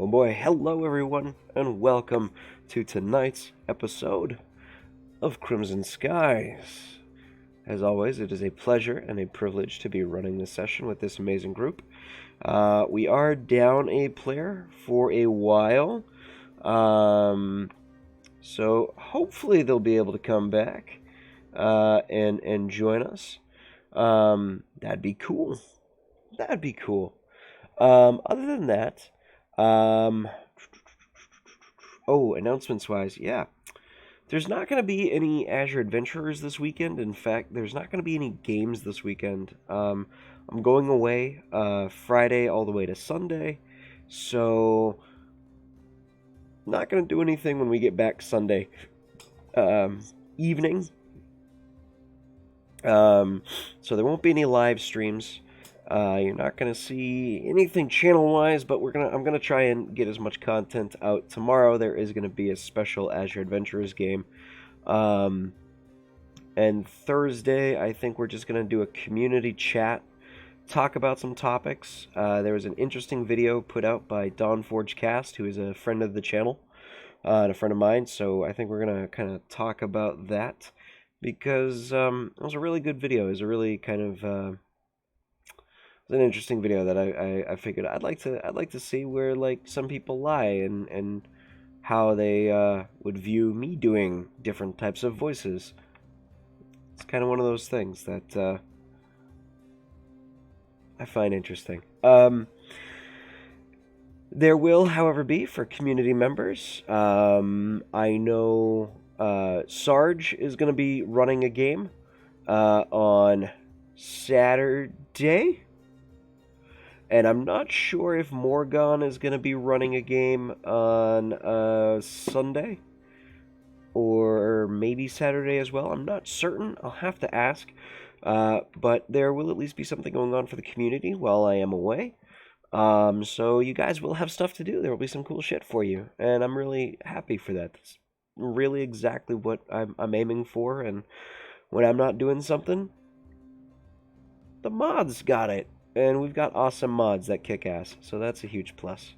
Oh boy, hello everyone, and welcome to tonight's episode of Crimson Skies. As always, it is a pleasure and a privilege to be running this session with this amazing group. We are down a player for a while, so hopefully they'll be able to come back and join us. That'd be cool. That'd be cool. Other than that, um, announcements wise, yeah. There's not going to be any Azure Adventurers this weekend. In fact, there's not going to be any games this weekend. I'm going away Friday all the way to Sunday, so not going to do anything when we get back Sunday evening. So there won't be any live streams. You're not going to see anything channel-wise, but I'm gonna try and get as much content out tomorrow. There is going to be a special Azure Adventurers game. And Thursday, I think we're just going to do a community chat, talk about some topics. There was an interesting video put out by Dawn Forge Cast, who is a friend of the channel, and a friend of mine, so I think we're going to kind of talk about that, because it was a really good video. It was a really kind of... It's an interesting video that I figured I'd like to see where like some people lie and how they would view me doing different types of voices. It's kind of one of those things that I find interesting. There will, however, be for community members. I know Sarge is going to be running a game on Saturday. And I'm not sure if Morgan is going to be running a game on Sunday or maybe Saturday as well. I'm not certain. I'll have to ask. But there will at least be something going on for the community while I am away. So you guys will have stuff to do. There will be some cool shit for you. And I'm really happy for that. That's really exactly what I'm aiming for. And when I'm not doing something, the mods got it. And we've got awesome mods that kick ass, so that's a huge plus.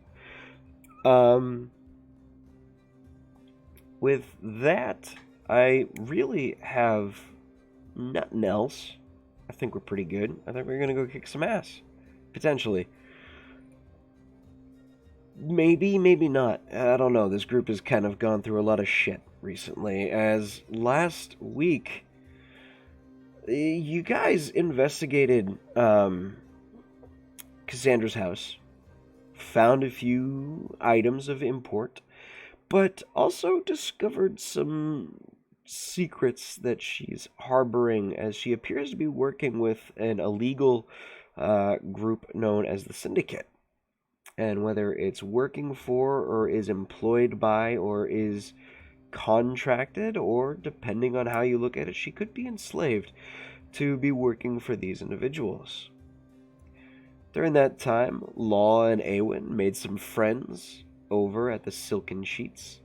With that, I really have nothing else. I think we're pretty good. I think we're gonna go kick some ass. Potentially. Maybe, maybe not. I don't know. This group has kind of gone through a lot of shit recently, as last week, you guys investigated, Cassandra's house, found a few items of import, but also discovered some secrets that she's harboring, as she appears to be working with an illegal group known as the Syndicate. And whether it's working for, or is employed by, or is contracted, or depending on how you look at it, she could be enslaved to be working for these individuals. During that time, Law and Awen made some friends over at the Silken Sheets.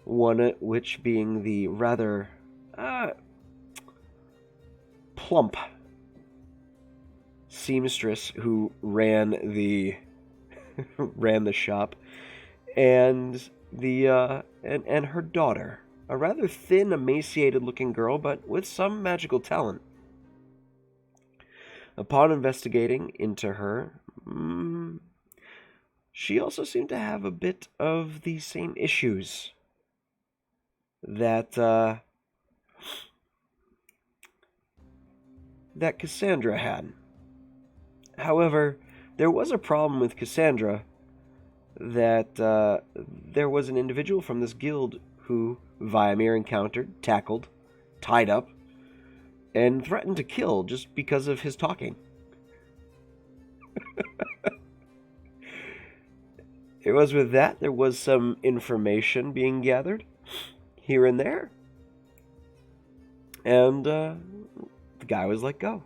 One which being the rather plump seamstress who ran the shop, and and her daughter, a rather thin, emaciated-looking girl, but with some magical talent. Upon investigating into her, she also seemed to have a bit of the same issues that Cassandra had. However, there was a problem with Cassandra, that there was an individual from this guild who Viamir encountered, tackled, tied up, and threatened to kill just because of his talking. It was with that, there was some information being gathered here and there, and the guy was let go.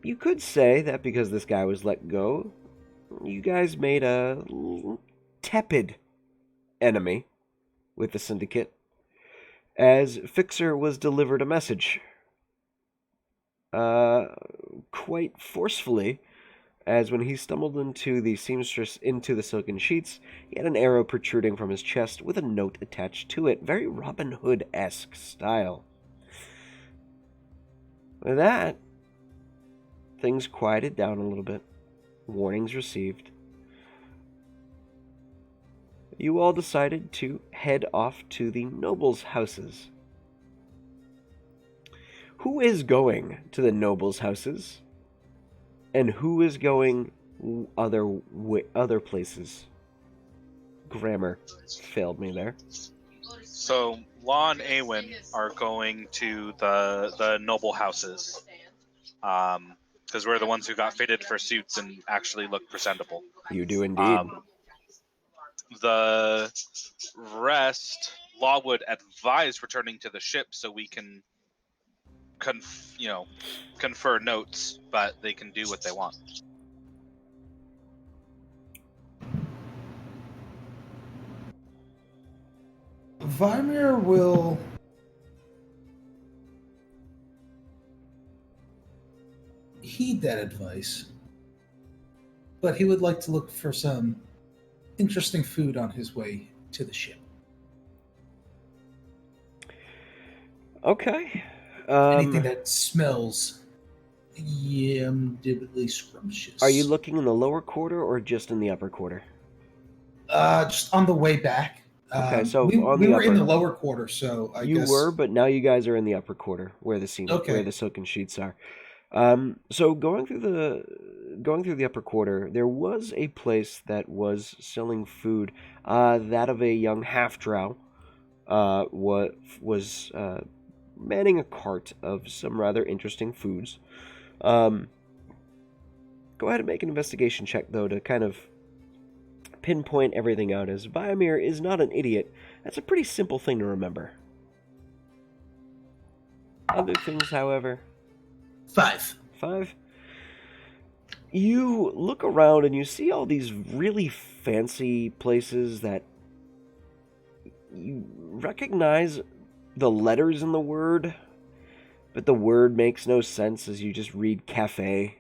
You could say that because this guy was let go, you guys made a tepid enemy with the Syndicate, as Fixer was delivered a message quite forcefully as when he stumbled into the seamstress into the silken sheets, he had an arrow protruding from his chest with a note attached to it, very Robin Hood-esque style. With that, things quieted down a little bit. Warnings received. You all decided to head off to the nobles' houses. Who is going to the nobles' houses? And who is going other places? Grammar failed me there. So Law and Awen are going to the noble houses, because we're the ones who got fitted for suits and actually look presentable. You do indeed. The rest, Law would advise returning to the ship so we can confer notes, but they can do what they want. Vimir will heed that advice, but he would like to look for some interesting food on his way to the ship. Okay. Anything that smells yumdibly scrumptious. Are you looking in the lower quarter or just in the upper quarter? Just on the way back. Okay, so we on the were upper. in the lower quarter, so I guess... You were, but now you guys are in the upper quarter, where the silken sheets are. So going through the upper quarter, there was a place that was selling food. That of a young half-drow was manning a cart of some rather interesting foods. Go ahead and make an investigation check, though, to kind of pinpoint everything out, as Vimir is not an idiot. That's a pretty simple thing to remember. Other things, however... 5. You look around and you see all these really fancy places that you recognize the letters in the word, but the word makes no sense as you just read cafe.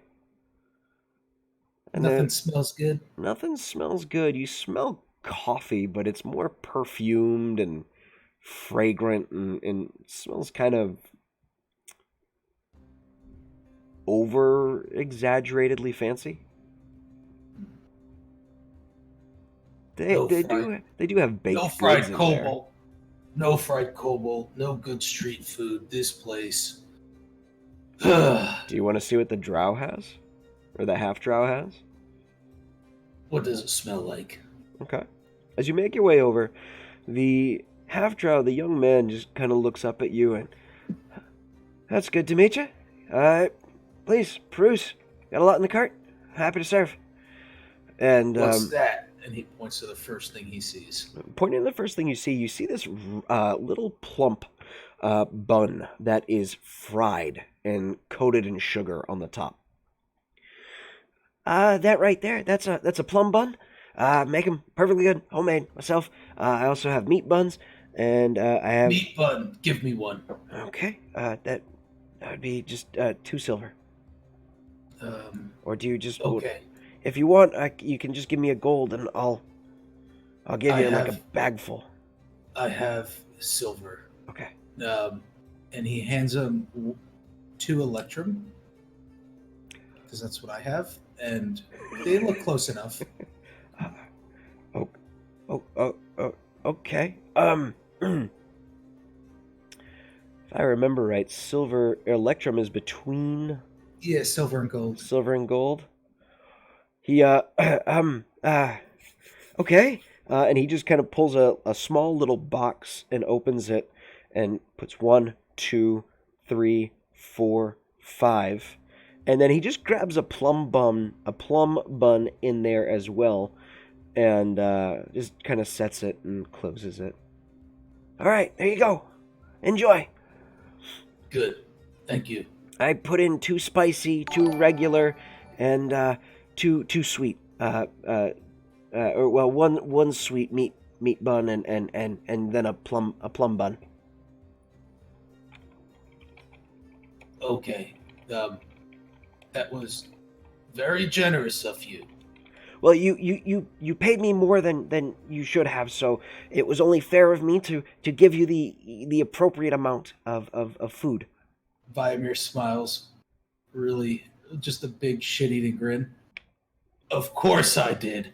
And nothing smells good? Nothing smells good. You smell coffee, but it's more perfumed and fragrant and smells kind of over-exaggeratedly fancy. They do have baked goods. No fried cobalt. No fried cobalt. No good street food. This place. Do you want to see what the drow has? Or the half-drow has? What does it smell like? Okay. As you make your way over, the half-drow, the young man, just kind of looks up at you and... That's good to meet you. Please, peruse. Got a lot in the cart? Happy to serve. And what's that? And he points to the first thing he sees. Pointing to the first thing you see this little plump bun that is fried and coated in sugar on the top. That right there, that's a plum bun. Make them perfectly good, homemade myself. I also have meat buns, and I have... Meat bun, give me one. Okay, that would be just 2 silver. Or do you just... Okay. If you want, you can just give me a gold, and I'll give you like a bag full. I have silver. Okay. And he hands him 2 Electrum, because that's what I have, and they look close enough. Okay. If I remember right, silver Electrum is between... Yeah, silver and gold. Silver and gold. He, okay. And he just kind of pulls a small little box and opens it and puts 1, 2, 3, 4, 5. And then he just grabs a plum bun in there as well, and just kind of sets it and closes it. All right, there you go. Enjoy. Good. Thank you. I put in 2 spicy, 2 regular, and 2 sweet. One sweet meat bun and then a plum bun. Okay. That was Very generous of you. Well, you paid me more than you should have, so it was only fair of me to give you the appropriate amount of food. Viamir smiles, really just a big shit-eating grin. Of course I did.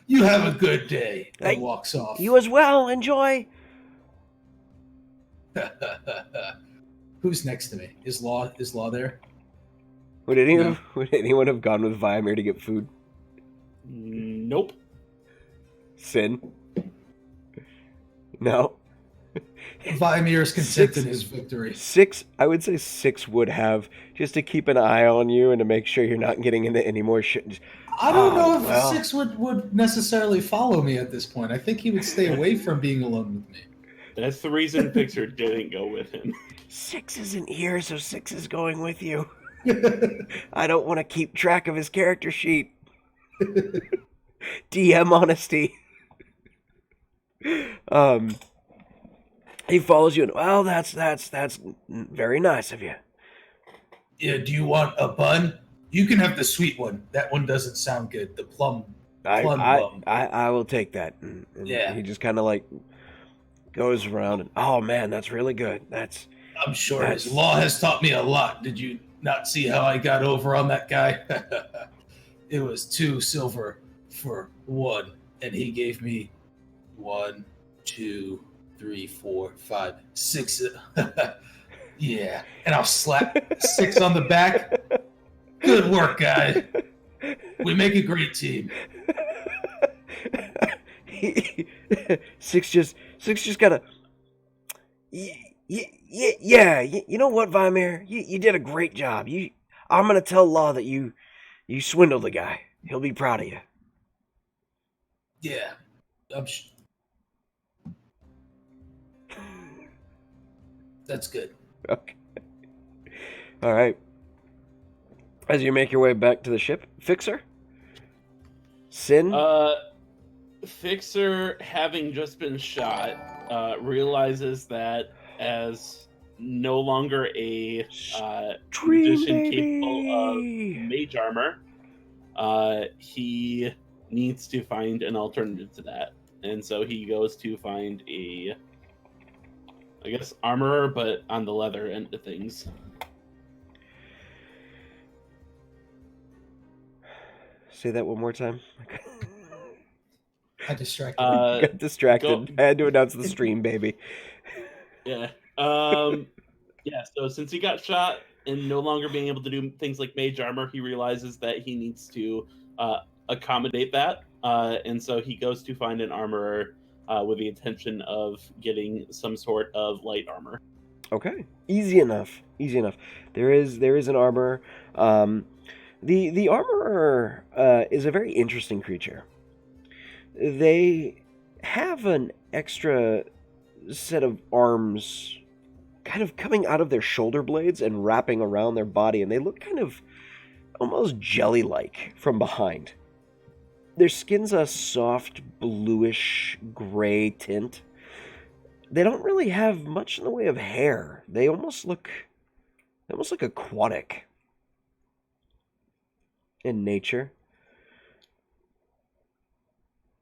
You have a good day. And Hey, walks off. You as well. Enjoy. Who's next to me? Is Law there? Would anyone have gone with Viamir to get food? Nope. Sin? No. Viamir is content in his victory. I would say 6 would have, just to keep an eye on you and to make sure you're not getting into any more shit. I don't know if 6 would necessarily follow me at this point. I think he would stay away from being alone with me. That's the reason Fixer didn't go with him. 6 isn't here, so 6 is going with you. I don't want to keep track of his character sheet. DM honesty. He follows you, and well, that's very nice of you. Yeah, do you want a bun? You can have the sweet one. That one doesn't sound good. The plum bun. I will take that. And yeah. He just kind of like goes around and, oh man, that's really good. I'm sure his law has taught me a lot. Did you not see how I got over on that guy? It was 2 silver for 1, and he gave me 1, 2, 3, 4, 5, 6. Yeah, and I'll slap 6 on the back. Good work, guy. We make a great team. 6 just gotta. Yeah. You know what, Vimir? You did a great job. I'm gonna tell Law that you swindled the guy. He'll be proud of you. Yeah, that's good. Okay. All right. As you make your way back to the ship, Fixer? Sin? Fixer, having just been shot, realizes that as no longer a magician capable of mage armor, he needs to find an alternative to that. And so he goes to find I guess, armorer, but on the leather end of things. Say that one more time. I distracted. Got distracted. I had to announce the stream, baby. Yeah. Yeah, so since he got shot and no longer being able to do things like mage armor, he realizes that he needs to accommodate that. And so he goes to find an armorer with the intention of getting some sort of light armor. Okay. Easy enough. There is an armorer. The armorer is a very interesting creature. They have an extra set of arms kind of coming out of their shoulder blades and wrapping around their body, and they look kind of almost jelly-like from behind. Their skin's a soft bluish gray tint. They don't really have much in the way of hair. They almost look aquatic in nature.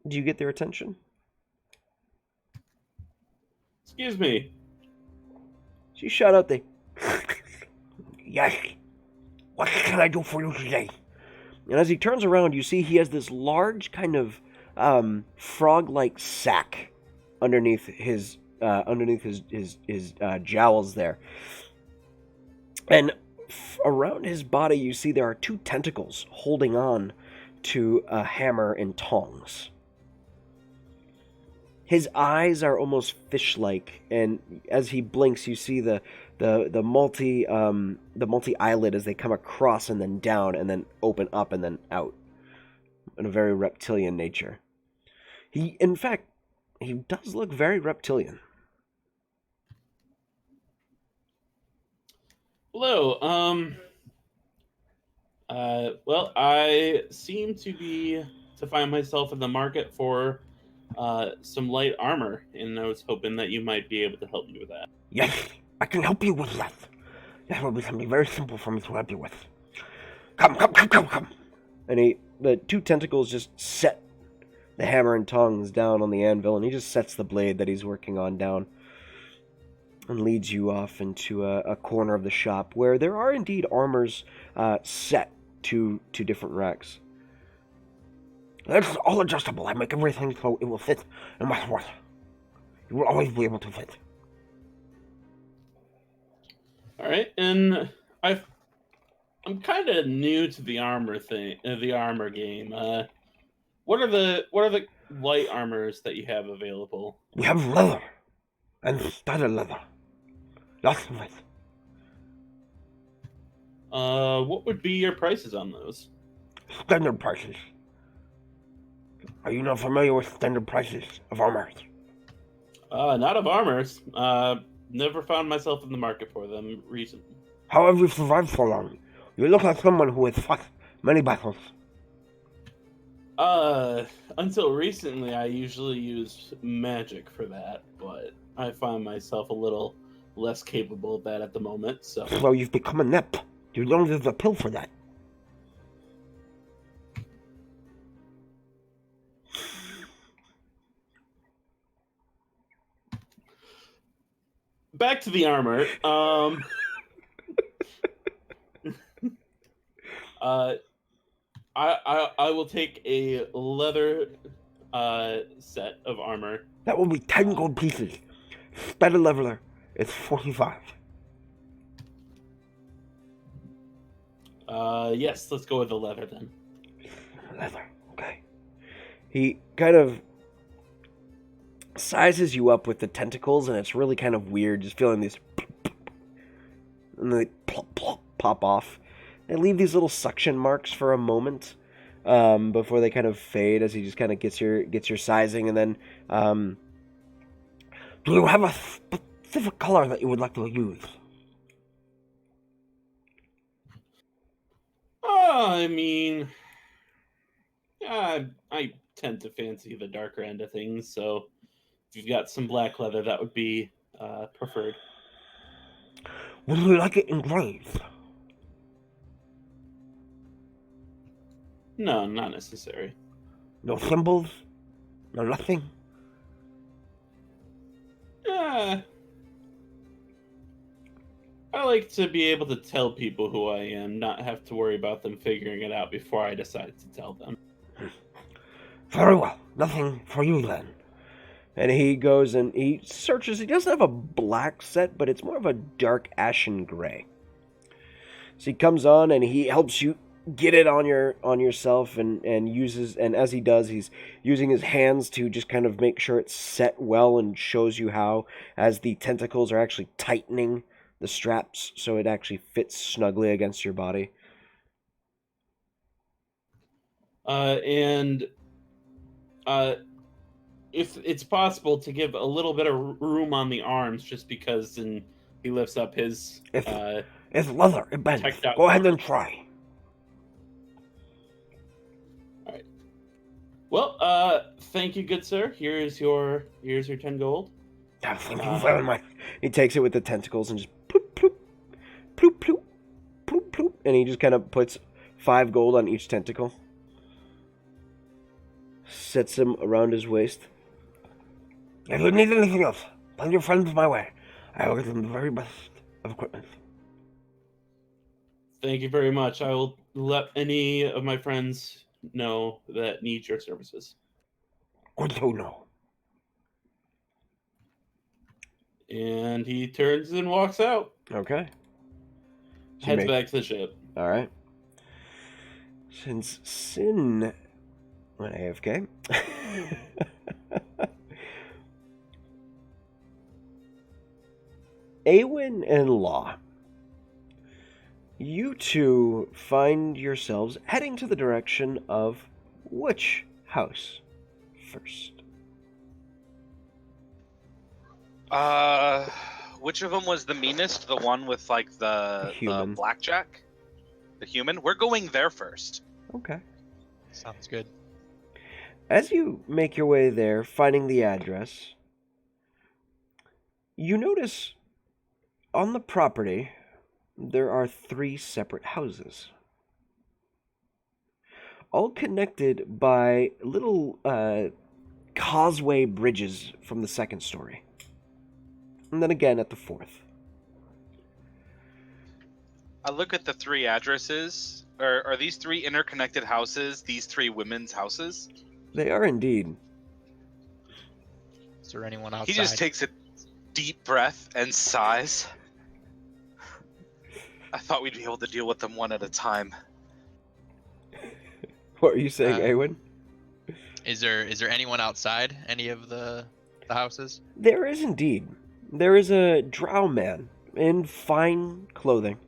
Do you get their attention? Excuse me. She shot out the... Yes. What can I do for you today? And as he turns around, you see he has this large kind of frog-like sack underneath his jowls there. And around his body, you see there are 2 tentacles holding on to a hammer and tongs. His eyes are almost fish-like, and as he blinks, you see the multi eyelid as they come across and then down and then open up and then out, in a very reptilian nature. In fact, he does look very reptilian. Hello. Well, I seem to find myself in the market for some light armor, and I was hoping that you might be able to help me with that. Yes, I can help you with that. That will be something very simple for me to help you with. Come. And the two tentacles just set the hammer and tongs down on the anvil, and he just sets the blade that he's working on down and leads you off into a corner of the shop where there are indeed armors set to different racks. It's all adjustable. I make everything so it will fit no matter what. You will always be able to fit. All right, and I'm kind of new to the armor game. What are the light armors that you have available? We have leather and studded leather. Lots of it. What would be your prices on those? Standard prices. Are you not familiar with standard prices of armors? Not of armors. Never found myself in the market for them recently. How have you survived so long? You look like someone who has fought many battles. Until recently, I usually used magic for that, but I find myself a little less capable of that at the moment, so... So you've become inept. You know there's a pill for that. Back to the armor. I will take a leather set of armor. That will be 10 gold pieces. Studded leather is 45. Yes, let's go with the leather then. Leather, okay. He kind of sizes you up with the tentacles, and it's really kind of weird, just feeling these and they pop off. They leave these little suction marks for a moment before they kind of fade as he just kind of gets your sizing, and then do you have a specific color that you would like to use? I mean, I tend to fancy the darker end of things, so if you've got some black leather, that would be preferred. Would you like it engraved? No, not necessary. No symbols? No nothing? I like to be able to tell people who I am, not have to worry about them figuring it out before I decide to tell them. Very well. Nothing for you then. And he goes and he searches. He doesn't have a black set, but it's more of a dark ashen gray. So he comes on and he helps you get it on yourself and uses, and as he does, he's using his hands to just kind of make sure it's set well and shows you how, as the tentacles are actually tightening the straps so it actually fits snugly against your body. If it's possible to give a little bit of room on the arms, just because then he lifts up his... It's leather. It bends. Go ahead and try. All right. Well, thank you, good sir. Here's your 10 gold. Thank you very much. He takes it with the tentacles and just ploop, ploop, ploop, ploop, ploop, ploop, and he just kind of puts 5 gold on each tentacle. Sets them around his waist. If you need anything else, send your friends my way. I will give them the very best of equipment. Thank you very much. I will let any of my friends know that need your services. Good to know. And he turns and walks out. Okay. Heads back to the ship. All right. Since Sin went AFK. Awen and Law, you two find yourselves heading to the direction of which house first? Which of them was the meanest? The one with like the blackjack? The human? We're going there first. Okay. Sounds good. As you make your way there, finding the address, you notice on the property there are 3 separate houses. all connected by little causeway bridges from the second story. And then again at the fourth. I look at the 3 addresses. Are these 3 interconnected houses, these 3 women's houses? They are indeed. Is there anyone outside? He just takes a deep breath and sighs. I thought we'd be able to deal with them one at a time. What are you saying, Awen? Is there anyone outside any of the houses? There is indeed. There is a drow man in fine clothing.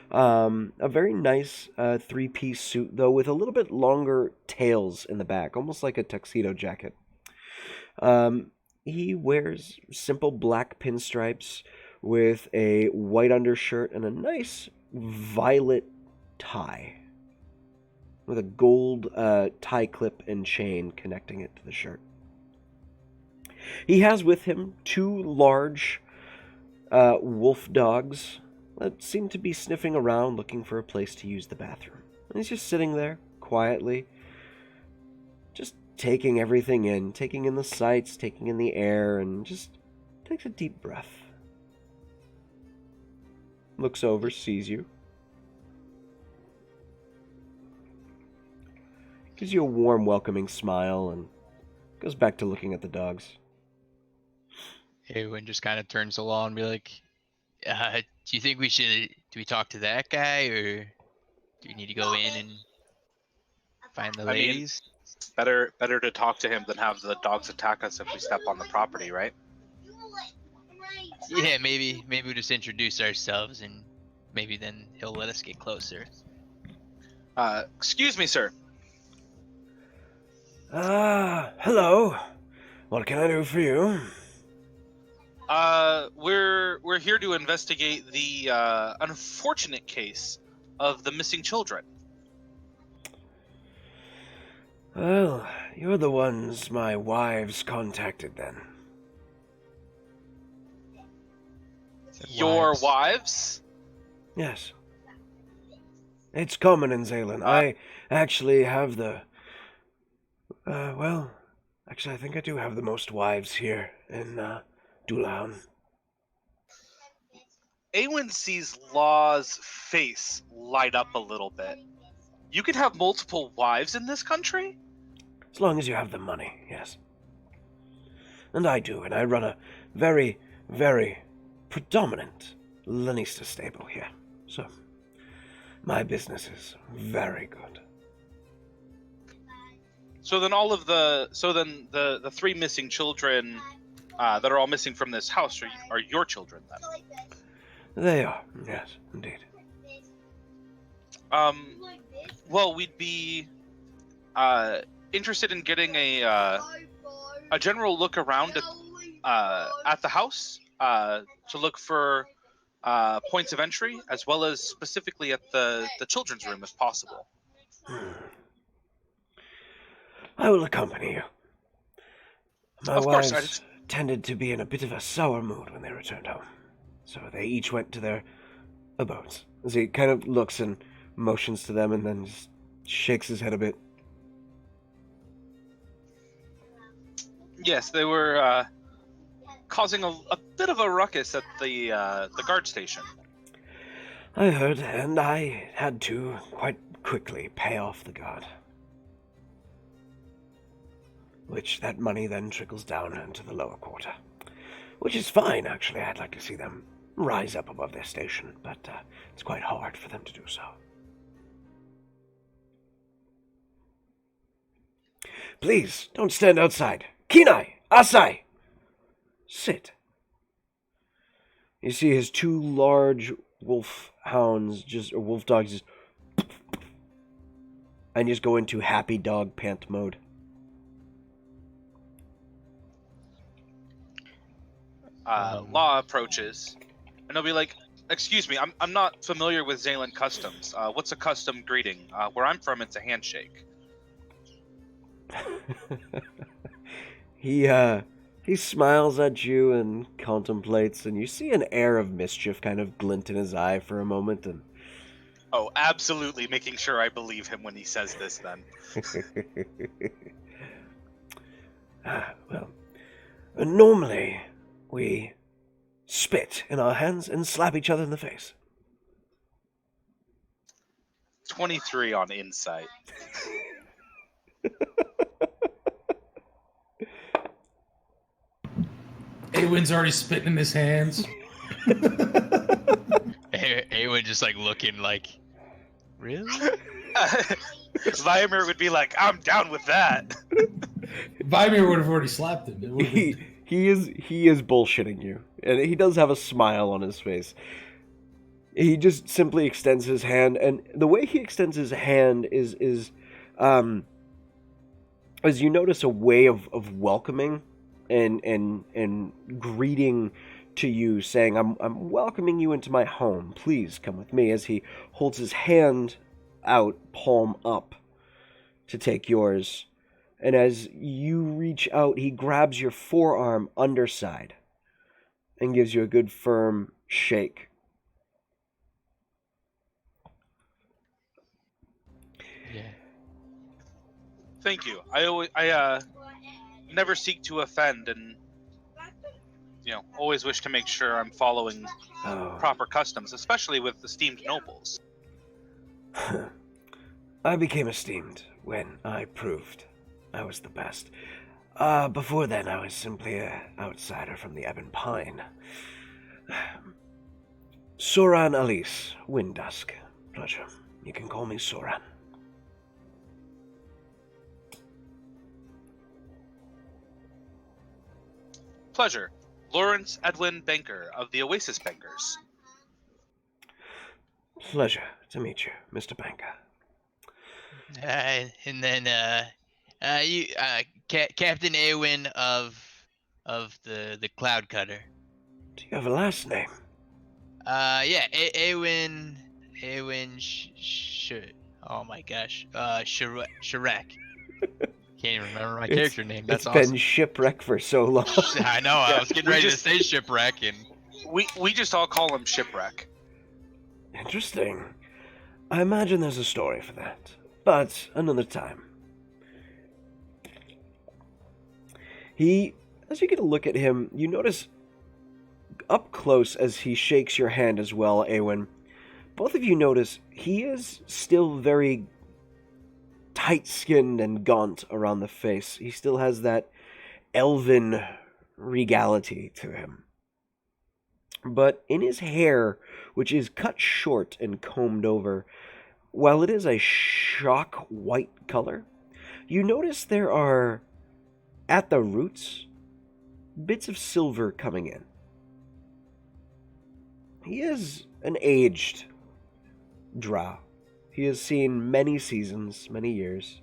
A very nice 3-piece suit, though, with a little bit longer tails in the back, almost like a tuxedo jacket. He wears simple black pinstripes with a white undershirt and a nice violet tie with a gold tie clip and chain connecting it to the shirt. He has with him 2 large wolf dogs that seem to be sniffing around looking for a place to use the bathroom. And he's just sitting there quietly, just taking everything in, taking in the sights, taking in the air, and just takes a deep breath. Looks over, sees you. Gives you a warm, welcoming smile, and goes back to looking at the dogs. Eowyn just kind of turns to Law and be like, do you think do we talk to that guy, or do we need to go in and find the ladies? Better to talk to him than have the dogs attack us if we step on the property, right? Yeah, maybe we'll just introduce ourselves, and maybe then he'll let us get closer. Excuse me, sir. Hello. What can I do for you? We're here to investigate the unfortunate case of the missing children. Well, you're the ones my wives contacted then. Your wives? Yes. It's common in Zaylan. I actually have I think I do have the most wives here in, Dulahan. Awen sees Law's face light up a little bit. You can have multiple wives in this country? As long as you have the money, yes. And I do, and I run a very, very predominant Lanista stable here. So, my business is very good. So then the 3 missing children that are all missing from this house are your children then? They are, yes, indeed. Well, we'd be interested in getting a general look around at the house to look for points of entry, as well as specifically at the children's room, if possible. I will accompany you. My Of course, wives tended to be in a bit of a sour mood when they returned home, so they each went to their abodes. As he kind of looks and motions to them and then just shakes his head a bit. Yes, they were causing a bit of a ruckus at the guard station. I heard, and I had to quite quickly pay off the guard. Which that money then trickles down into the lower quarter. Which is fine, actually. I'd like to see them rise up above their station, but it's quite hard for them to do so. Please, don't stand outside. Kenai! Asai! Sit. You see his 2 large wolf hounds, or wolf dogs, just and just go into happy dog pant mode. Law approaches, and he'll be like, "Excuse me, I'm not familiar with Zaylan customs. What's a custom greeting? Where I'm from, it's a handshake." He smiles at you and contemplates, and you see an air of mischief kind of glint in his eye for a moment, and Oh, absolutely, making sure I believe him when he says this, then. Well, normally we spit in our hands and slap each other in the face. 23 on insight. Awen's already spitting in his hands. Awen just like looking like, really? Vladimir would be like, I'm down with that. Vimir would have already slapped him. It would've been- He is bullshitting you, and he does have a smile on his face. He just simply extends his hand, and the way he extends his hand is as you notice, a way of welcoming and greeting to you, saying, I'm welcoming you into my home. Please come with me, as he holds his hand out, palm up, to take yours. And as you reach out, he grabs your forearm underside and gives you a good firm shake. Yeah. Thank you. I never seek to offend, and always wish to make sure I'm following proper customs, especially with esteemed nobles. I became esteemed when I proved I was the best. Before then, I was simply an outsider from the Ebon Pine. Soran Alice, Windusk. Pleasure. You can call me Soran. Pleasure. Lawrence Edwin Banker of the Oasis Bankers. Pleasure to meet you, Mr. Banker. And then you Captain Awen of the Cloud Cutter. Do you have a last name? Yeah, Awen oh my gosh, Shrek. Can't even remember my character name. That's It's awesome. been shipwreck for so long. I know. I Yeah, was getting we ready just- to say shipwreck, and We just all call him Shipwreck. Interesting. I imagine there's a story for that. But another time. As you get a look at him, you notice up close as he shakes your hand as well, Awen. Both of you notice he is still very tight-skinned and gaunt around the face. He still has that elven regality to him. But in his hair, which is cut short and combed over, while it is a shock white color, you notice there are, at the roots, bits of silver coming in. He is an aged drow. He has seen many seasons, many years,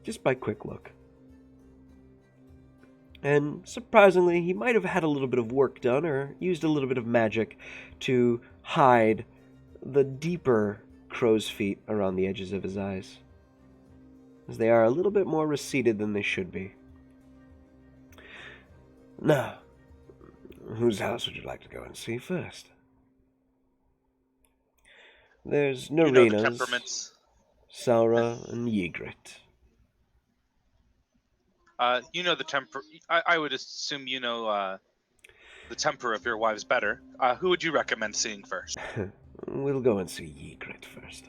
just by quick look. And surprisingly, he might have had a little bit of work done or used a little bit of magic to hide the deeper crow's feet around the edges of his eyes, as they are a little bit more receded than they should be. Now, whose house would you like to go and see first? There's You know the Narina's, temperaments. Saura, and Ygritte. You know the temper. I would assume you know the temper of your wives better. Who would you recommend seeing first? We'll go and see Ygritte first.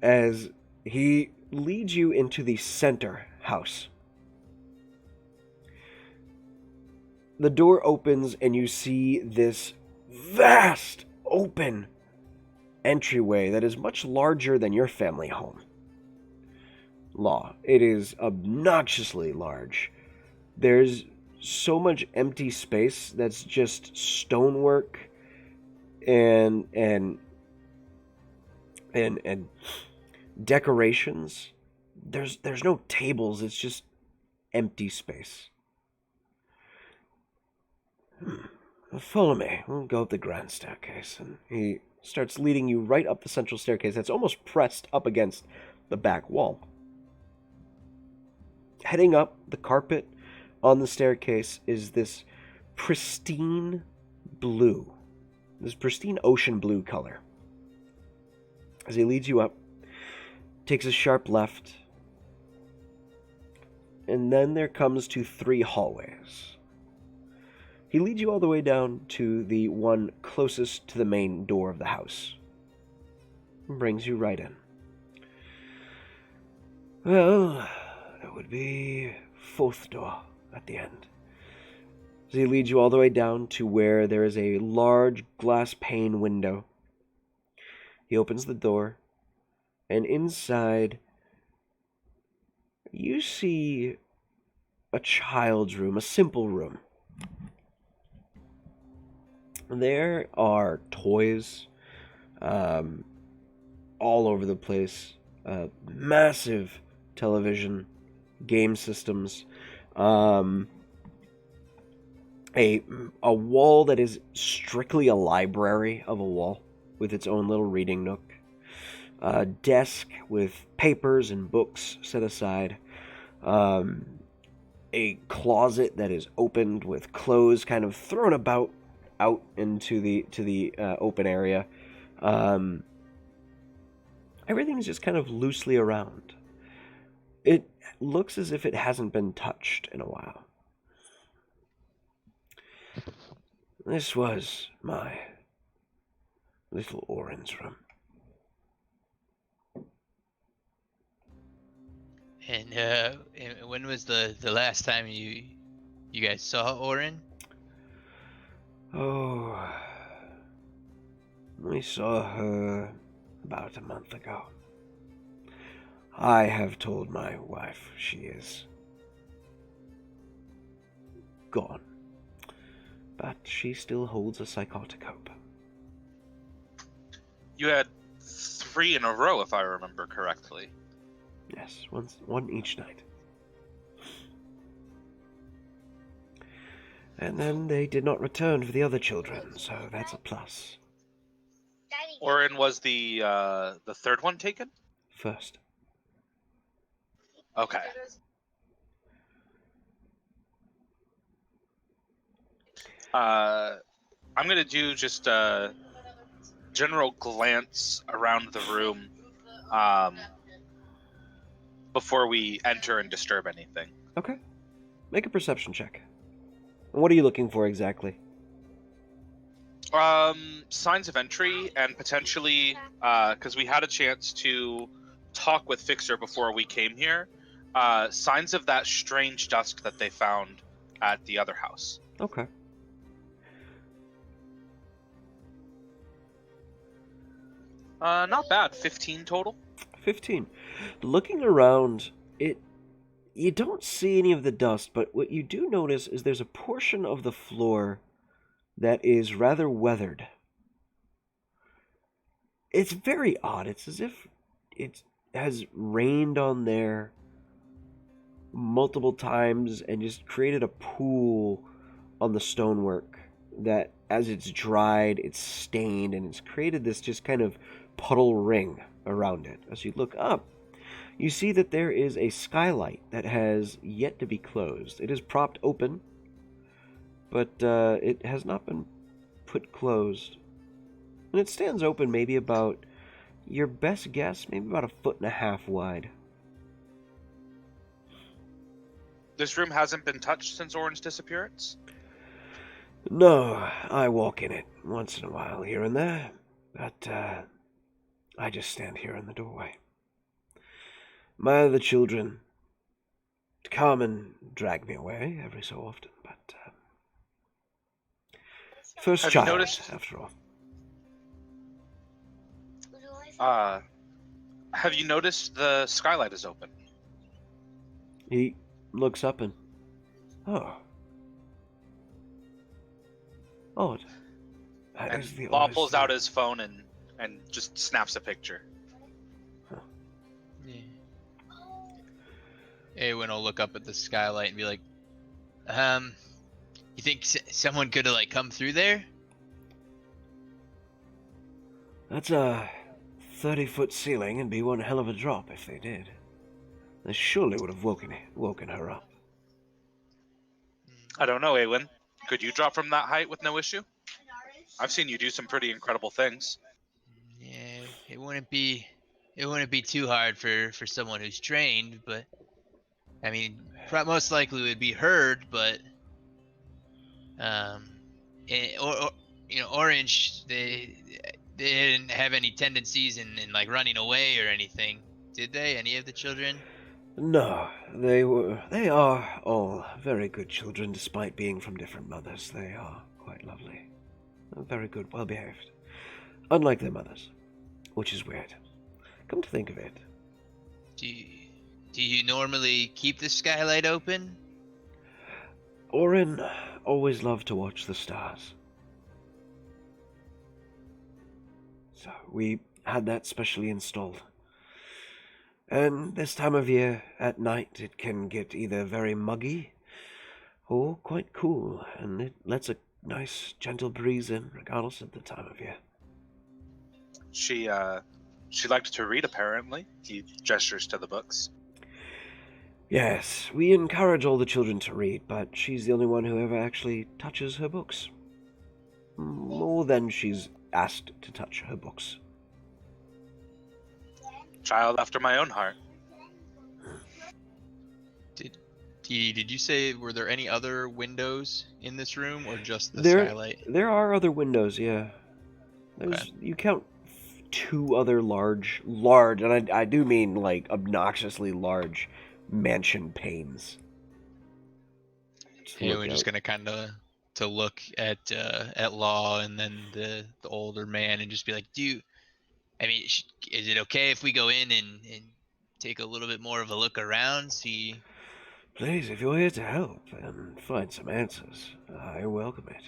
As he leads you into the center house. The door opens and you see this vast open entryway that is much larger than your family home. Law. It is obnoxiously large. There's so much empty space that's just stonework and decorations. There's no tables, it's just empty space. Follow me. We'll go up the grand staircase. And he starts leading you right up the central staircase that's almost pressed up against the back wall. Heading up, the carpet on the staircase is this pristine blue. this pristine ocean blue color. As he leads you up, takes a sharp left, and then there comes to 3 hallways. He leads you all the way down to the one closest to the main door of the house, and brings you right in. Well, it would be 4th door at the end. As he leads you all the way down to where there is a large glass pane window. He opens the door, and inside you see a child's room, a simple room. There are toys all over the place, massive television, game systems, a wall that is strictly a library of a wall with its own little reading nook, a desk with papers and books set aside, a closet that is opened with clothes kind of thrown about out into the open area. Everything's just kind of loosely around. It looks as if it hasn't been touched in a while. This was my little Orin's room. And when was the last time you guys saw Orin? Oh, we saw her about a month ago. I have told my wife she is gone, but she still holds a psychotic hope. You had 3 in a row, if I remember correctly. Yes, one each night. And then they did not return for the other children, so that's a plus. Orin was the 3rd one taken? First. Okay. I'm gonna do just a general glance around the room before we enter and disturb anything. Okay. Make a perception check. What are you looking for exactly? Signs of entry and potentially, because we had a chance to talk with Fixer before we came here, signs of that strange dust that they found at the other house. Okay. Not bad. 15 total. 15. Looking around, you don't see any of the dust, but what you do notice is there's a portion of the floor that is rather weathered. It's very odd. It's as if it has rained on there multiple times and just created a pool on the stonework that, as it's dried, it's stained, and it's created this just kind of puddle ring around it. As you look up, you see that there is a skylight that has yet to be closed. It is propped open, but it has not been put closed. And it stands open maybe about, your best guess, maybe about 1.5 feet wide. This room hasn't been touched since Orin's disappearance? No, I walk in it once in a while here and there, but I just stand here in the doorway. My other children come and drag me away every so often, but first Have child, you noticed, after all. Have you noticed the skylight is open? He looks up and, oh, that And is the Law oddest pulls thing. out his phone and just snaps a picture. Yeah. Awen will look up at the skylight and be like, you think someone could have like come through there? That's a 30-foot ceiling and be one hell of a drop if they did. They surely would have woken her up. I don't know, Awen. Could you drop from that height with no issue? I've seen you do some pretty incredible things. Yeah, it wouldn't be too hard for someone who's trained, but I mean, most likely would be heard, but um, or Orange, they didn't have any tendencies in like running away or anything, did they? Any of the children? No, they are all very good children despite being from different mothers. They are quite lovely. Very good, well behaved. Unlike their mothers, which is weird. Come to think of it. Do you normally keep the skylight open? Orin always loved to watch the stars. So we had that specially installed. And this time of year, at night, it can get either very muggy or quite cool, and it lets a nice, gentle breeze in, regardless of the time of year. She liked to read, apparently. He gestures to the books. Yes, we encourage all the children to read, but she's the only one who ever actually touches her books. More than she's asked to touch her books. Child after my own heart. Did you say, were there any other windows in this room, or just the There- skylight? There are other windows, yeah. Okay. You count 2 other large, and I do mean like obnoxiously large mansion panes. Yeah, we're just gonna kind of to look at Law and then the older man and just be like, is it okay if we go in and take a little bit more of a look around, see? Please, if you're here to help and find some answers, I welcome it.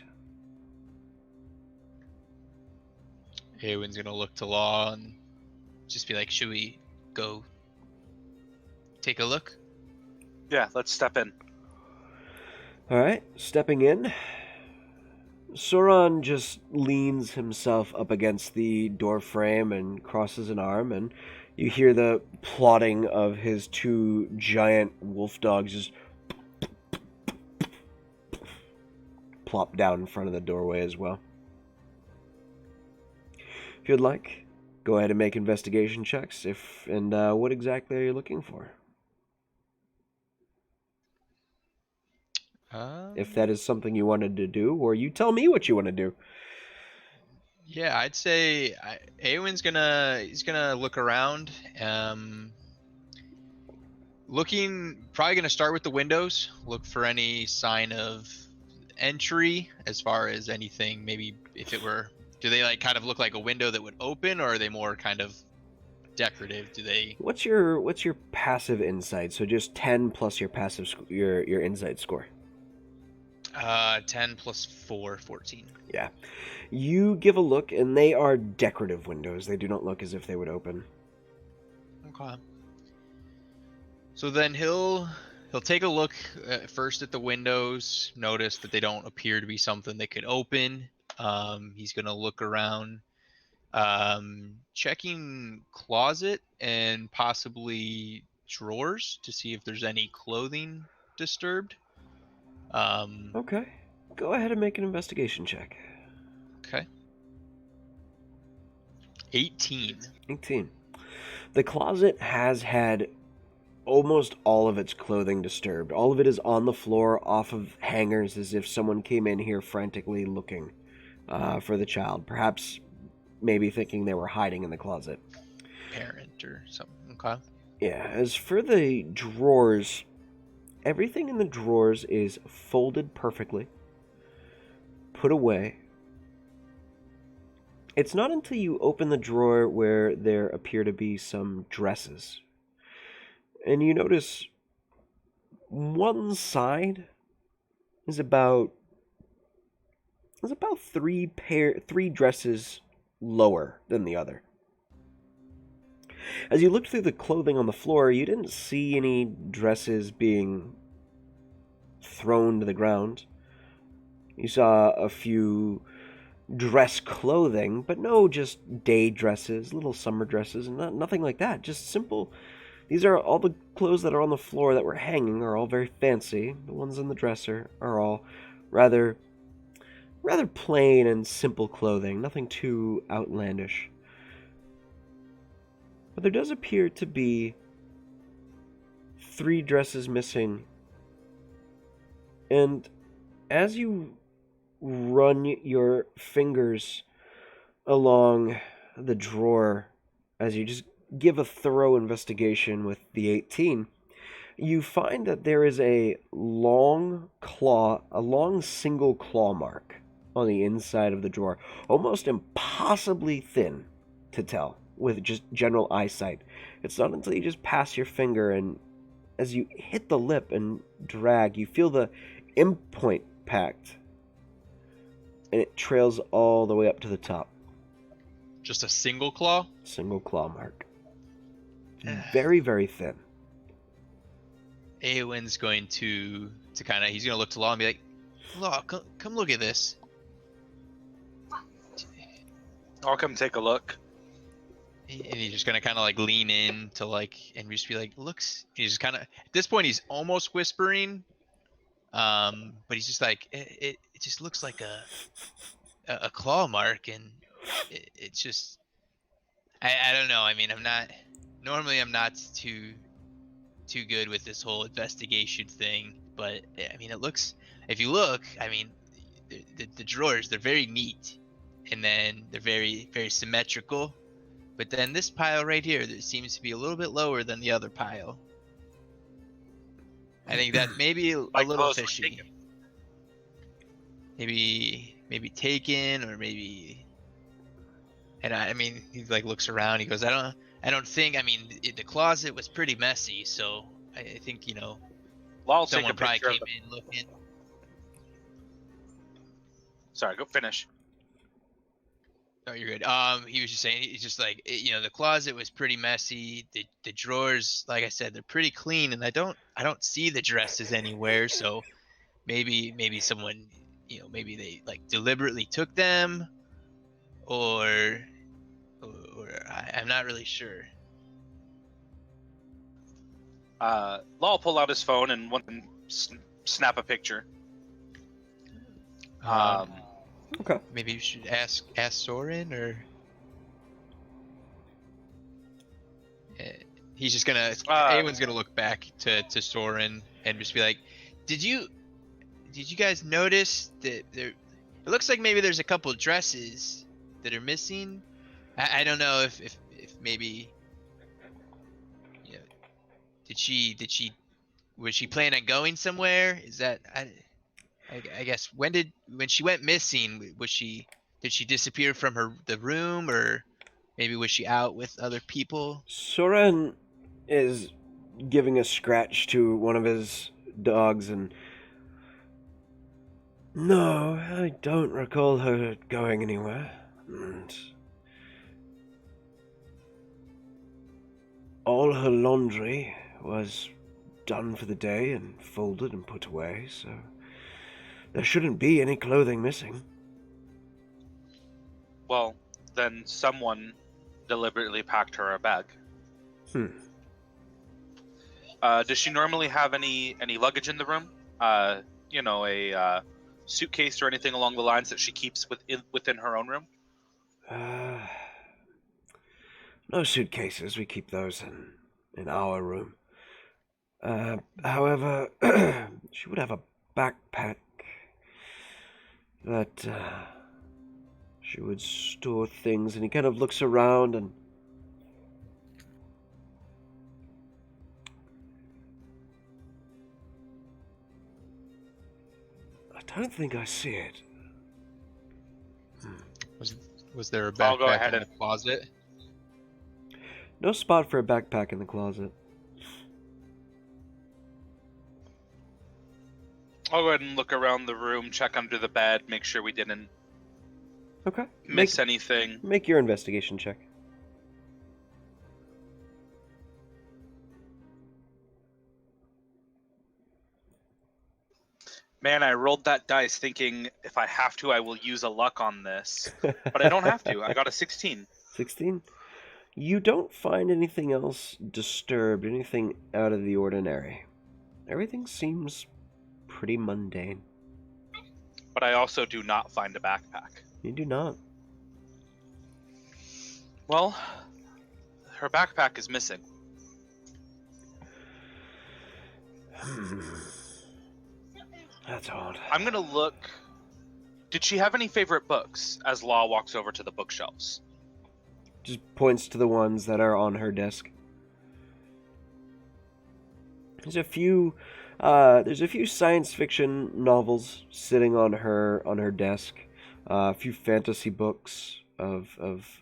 Eowyn's gonna look to Law and just be like, should we go take a look? Yeah, let's step in. Alright, stepping in. Sauron just leans himself up against the door frame and crosses an arm, and you hear the plodding of his 2 giant wolf dogs just plop down in front of the doorway as well. If you'd like, go ahead and make investigation checks. What exactly are you looking for? If that is something you wanted to do, or you tell me what you want to do. Yeah, I'd say Eowyn's gonna look around. Probably gonna start with the windows. Look for any sign of entry, as far as anything. Maybe if it were, do they like kind of look like a window that would open, or are they more kind of decorative? Do they? What's your passive insight? So just 10 plus your passive your insight score. 10 plus 4, 14. Yeah. You give a look, and they are decorative windows. They do not look as if they would open. Okay. So then he'll take a look first at the windows, notice that they don't appear to be something that could open. He's gonna look around, checking closet and possibly drawers to see if there's any clothing disturbed. Okay. Go ahead and make an investigation check. Okay. 18. 18. The closet has had almost all of its clothing disturbed. All of it is on the floor, off of hangers, as if someone came in here frantically looking for the child. Perhaps maybe thinking they were hiding in the closet. Parent or something. Okay. Yeah, as for the drawers, everything in the drawers is folded perfectly, put away. It's not until you open the drawer where there appear to be some dresses. And you notice one side is about 3 dresses lower than the other. As you looked through the clothing on the floor, you didn't see any dresses being thrown to the ground. You saw a few dress clothing, but no just day dresses, little summer dresses, and nothing like that. Just simple. These are all the clothes that are on the floor that were hanging are all very fancy. The ones in the dresser are all rather rather plain and simple clothing, nothing too outlandish. But there does appear to be 3 dresses missing. And as you run your fingers along the drawer, as you just give a thorough investigation with the 18, you find that there is a long single claw mark on the inside of the drawer, almost impossibly thin to tell with just general eyesight. It's not until you just pass your finger and as you hit the lip and drag, you feel the impoint packed, and it trails all the way up to the top. Just a single claw? Single claw mark. Very, very thin. Eowyn's going to kind of, he's going to look to Law and be like, Law, come look at this. I'll come take a look. And he's just going to kind of like lean in to like, and just be like, looks, he's just kind of, at this point, he's almost whispering. But he's just like, it just looks like a claw mark. And it's just, I don't know. I mean, I'm not too good with this whole investigation thing, but I mean, it looks, if you look, I mean, the drawers, they're very neat, and then they're very, very symmetrical, but then this pile right here, that seems to be a little bit lower than the other pile. I think that maybe a little fishy. Maybe taken, or maybe, and I mean, he like looks around, he goes, I don't think, I mean, the closet was pretty messy, so I think, you know, Well, I'll someone take a probably picture came in looking. Sorry, go finish. Oh, you're good. He was just saying, he's just like, you know, the closet was pretty messy. The drawers, like I said, they're pretty clean, and I don't see the dresses anywhere. So maybe someone, you know, maybe they like deliberately took them, or I'm not really sure. Law will pull out his phone and snap a picture. Okay. Maybe you should ask Soren, or he's just gonna. Anyone's gonna look back to Soren and just be like, "Did you guys notice that there? It looks like maybe there's a couple dresses that are missing. I don't know if maybe, you know, was she planning on going somewhere? Is that I guess when she went missing, did she disappear from the room, or maybe was she out with other people? Soren is giving a scratch to one of his dogs, and no, I don't recall her going anywhere. And all her laundry was done for the day and folded and put away, so there shouldn't be any clothing missing. Well, then someone deliberately packed her a bag. Does she normally have any luggage in the room? You know, a suitcase or anything along the lines that she keeps within her own room? No suitcases. We keep those in our room. However, she would have a backpack that she would store things, and he kind of looks around and I don't think I see it. Was there a I'll go backpack ahead in the closet? No spot for a backpack in the closet. I'll go ahead and look around the room, check under the bed, make sure we didn't Okay. miss anything. Make your investigation check. Man, I rolled that dice thinking if I have to, I will use a luck on this. But I don't have to. I got a 16. 16? You don't find anything else disturbed, anything out of the ordinary. Everything seems pretty mundane. but I also do not find a backpack. You do not. Well, her backpack is missing. That's odd. I'm gonna look. Did she have any favorite books? As Law walks over to the bookshelves. Just points to the ones that are on her desk. There's a few science fiction novels sitting on her desk. A few fantasy books of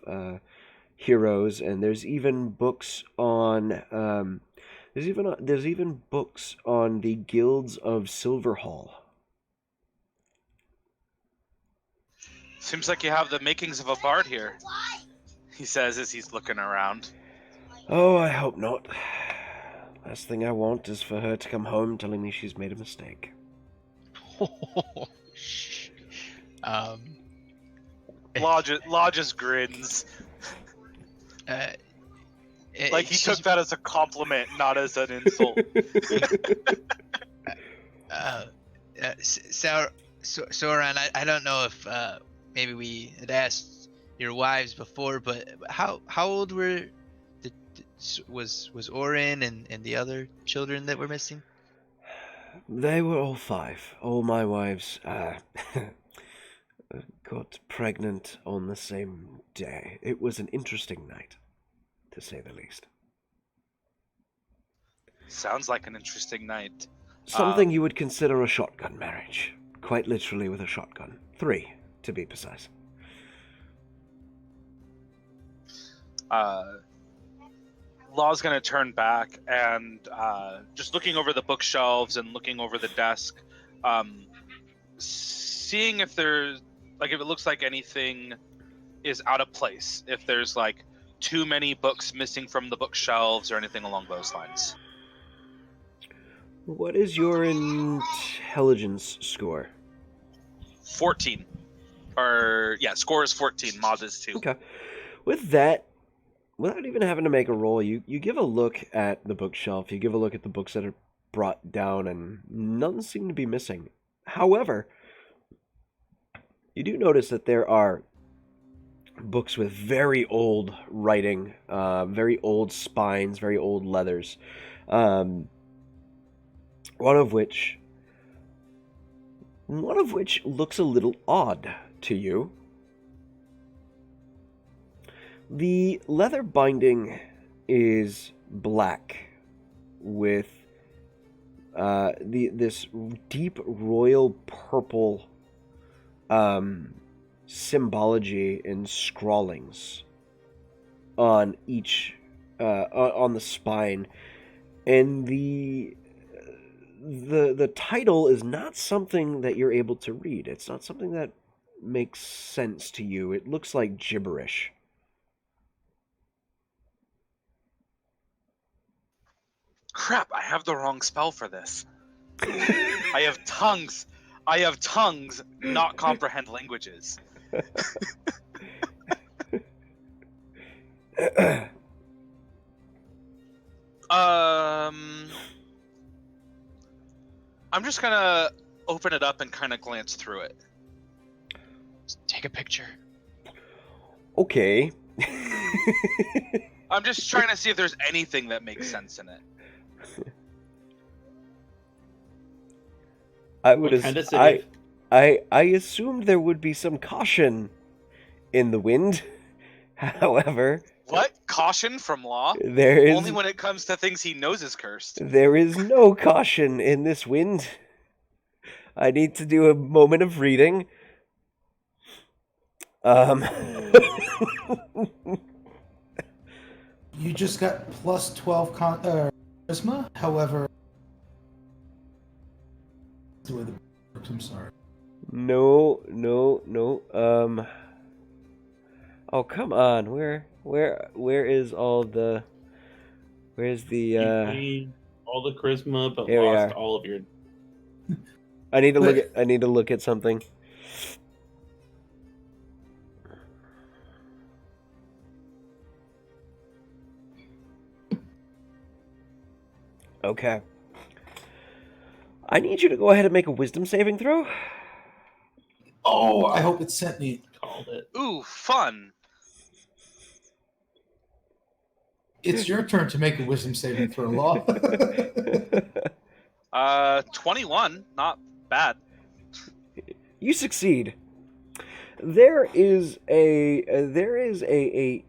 heroes, and there's even books on there's even books on the guilds of Silverhall. Seems like you have the makings of a bard here, he says as he's looking around. Oh, I hope not. Last thing I want is for her to come home telling me she's made a mistake. Law just grins. Like he took that as a compliment, not as an insult. Soran, I don't know if maybe we had asked your wives before, but how old was Orin and the other children that were missing? They were all 5. All my wives got pregnant on the same day. It was an interesting night, to say the least. Sounds like an interesting night. Something you would consider a shotgun marriage. Quite literally with a shotgun. 3, to be precise. Law's gonna turn back and just looking over the bookshelves and looking over the desk, seeing if there's if it looks like anything is out of place, if there's like too many books missing from the bookshelves or anything along those lines. What is your intelligence score? 14. Score is 14. Mod is 2. Okay. With that, without even having to make a roll, you give a look at the bookshelf, you give a look at the books that are brought down, and none seem to be missing. However, you do notice that there are books with very old writing, very old spines, very old leathers. One of which looks a little odd to you. The leather binding is black with this deep royal purple symbology and scrawlings on each on the spine, and the title is not something that you're able to read. It's not something that makes sense to you. It looks like gibberish. Crap, I have the wrong spell for this. I have tongues. Not comprehend languages. I'm just gonna open it up and kind of glance through it. Just take a picture. Okay. I'm just trying to see if there's anything that makes sense in it. I would What kind of city? I assumed there would be some caution in the wind. However, What? Caution from Law? there is Only when it comes to things he knows is cursed. there is no caution in this wind. I need to do a moment of reading. You just got plus 12 charisma. However, I'm sorry. No. Oh, come on. Where is all the? Where's the? You gained all the charisma, but Here we lost are. all of your. I need to look at something. Okay. I need you to go ahead and make a wisdom saving throw. Oh, I hope it sent me. Called it. Ooh, fun. It's your turn to make a wisdom saving throw, Law. 21, not bad. You succeed. There is a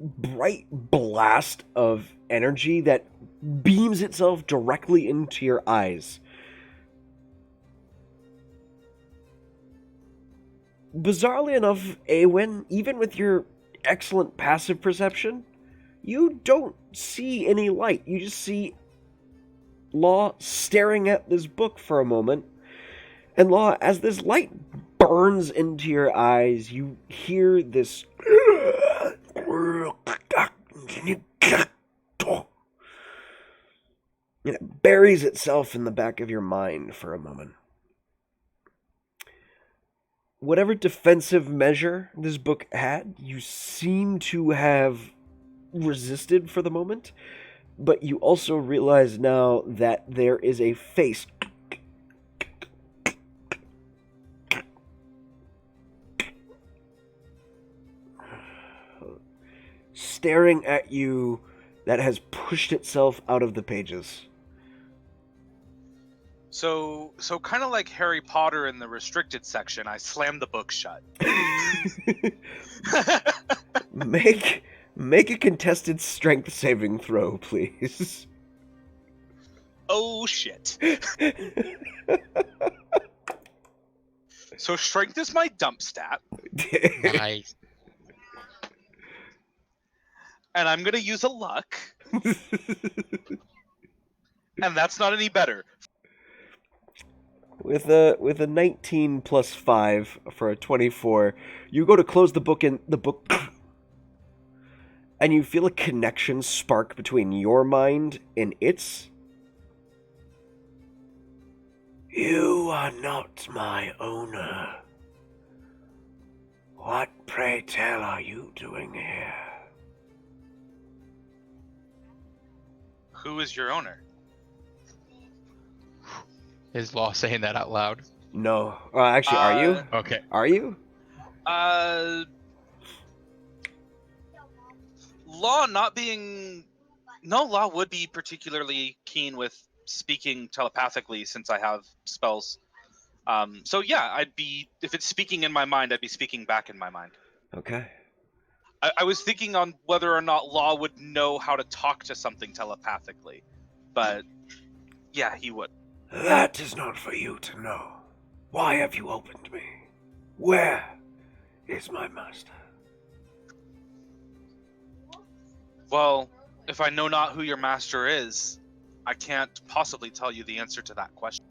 bright blast of energy that beams itself directly into your eyes. Bizarrely enough, Awen, even with your excellent passive perception, you don't see any light. You just see Law staring at this book for a moment. And Law, as this light burns into your eyes, you hear this. And it buries itself in the back of your mind for a moment. Whatever defensive measure this book had, you seem to have resisted for the moment, but you also realize now that there is a face staring at you that has pushed itself out of the pages. So kind of like Harry Potter in the restricted section, I slammed the book shut. Make a contested strength saving throw, please. Oh shit. So strength is my dump stat, Nice. and I'm gonna use a luck, and that's not any better. With a 19 plus 5 for a 24, you go to close the book and the book and you feel a connection spark between your mind and its. You are not my owner. What, pray tell, are you doing here? Who is your owner? Is Law saying that out loud? No. Actually, are you? Okay. Are you? Law not being... No, Law would be particularly keen with speaking telepathically since I have spells. So yeah, I'd be... If it's speaking in my mind, I'd be speaking back in my mind. Okay. I was thinking on whether or not Law would know how to talk to something telepathically. But yeah, he would. That is not for you to know. Why have you opened me? Where is my master? Well, if I know not who your master is, I can't possibly tell you the answer to that question.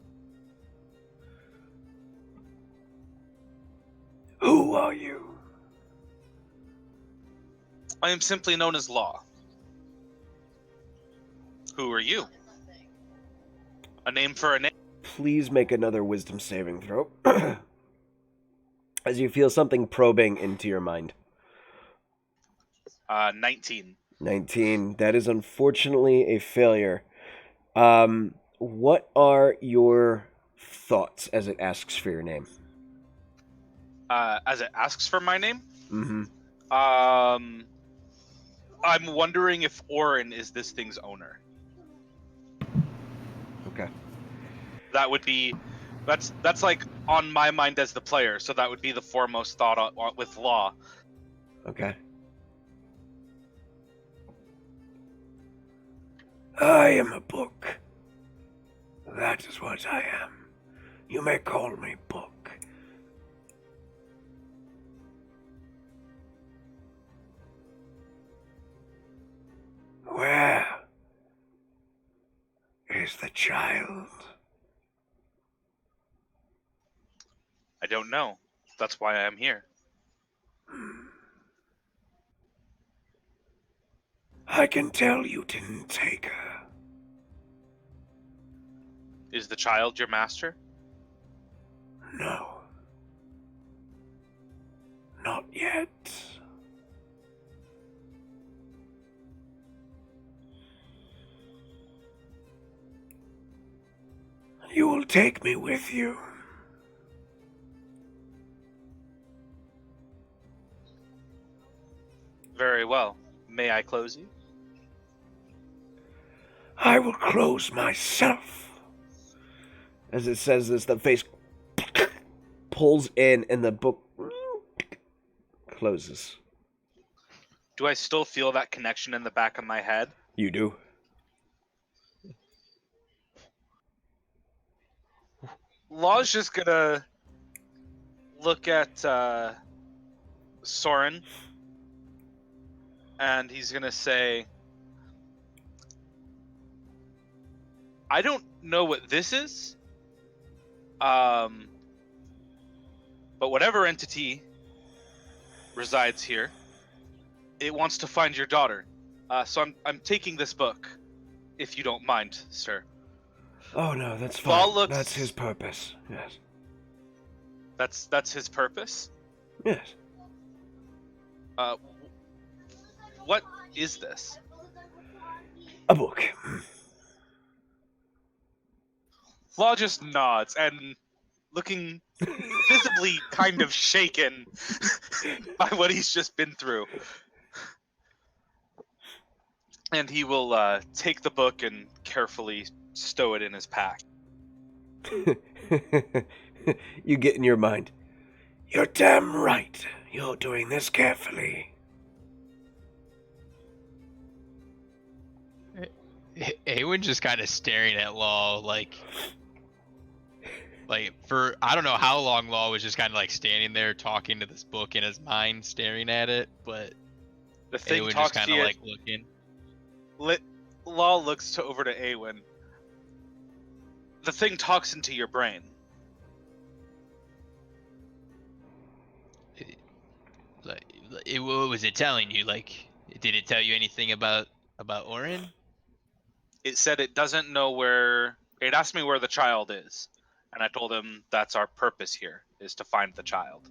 Who are you? I am simply known as Law. Who are you? A name for a name. Please make another wisdom saving throw. As you feel something probing into your mind. 19. 19. That is unfortunately a failure. What are your thoughts as it asks for your name? As it asks for my name? Mm-hmm. I'm wondering if Orin is this thing's owner. Okay. That would be... That's like on my mind as the player, so that would be the foremost thought with Law. Okay. I am a book. That is what I am. You may call me Book. Where is the child? I don't know. That's why I am here. I can tell you didn't take her. Is the child your master? No. Not yet. You will take me with you. Very well. May I close you? I will close myself. As it says this, the face pulls in and the book closes. Do I still feel that connection in the back of my head? You do? Law's just gonna look at Soren, and he's gonna say, I don't know what this is, but whatever entity resides here, it wants to find your daughter. So I'm taking this book, if you don't mind, sir. Oh no, that's Law fine. looks- That's his purpose. Yes. That's his purpose. Yes. What is this? A book. Law just nods and looking visibly kind of shaken by what he's just been through. And he will take the book and carefully stow it in his pack. You get in your mind. You're damn right. You're doing this carefully. Awen just kind of staring at Law like for I don't know how long Law was just kind of like standing there talking to this book in his mind, staring at it, but The thing Awen talks just kind to of you. like looking. Law looks over to Awen. The thing talks into your brain. What was it telling you? Like, did it tell you anything about Orin? It said it doesn't know where. It asked me where the child is, and I told him that's our purpose here, is to find the child.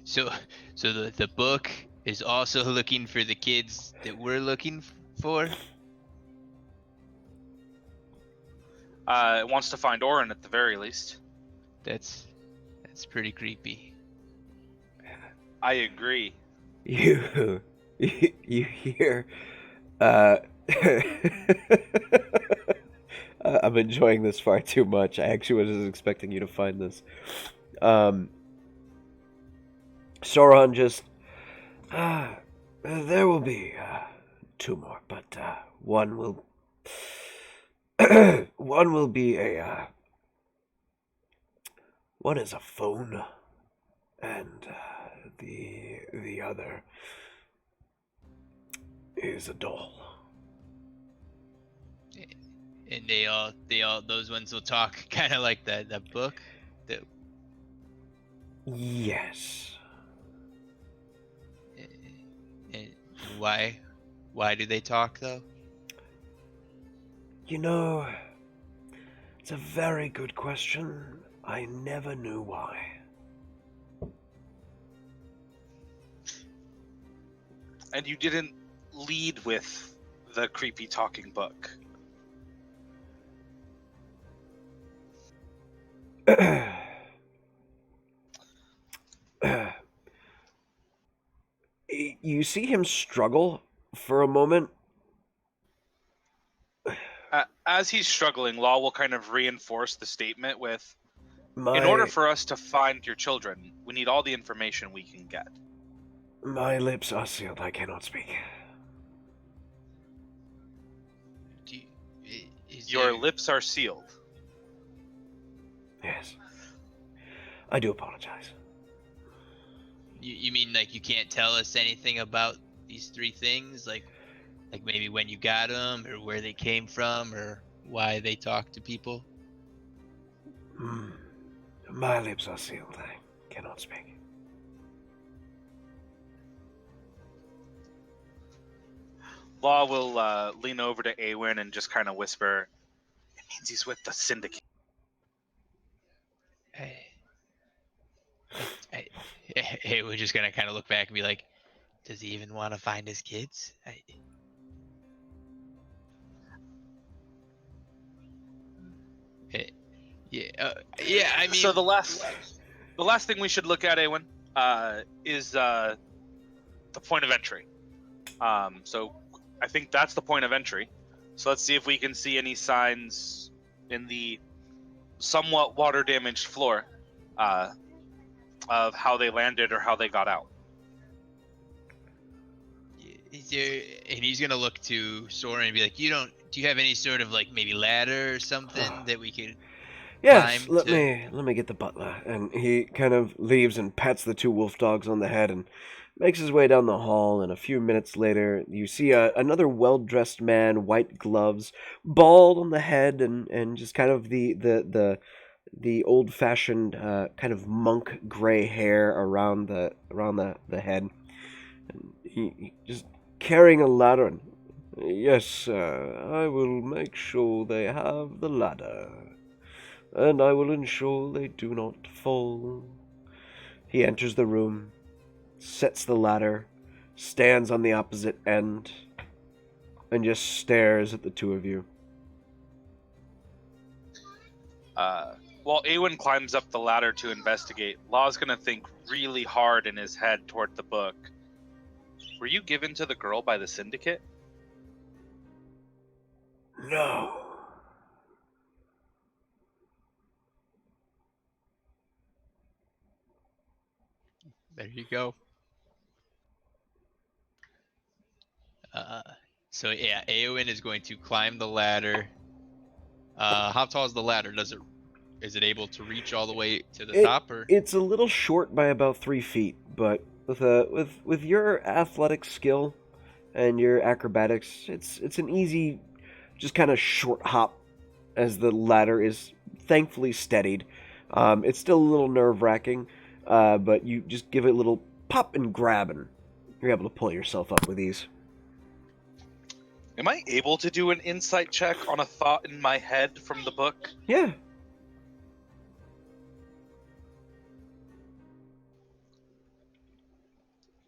So the book is also looking for the kids that we're looking for. It wants to find Orin at the very least. That's pretty creepy. I agree. You hear, I'm enjoying this far too much. I actually wasn't expecting you to find this. Sauron just, there will be, two more, but, one will, one will be one is a phone, and, the other is a doll. And they all those ones will talk kind of like that book. That Yes. and why do they talk though? You know, it's a very good question. I never knew why. And you didn't lead with the creepy talking book. You see him struggle for a moment. As he's struggling, Law will kind of reinforce the statement with, in My order for us to find your children, we need all the information we can get. my lips are sealed. I cannot speak. Your lips are sealed. Yes. I do apologize. You mean like you can't tell us anything about these three things, like maybe when you got them, or where they came from, or why they talk to people? My lips are sealed. I cannot speak. Law will lean over to Awen and just kind of whisper, it means he's with the Syndicate. Hey, we're just gonna kind of look back and be like, does he even want to find his kids? Yeah, I mean. So the last thing we should look at, Awen, is the point of entry. So I think that's the point of entry. So let's see if we can see any signs in the somewhat water-damaged floor of how they landed or how they got out. Is there, and he's gonna look to Sora and be like, do you have any sort of like maybe ladder or something that we could Yes, climb let to... me get the butler. And he kind of leaves and pats the two wolf dogs on the head and makes his way down the hall. And a few minutes later, you see another well-dressed man, white gloves, bald on the head, and just kind of the old-fashioned kind of monk gray hair around the head. And he just carrying a ladder. And, yes, sir, I will make sure they have the ladder, and I will ensure they do not fall. He enters the room, sets the ladder, stands on the opposite end, and just stares at the two of you. While Awen climbs up the ladder to investigate, Law's going to think really hard in his head toward the book. Were you given to the girl by the Syndicate? No. There you go. So yeah, Eowyn is going to climb the ladder. How tall is the ladder? Is it able to reach all the way to the top, or? It's a little short by about 3 feet, but with your athletic skill and your acrobatics, it's an easy, just kind of short hop as the ladder is thankfully steadied. It's still a little nerve-wracking, but you just give it a little pop and grab, and you're able to pull yourself up with ease. Am I able to do an insight check on a thought in my head from the book? Yeah.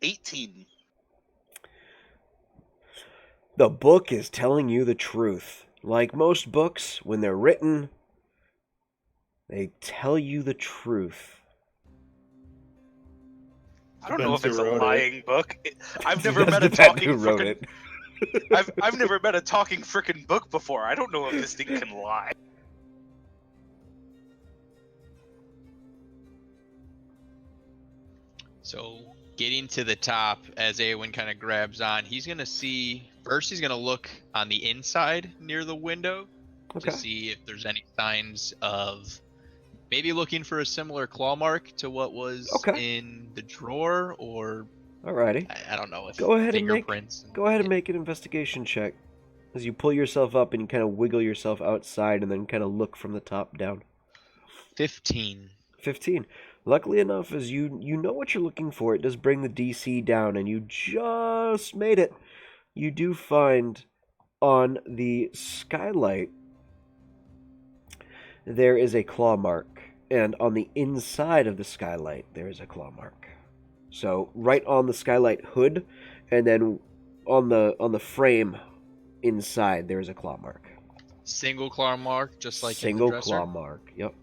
$18. The book is telling you the truth. Like most books, when they're written, they tell you the truth. I don't know if it's a Depends who wrote lying book. I've never Does met a depend talking who wrote frickin' it. I've never met a talking frickin' book before. I don't know if this thing can lie. So getting to the top, as Eowyn kind of grabs on, he's gonna see first. He's gonna look on the inside near the window Okay. to see if there's any signs of maybe looking for a similar claw mark to what was Okay. in the drawer, or Alrighty. I don't know if Go ahead and fingerprints. make an investigation check as you pull yourself up and you kind of wiggle yourself outside and then kind of look from the top down. 15. 15. Luckily enough, as you know what you're looking for, it does bring the DC down, and you just made it. You do find on the skylight there is a claw mark, and on the inside of the skylight there is a claw mark. So right on the skylight hood, and then on the frame inside there is a claw mark. Single claw mark, just like Single in the dresser. claw mark. Yep.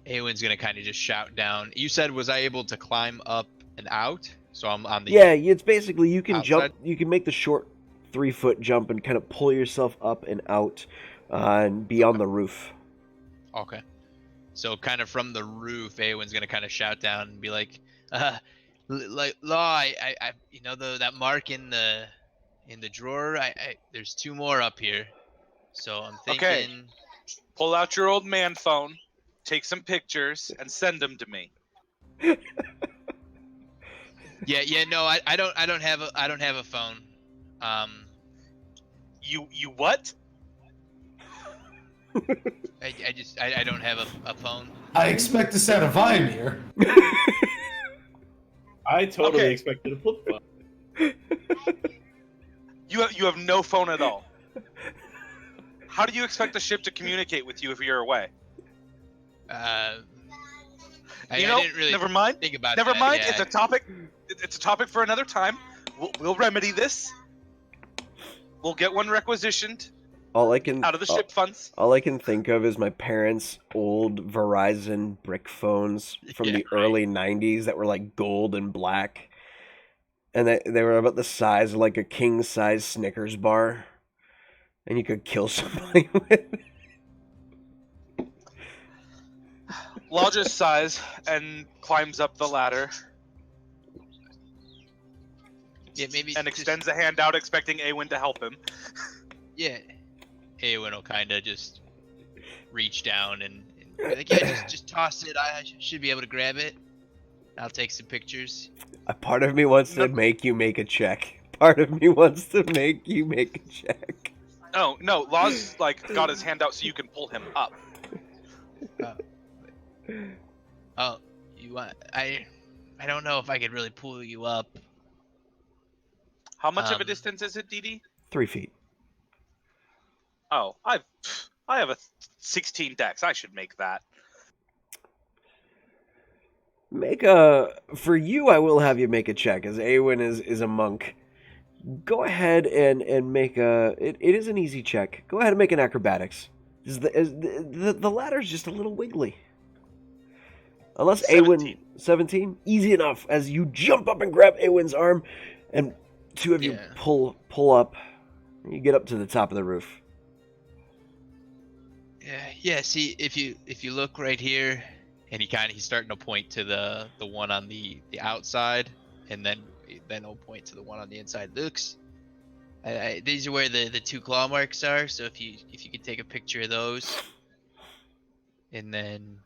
Eowyn's gonna kind of just shout down. You said, was I able to climb up and out? So I'm on the Yeah, it's basically you can outside? jump. You can make the short 3-foot jump and kind of pull yourself up and out, and be on the roof. Okay. So kind of from the roof, Eowyn's gonna kind of shout down and be like, like Law, I you know that mark in the drawer. There's 2 more up here. So I'm thinking. Okay. Pull out your old man phone, take some pictures, and send them to me. Yeah, no, I don't have a phone. You what? I don't have a phone. I expect a set of Vine here. I totally Okay. expected a flip phone. You have no phone at all. How do you expect the ship to communicate with you if you're away? I You know, didn't really never mind. think about Never that. mind. Yeah, It's a topic. It's a topic for another time. We'll remedy this. We'll get one requisitioned, All I can Out of the ship funds. all I can think of is my parents' old Verizon brick phones from Yeah, the early '90s that were like gold and black, and they were about the size of like a king size Snickers bar, and you could kill somebody with. Lodges sighs and climbs up the ladder Yeah, maybe and just extends a hand out, expecting Awen to help him. yeah. Awen will kind of just reach down and be like, yeah, just toss it. I should be able to grab it. I'll take some pictures. A part of me wants to No. make you make a check. Part of me wants to make you make a check. No, Law's like got his hand out so you can pull him up. Oh, you want? I don't know if I could really pull you up. How much of a Um, distance is it, DD? 3 feet. Oh, I have a 16 dex. I should make that. For you, I will have you make a check, as Awen is a monk. Go ahead and make it is an easy check. Go ahead and make an acrobatics. The ladder's just a little wiggly. Unless 17. Awen 17, easy enough as you jump up and grab Awen's arm, and two of you Yeah. pull up. And you get up to the top of the roof. Yeah. See, if you look right here, and he's starting to point to the one on the outside, and then he'll point to the one on the inside. Looks. These are where the two claw marks are. So if you could take a picture of those, and then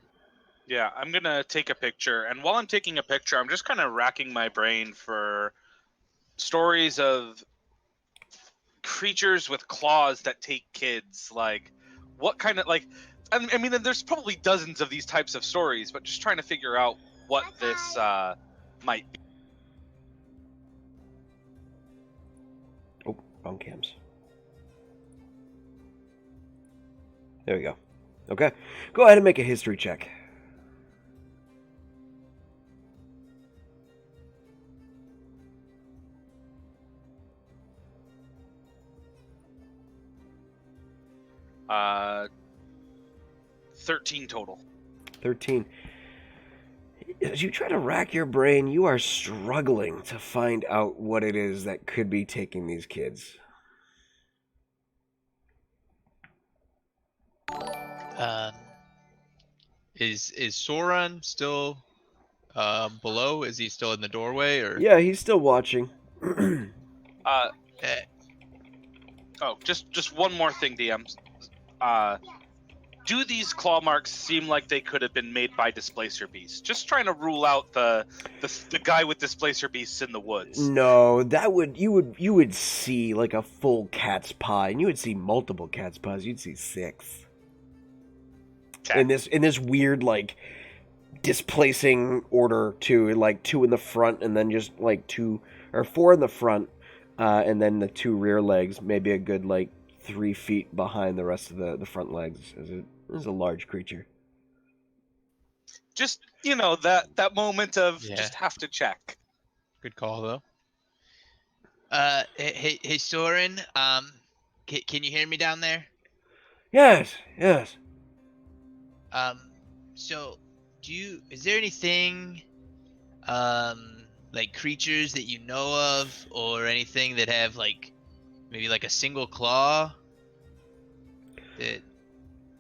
Yeah, I'm gonna take a picture, and while I'm taking a picture, I'm just kind of racking my brain for stories of creatures with claws that take kids. Like, what kind of like? I mean, there's probably dozens of these types of stories, but just trying to figure out what this might be. Oh, wrong cams. There we go. Okay. Go ahead and make a history check. Uh, 13 total. 13. As you try to rack your brain, you are struggling to find out what it is that could be taking these kids. Is Soren still below? Is he still in the doorway or? Yeah, he's still watching. Eh, Oh, just one more thing, DMs. Do these claw marks seem like they could have been made by displacer beasts? Just trying to rule out the guy with displacer beasts in the woods. No, that would you would see like a full cat's paw, and you would see multiple cat's paws. You'd see 6 Okay. in this weird like displacing order too, like 2 in the front, and then just like 2 or 4 in the front, and then the 2 rear legs, maybe a good like 3 feet behind the rest of the front legs. It is a large creature. Just that moment of Yeah. just have to check. Good call though. Hey Soren, can you hear me down there? Yes. So is there anything, like creatures that you know of, or anything that have like, maybe like a single claw? That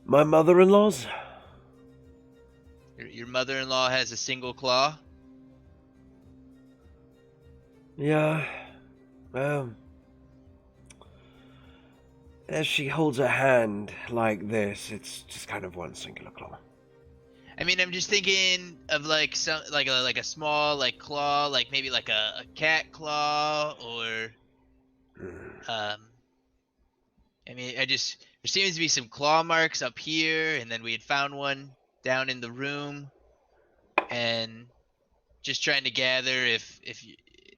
My mother-in-law's. your mother-in-law has a single claw? Yeah. As she holds a hand like this, it's just kind of one singular claw. I mean, I'm just thinking of like some like a small like claw, like maybe like a cat claw, or I mean, there seems to be some claw marks up here, and then we had found one down in the room, and just trying to gather if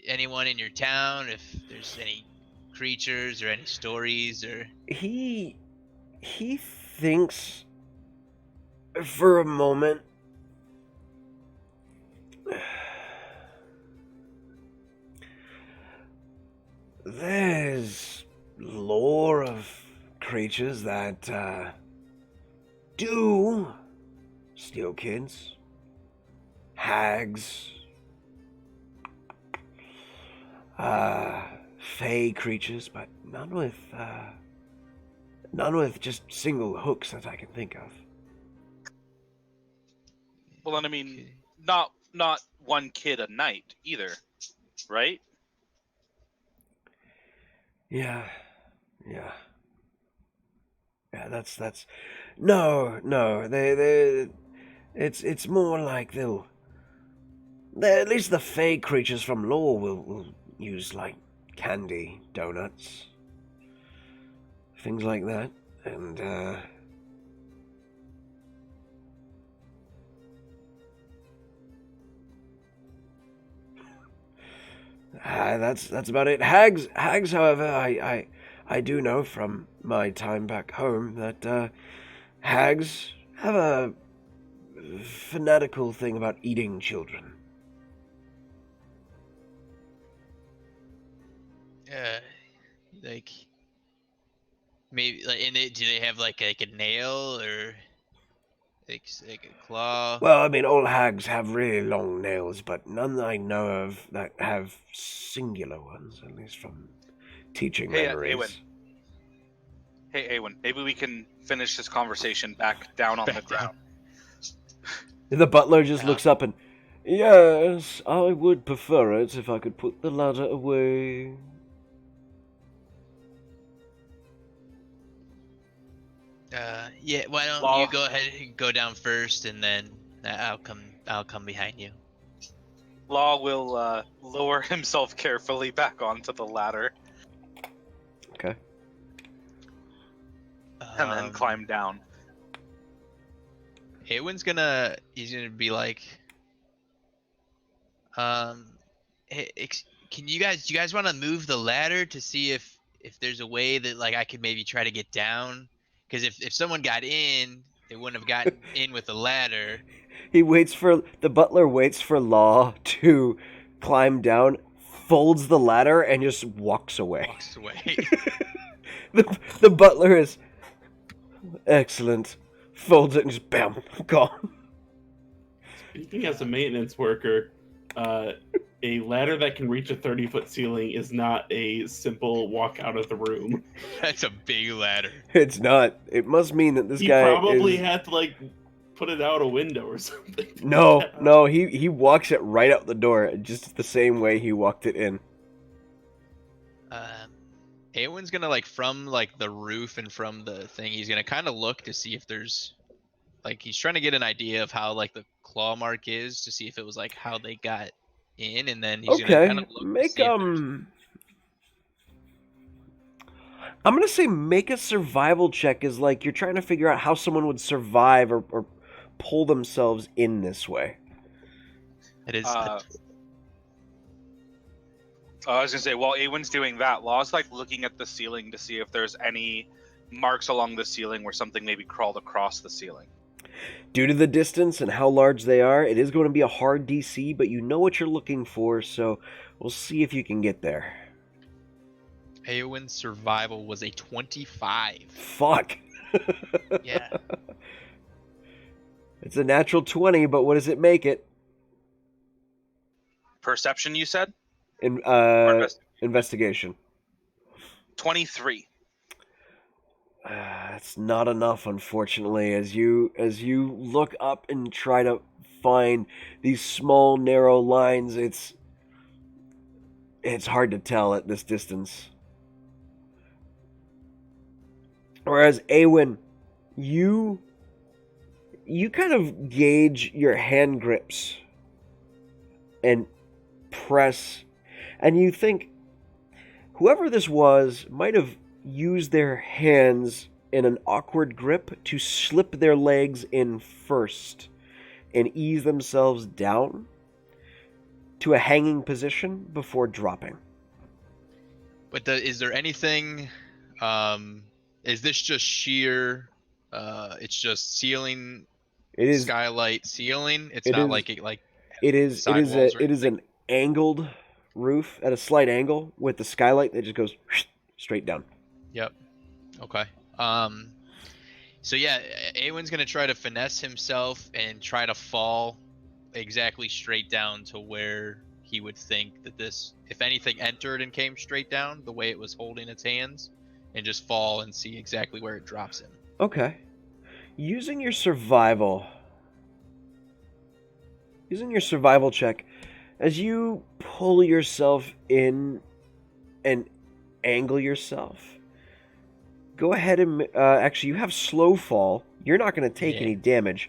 anyone in your town, if there's any creatures or any stories or. He thinks for a moment. There's lore of creatures that do steal kids. Hags. Fey creatures, but none with just single hooks that I can think of. Well, and I mean, not one kid a night either, right? Yeah. That's no. They it's more like they'll at least the fey creatures from lore will use like candy, donuts, things like that, and that's about it. Hags, however, I do know from my time back home that hags have a fanatical thing about eating children. Like maybe like, and do they have like a nail or like a claw? Well, I mean, all hags have really long nails, but none that I know of that have singular ones, at least from teaching memories. Hey, Awen, maybe we can finish this conversation back down on the ground. The butler just looks up and, yes, I would prefer it if I could put the ladder away. Yeah. Why don't you go ahead and go down first, and then I'll come behind you. Law will lower himself carefully back onto the ladder. Okay. And then climb down. He's gonna be like, hey, do you guys want to move the ladder to see if there's a way that like I could maybe try to get down? Because if someone got in, they wouldn't have gotten in with the ladder. The butler waits for Law to climb down, folds the ladder, and just walks away. The butler is excellent. Folds it and just bam, gone. Speaking as a maintenance worker, a ladder that can reach a 30-foot ceiling is not a simple walk out of the room. That's a big ladder. It's not. It must mean that He probably had to like put it out a window or something. No, he walks it right out the door, just the same way he walked it in. Eowyn's gonna like from like the roof and from the thing, he's gonna kind of look to see if there's like he's trying to get an idea of how like the claw mark is to see if it was like how they got in, and then he's gonna kind of look make to see if I'm gonna say make a survival check is like you're trying to figure out how someone would survive or pull themselves in this way. it is. I was gonna say, while Awen's doing that, Law's like looking at the ceiling to see if there's any marks along the ceiling where something maybe crawled across the ceiling. Due to the distance and how large they are, it is going to be a hard DC, but you know what you're looking for, so we'll see if you can get there. Eowyn's survival was a 25. Fuck. Yeah. It's a natural 20, but what does it make it? Perception, you said? Investigation. 23. It's not enough, unfortunately. As you look up and try to find these small, narrow lines, it's hard to tell at this distance. Whereas Awen, you kind of gauge your hand grips and press, and you think whoever this was might have used their hands in an awkward grip to slip their legs in first and ease themselves down to a hanging position before dropping. But is there anything? Is this just sheer? It's just ceiling. It is skylight ceiling. It's it not is- like It is an angled roof at a slight angle with the skylight that just goes straight down. Yep. Okay. Um, so yeah, Awen's gonna try to finesse himself and try to fall exactly straight down to where he would think that this, if anything, entered and came straight down the way it was holding its hands, and just fall and see exactly where it drops him. Okay. Using your survival check, as you pull yourself in and angle yourself, go ahead and actually, you have slow fall. You're not going to take any damage,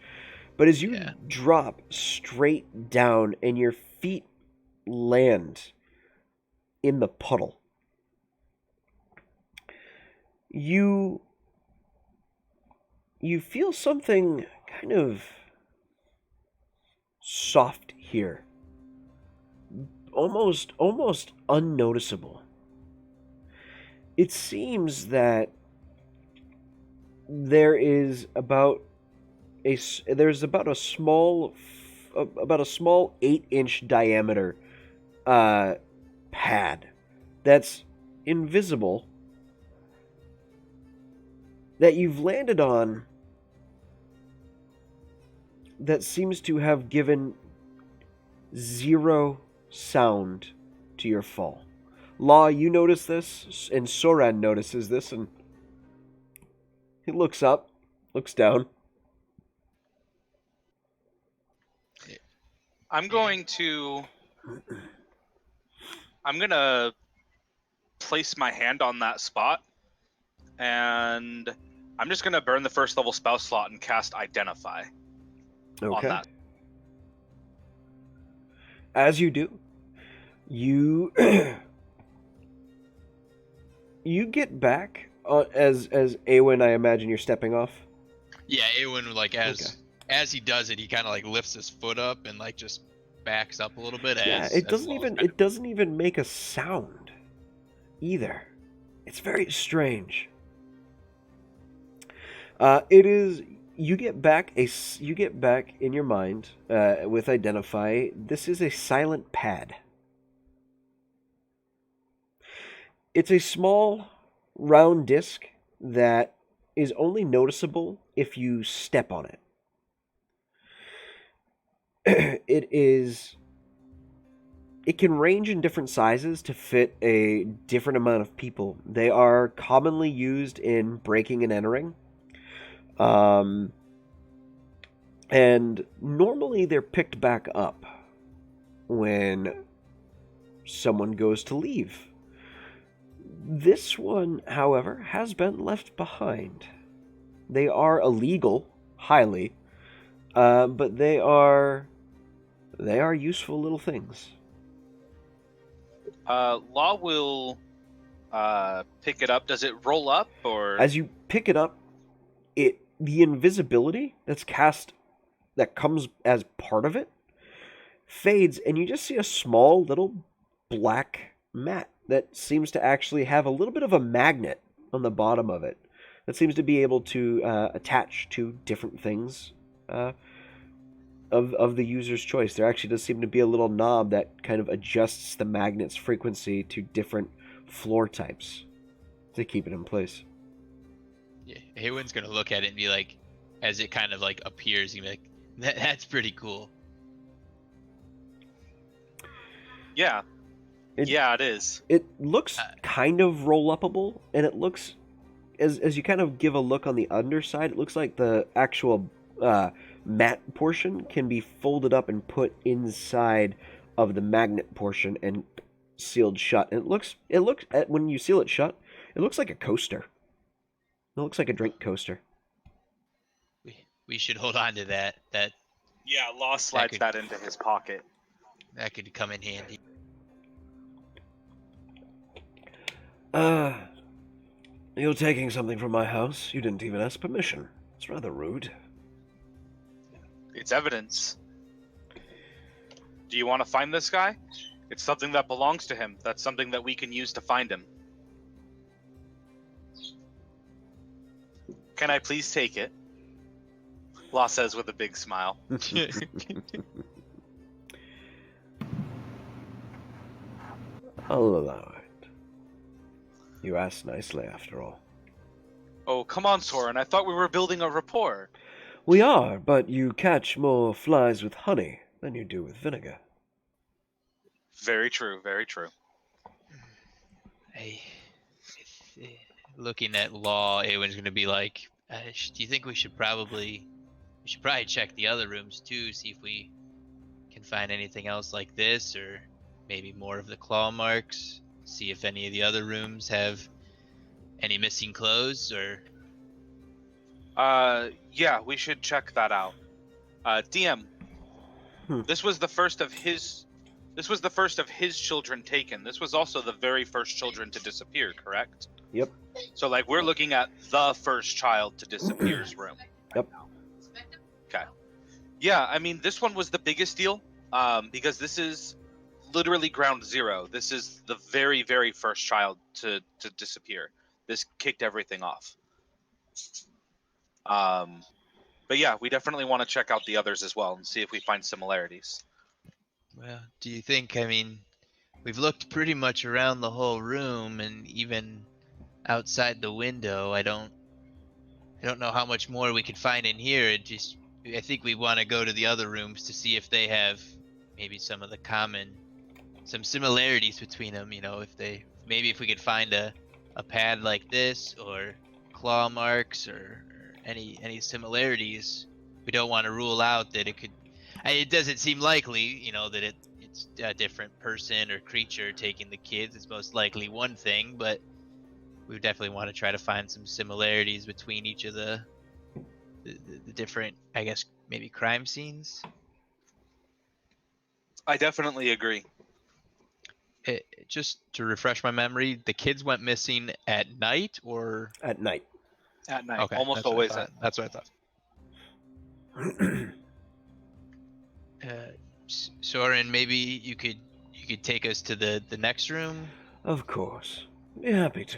but as you drop straight down and your feet land in the puddle, you feel something kind of soft here, almost unnoticeable. It seems that there's about a small 8-inch diameter pad that's invisible that you've landed on, that seems to have given 0 sound to your fall. Law, you notice this, and Soran notices this, and he looks up, looks down. I'm gonna place my hand on that spot, and I'm just gonna burn the first level spell slot and cast Identify on that. As you do, you you get back as Awen. I imagine you're stepping off. Yeah, Awen, like as he does it, he kind of like lifts his foot up and like just backs up a little bit. It doesn't even make a sound either. It's very strange. It is. You get back in your mind with Identify. This is a silent pad. It's a small round disc that is only noticeable if you step on it. It can range in different sizes to fit a different amount of people. They are commonly used in breaking and entering. And normally they're picked back up when someone goes to leave. This one, however, has been left behind. They are illegal, highly, but they are useful little things. Law will pick it up. Does it roll up, or as you pick it up, the invisibility that comes as part of it fades, and you just see a small little black mat that seems to actually have a little bit of a magnet on the bottom of it that seems to be able to attach to different things of the user's choice. There actually does seem to be a little knob that kind of adjusts the magnet's frequency to different floor types to keep it in place. Yeah, Haywen's gonna look at it and be like, as it kind of like appears, he'd be like, that's pretty cool. Yeah. It is. It looks kind of roll-upable, and it looks, as you kind of give a look on the underside, it looks like the actual mat portion can be folded up and put inside of the magnet portion and sealed shut. And it looks when you seal it shut, it looks like a coaster. It looks like a drink coaster. We should hold on to that. Yeah, Law slides that into his pocket. That could come in handy. You're taking something from my house. You didn't even ask permission. It's rather rude. It's evidence. Do you want to find this guy? It's something that belongs to him. That's something that we can use to find him. Can I please take it? Law says with a big smile. I'll allow it. You asked nicely, after all. Oh, come on, Soren. I thought we were building a rapport. We are, but you catch more flies with honey than you do with vinegar. Very true, very true. I, eh, looking at Law, Awen's gonna be like, do you think we should probably check the other rooms too, see if we can find anything else like this, or maybe more of the claw marks, see if any of the other rooms have any missing clothes, or... Yeah, we should check that out. DM, this was the first of his children taken. This was also the very first children to disappear, correct? Yep. So, like, we're looking at the first child to disappear's room. Yep. Okay. Yeah, I mean, this one was the biggest deal, because this is literally ground zero. This is the very, very first child to disappear. This kicked everything off. But yeah, we definitely want to check out the others as well and see if we find similarities. Well, do you think, I mean, we've looked pretty much around the whole room and even outside the window. I don't know how much more we could find in here. I think we want to go to the other rooms to see if they have maybe some similarities between them, if we could find a pad like this, or claw marks, or any similarities. We don't want to rule out that it doesn't seem likely, that it's a different person or creature taking the kids. It's most likely one thing, but we definitely want to try to find some similarities between each of the different, I guess, maybe crime scenes. I definitely agree. Just to refresh my memory, the kids went missing at night, or At night. At night. Okay, Almost that's what I always thought. at night. That's what I thought. Soren, maybe you could take us to the next room. Of course. Be happy to.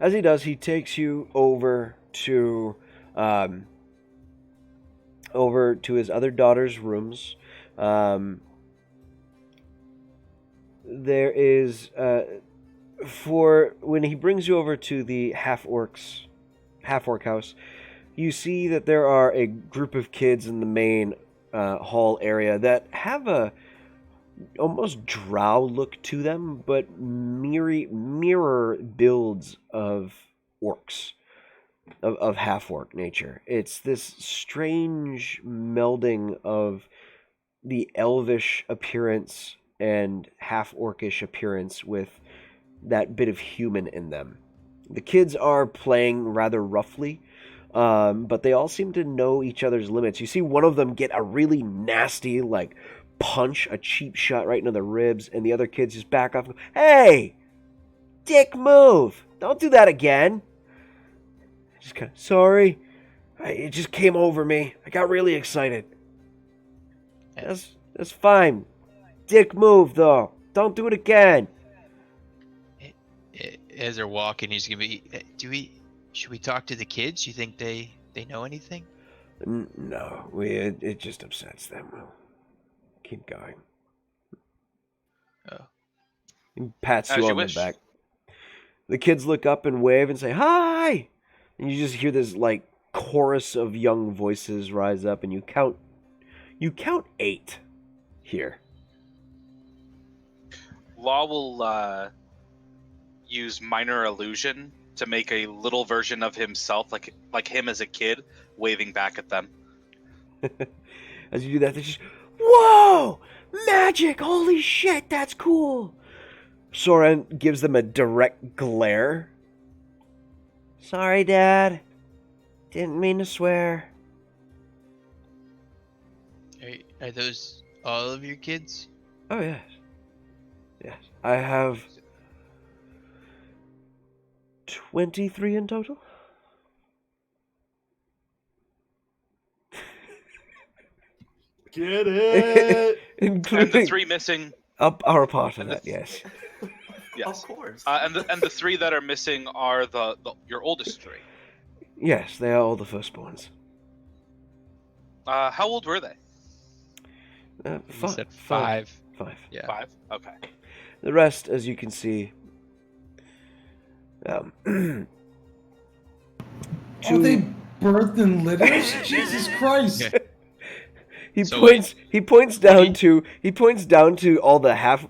As he does, he takes you over to his other daughter's rooms. There is for when he brings you over to the half-orc house, you see that there are a group of kids in the main hall area that have a almost drow look to them, but mirror builds of orcs, of half-orc nature. It's this strange melding of the elvish appearance and half-orcish appearance with that bit of human in them. The kids are playing rather roughly, but they all seem to know each other's limits. You see one of them get a really nasty, punch, a cheap shot right into the ribs, and the other kids just back off and go, "Hey! Dick move! Don't do that again!" Just kind of, "Sorry. It just came over me. I got really excited." That's fine. Dick move, though. Don't do it again. As they're walking, he's gonna be, should we talk to the kids? You think they know anything? No, it just upsets them. We'll keep going. Oh. He pats As you you on the wish. back. The kids look up and wave and say, "Hi!" And you just hear this, chorus of young voices rise up, and you count 8 here. Law will use minor illusion to make a little version of himself, like him as a kid, waving back at them. As you do that, they just, "Whoa! Magic! Holy shit, that's cool!" Soren gives them a direct glare. "Sorry, Dad. Didn't mean to swear." Are those all of your kids? Oh, yes. Yes. I have 23 in total. Get it? And the Including 3 missing. up our part of and the- that, yes. Yes. Of course. And the 3 that are missing are your oldest 3. Yes, they are all the firstborns. How old were they? He said 5. 5. Yeah. 5. Okay. The rest, as you can see, Are they birthed in litters? Jesus Christ! Okay. He So points. He points down Wait. to. He points down to all the half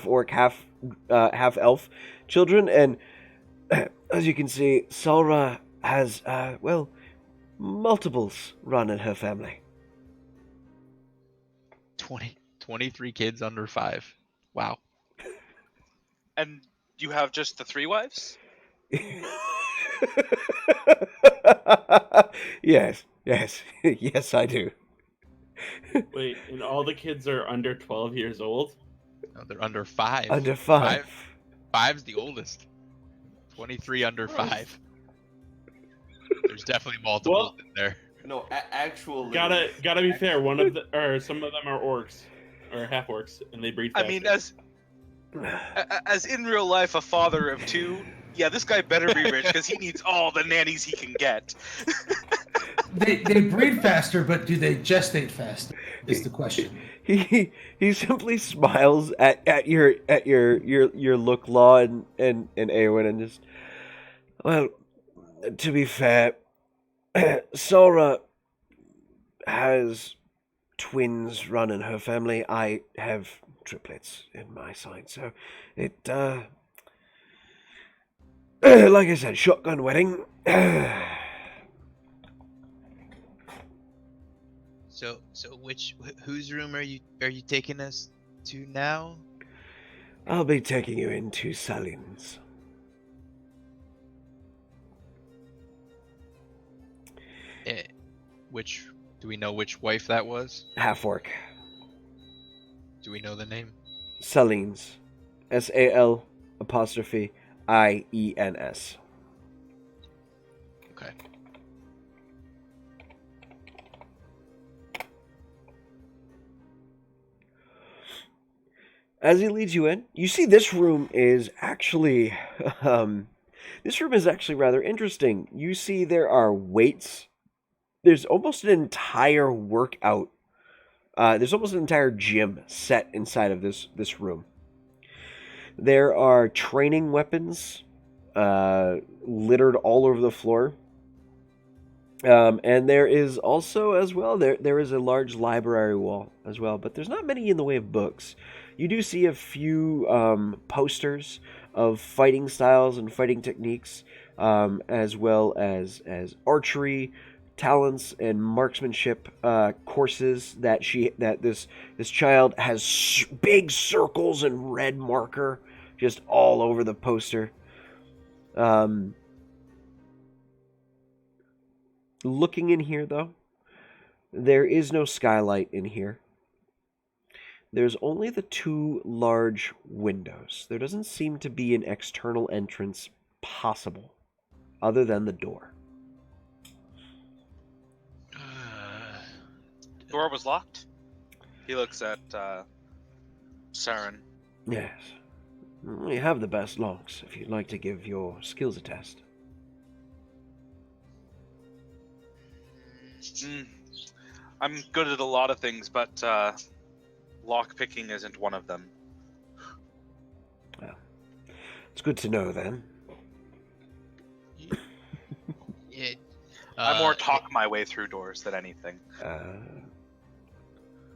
orc, half elf children, and as you can see, Salra has multiples run in her family. 23 kids under 5. Wow. And you have just the 3 wives? Yes, yes, I do. Wait, and all the kids are under 12 years old? No, they're under 5. Under 5. 5's the oldest. 23 under 5. There's definitely multiples in there. No, actual. Gotta be fair. Some of them are orcs or half orcs, and they breed I faster. mean, as in real life, a father of 2, yeah, this guy better be rich because he needs all the nannies he can get. They breed faster, but do they gestate faster? Is the question. He simply smiles at your look, Law and Eowyn, and just, well, to be fair, Sora has twins run in her family. I have triplets in my side, so it like I said, shotgun wedding. So whose room are you taking us to now? I'll be taking you into Salin's. Do we know which wife that was? Half orc. Do we know the name? Salin's. SAL apostrophe IENS. Okay. As he leads you in, you see this room is actually rather interesting. You see there are weights. There's almost an entire workout. There's almost an entire gym set inside of this room. There are training weapons littered all over the floor. And there is also, as well, there is a large library wall as well, but there's not many in the way of books. You do see a few posters of fighting styles and fighting techniques, as well as archery, talents, and marksmanship courses that this child has big circles and red marker just all over the poster. Looking in here, though, there is no skylight in here. There's only the 2 large windows. There doesn't seem to be an external entrance possible, other than the door. Door was locked. He looks at Saren. Yes. We have the best locks, if you'd like to give your skills a test. I'm good at a lot of things, but lock picking isn't one of them. Well, it's good to know, then. Yeah. I more talk my way through doors than anything.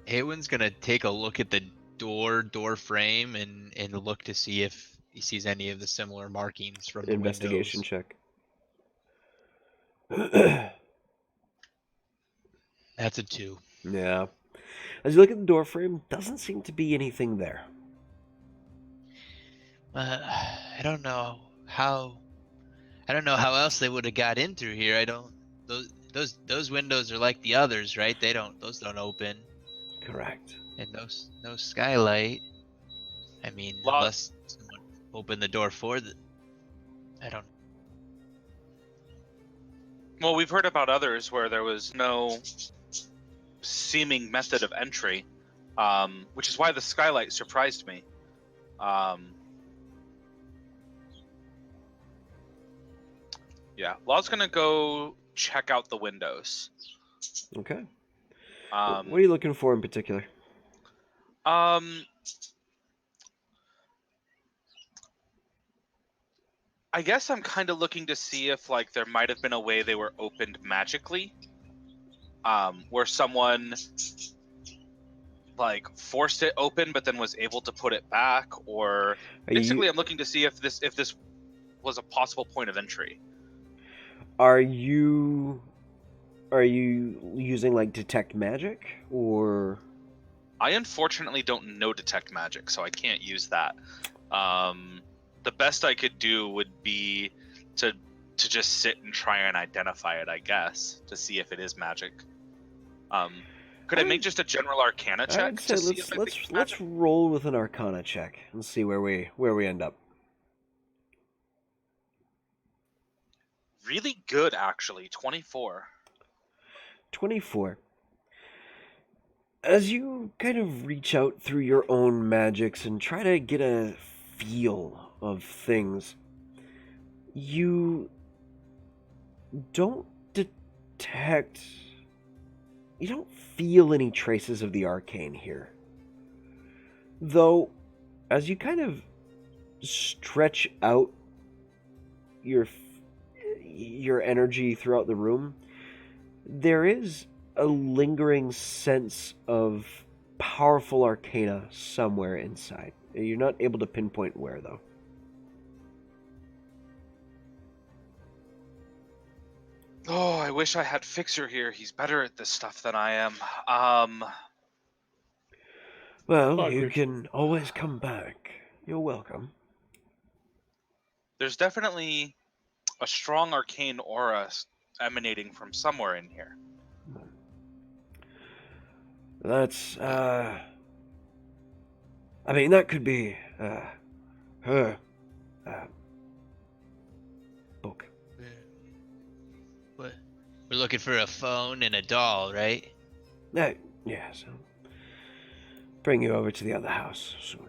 Haywen's gonna take a look at the door frame and look to see if he sees any of the similar markings from the Investigation windows. check. That's a 2. Yeah. As you look at the door frame, doesn't seem to be anything there. I don't know how else they would have got in through here. Those windows are like the others, right? Those don't open. Correct. And no skylight. I mean, unless someone opened the door for the. I don't. Well, we've heard about others where there was no seeming method of entry, which is why the skylight surprised me. Yeah, Law's gonna go check out the windows. Okay. What are you looking for in particular? I I guess I'm kind of looking to see if like there might have been a way they were opened magically, where someone like forced it open, but then was able to put it back, or basically, I'm looking to see if this was a possible point of entry. Are you using like detect magic or? I unfortunately don't know detect magic, so I can't use that. The best I could do would be to just sit and try and identify it, I guess, to see if it is magic. Could I make just a general Arcana check I'd say to see if I think it's let's magic? roll with an Arcana check and see where we end up. Really good, actually. 24. 24. As you kind of reach out through your own magics and try to get a feel of things, you don't detect, you don't feel any traces of the arcane here. Though, as you kind of stretch out your energy throughout the room, there is a lingering sense of powerful arcana somewhere inside. You're not able to pinpoint where, though. Oh, I wish I had Fixer here. He's better at this stuff than I am. Well, Fuck, you there's- can always come back. You're welcome. There's definitely a strong arcane aura emanating from somewhere in here. That's, I mean, that could be, her, book. What? We're looking for a phone and a doll, right? Yeah, so bring you over to the other house soon.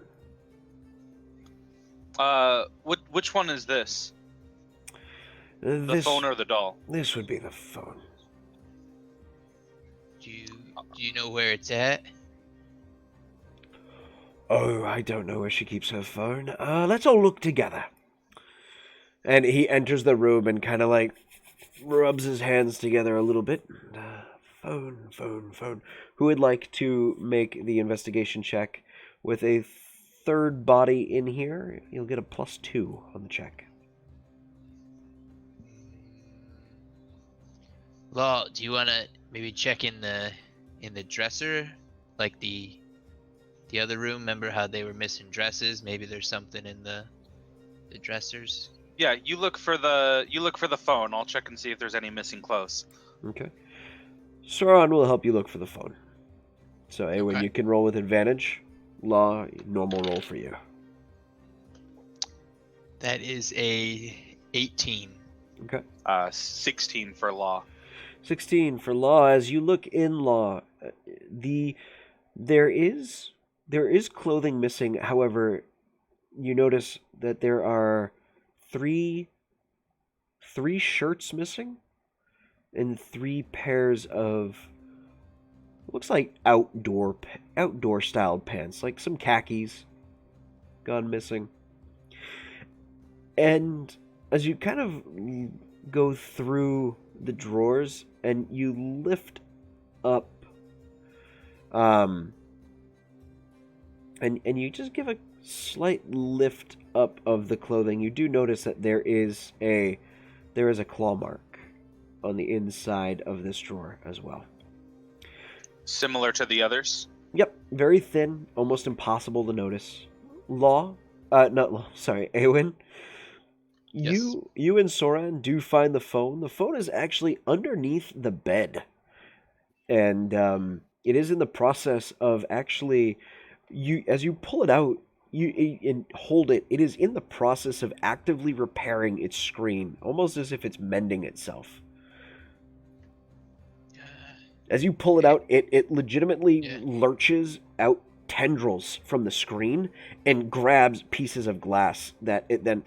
Which one is this? The This phone or the doll? This would be the phone. Do you know where it's at? Oh, I don't know where she keeps her phone. Let's all look together. And he enters the room and kind of like rubs his hands together a little bit. Phone. Who would like to make the investigation check with a third body in here? You'll get a +2 on the check. Law, do you want to maybe check in the dresser, like the other room? Remember how they were missing dresses? Maybe there's something in the dressers. Yeah, you look for the phone. I'll check and see if there's any missing clothes. Okay. Sauron will help you look for the phone. So, Awen, Okay. you can roll with advantage. Law, normal roll for you. That is a 18. Okay. 16 for Law. 16 for Law. As you look in Law, there is clothing missing. However, you notice that there are three shirts missing and 3 pairs of looks like outdoor styled pants, like some khakis gone missing. And as you kind of go through the drawers and you lift up and you just give a slight lift up of the clothing, you do notice that there is a claw mark on the inside of this drawer as well. Similar to the others. Yep, very thin, almost impossible to notice. Not Law, sorry, Awen. Yes. You and Soran do find the phone. The phone is actually underneath the bed. And it is in the process of actually, as you pull it out, and hold it, it is in the process of actively repairing its screen, almost as if it's mending itself. As you pull it out, it legitimately lurches out tendrils from the screen and grabs pieces of glass that it then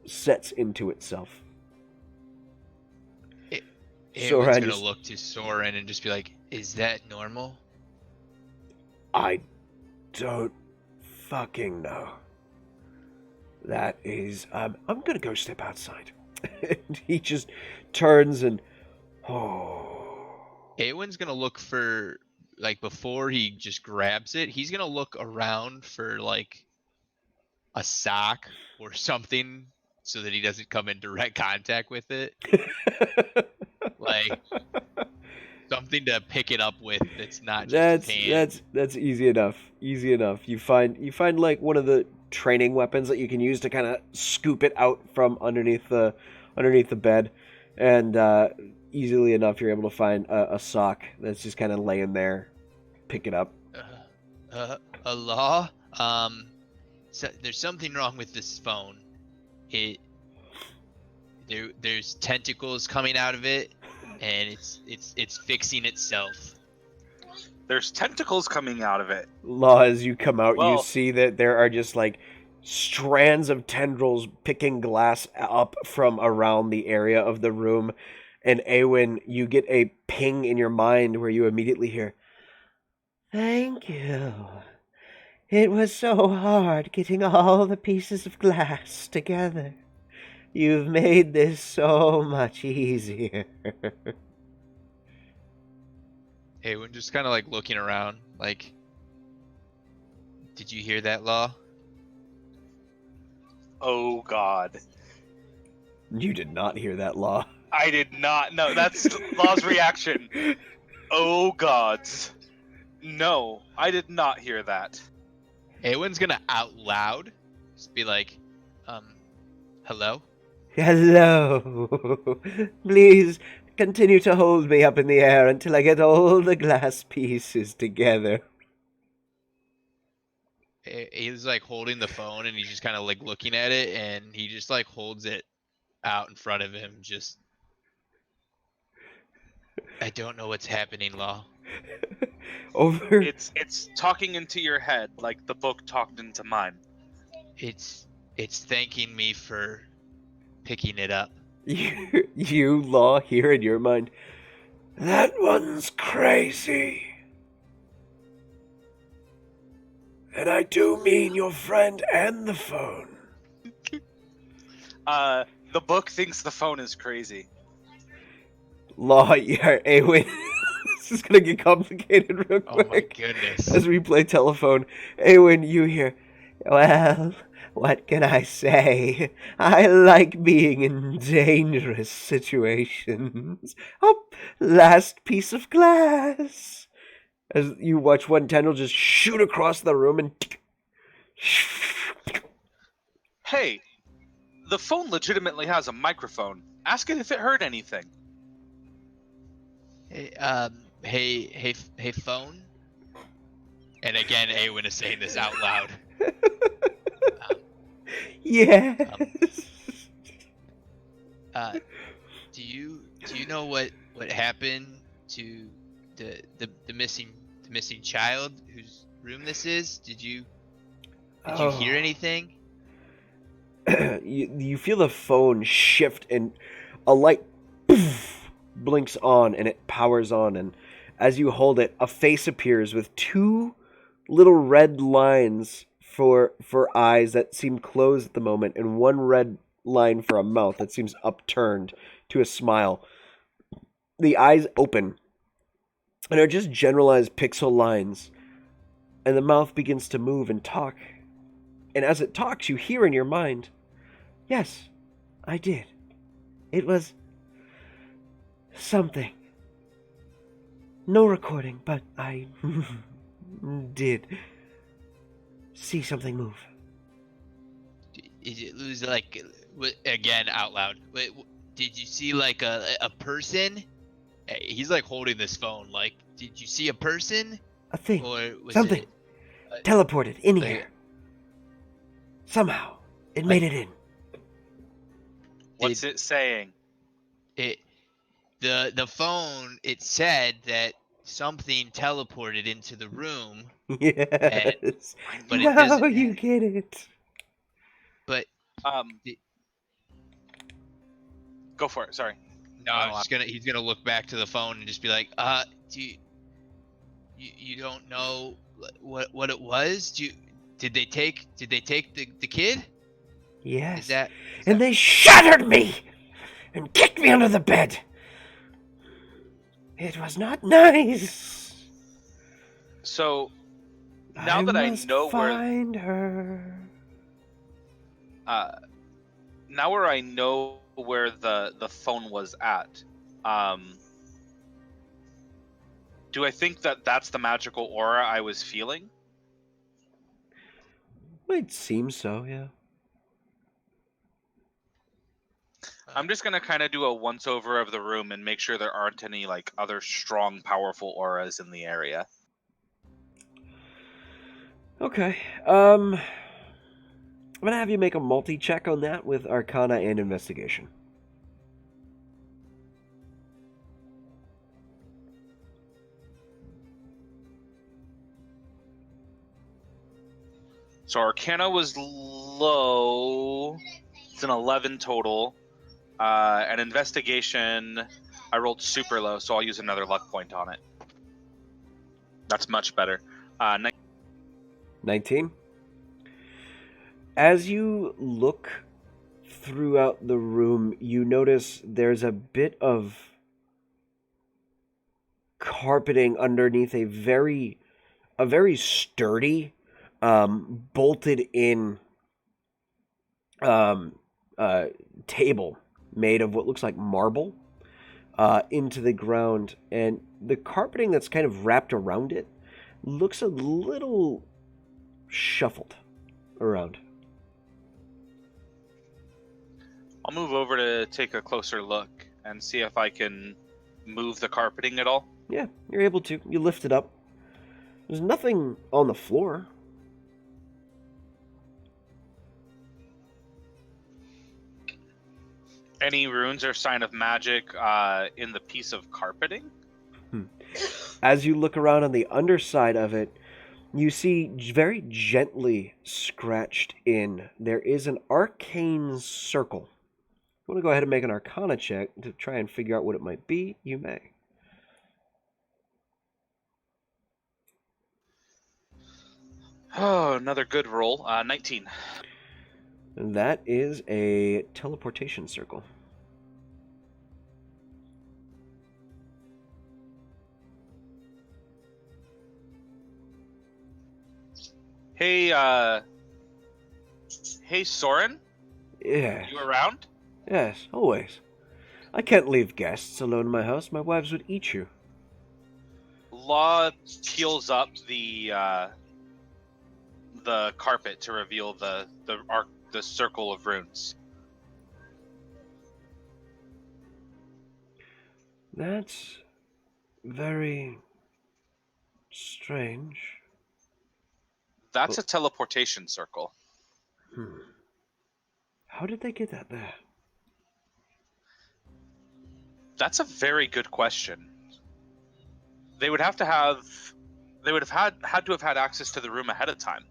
sets into itself. Everyone's gonna look to Soren and just be like, "Is that normal?" I don't fucking know. That is, I'm gonna go step outside. And he just turns and, oh. Awen's gonna look for, like, before he just grabs it, he's gonna look around for, like, a sock or something so that he doesn't come in direct contact with it. Like, something to pick it up with that's not just his hand. That's easy enough. Easy enough. You find like one of the training weapons that you can use to kind of scoop it out from underneath the bed, and easily enough you're able to find a sock that's just kind of laying there. Pick it up. Allah, so there's something wrong with this phone. There's tentacles coming out of it, and it's fixing itself. There's tentacles coming out of it. Law, as you come out, Well- you see that there are just like strands of tendrils picking glass up from around the area of the room. And Awen, you get a ping in your mind where you immediately hear, "Thank you. It was so hard getting all the pieces of glass together. You've made this so much easier." Awen just kind of like looking around, like, did you hear that, Law? Oh God. You did not hear that, Law. I did not know. That's Law's reaction. Oh gods. No, I did not hear that. Awen's gonna out loud just be like, hello? Hello. Please continue to hold me up in the air until I get all the glass pieces together. He's like holding the phone and he's just kind of like looking at it, and he just like holds it out in front of him. Just, I don't know what's happening, Law. Over. It's talking into your head like the book talked into mine. It's thanking me for picking it up. You, Law, hear in your mind, "That one's crazy. And I do mean your friend and the phone." The book thinks the phone is crazy. Law, yeah, Awen. This is gonna get complicated real Oh my quick. goodness. As we play telephone, Awen, you hear, "Well, what can I say? I like being in dangerous situations. Oh, last piece of glass." As you watch one tendril just shoot across the room and... Hey, the phone legitimately has a microphone. Ask it if it heard anything. Hey, phone. And again, Awen is saying this out loud. Yes. Do you know what happened to the missing child whose room this is? Did you hear anything? You feel the phone shift and a light poof, blinks on and it powers on, and as you hold it, a face appears with two little red lines for eyes that seem closed at the moment, and one red line for a mouth that seems upturned to a smile. The eyes open and are just generalized pixel lines, and the mouth begins to move and talk. And as it talks, you hear in your mind, "Yes, I did. It was something. No recording, but I did see something move." It was like, again out loud. Did you see like a person? He's like holding this phone. Like, did you see a person? A thing. Or was Something. it Teleported in like- here. Somehow. It made it in. What's it saying? The phone? It said that something teleported into the room, Yes. but it Now doesn't. you get it. But Go for it. Sorry. no, I was just he's gonna look back to the phone and just be like, do you don't know what it was? Did they take the kid? Yes. Is that And they shattered me and kicked me under the bed. It was not nice. So now that I must know where find her. uh now where I know where the phone was at, do I think that that's the magical aura I was feeling? Might seem so, yeah. I'm just gonna kind of do a once over of the room and make sure there aren't any like other strong, powerful auras in the area. Okay. I'm gonna have you make a multi-check on that with Arcana and Investigation. So Arcana was low. It's an 11 total. And Investigation, I rolled super low, so I'll use another luck point on it. That's much better. 19. As you look throughout the room, you notice there's a bit of carpeting underneath a very sturdy, bolted in table made of what looks like marble into the ground, and the carpeting that's kind of wrapped around it looks a little shuffled around. I'll move over to take a closer look and see if I can move the carpeting at all. Yeah, you're able to. You lift it up. There's nothing on the floor. Any runes or sign of magic in the piece of carpeting? As you look around on the underside of it, you see very gently scratched in, there is an arcane circle. If you want to go ahead and make an Arcana check to try and figure out what it might be, you may. Oh, another good roll. 19. And that is a teleportation circle. Hey, hey, Soren? Yes. You around? Yes, always. I can't leave guests alone in my house. My wives would eat you. Law peels up the carpet to reveal the circle of runes. That's very strange. That's a teleportation circle. How did they get that there? That's a very good question. They would have had to have had access to the room ahead of time.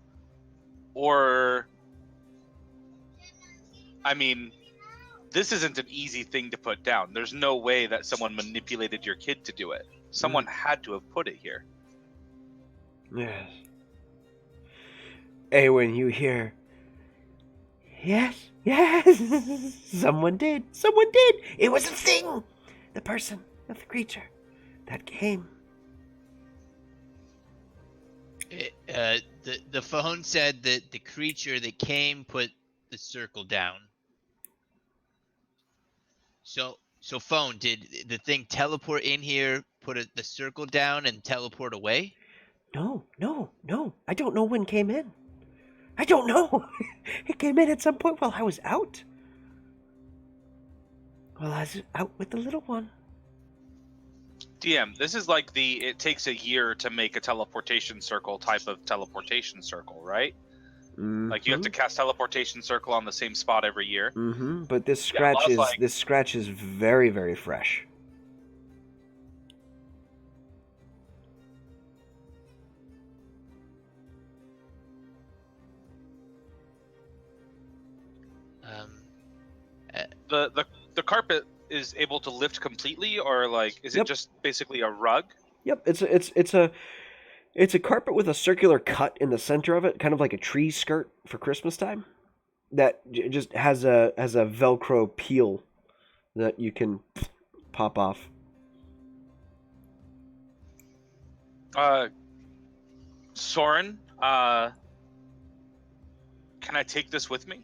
Or, I mean, this isn't an easy thing to put down. There's no way that someone manipulated your kid to do it. Someone had to have put it here. Yes. Hey, when you hear, yes, someone did. It was a thing. The person, not the creature, that came. The phone said that the creature that came put the circle down. So phone, did the thing teleport in here, put the circle down, and teleport away? No. I don't know when it came in. I don't know. It came in at some point while I was out. While I was out with the little one. DM, this is like it takes a year to make a teleportation circle type of teleportation circle, right? Mm-hmm. Like you have to cast teleportation circle on the same spot every year. Mm-hmm. But this scratch is very, very fresh. The carpet is able to lift completely, or like is it just basically a rug? Yep, it's a carpet with a circular cut in the center of it, kind of like a tree skirt for Christmas time. that just has a Velcro peel that you can pop off. Soren, can I take this with me?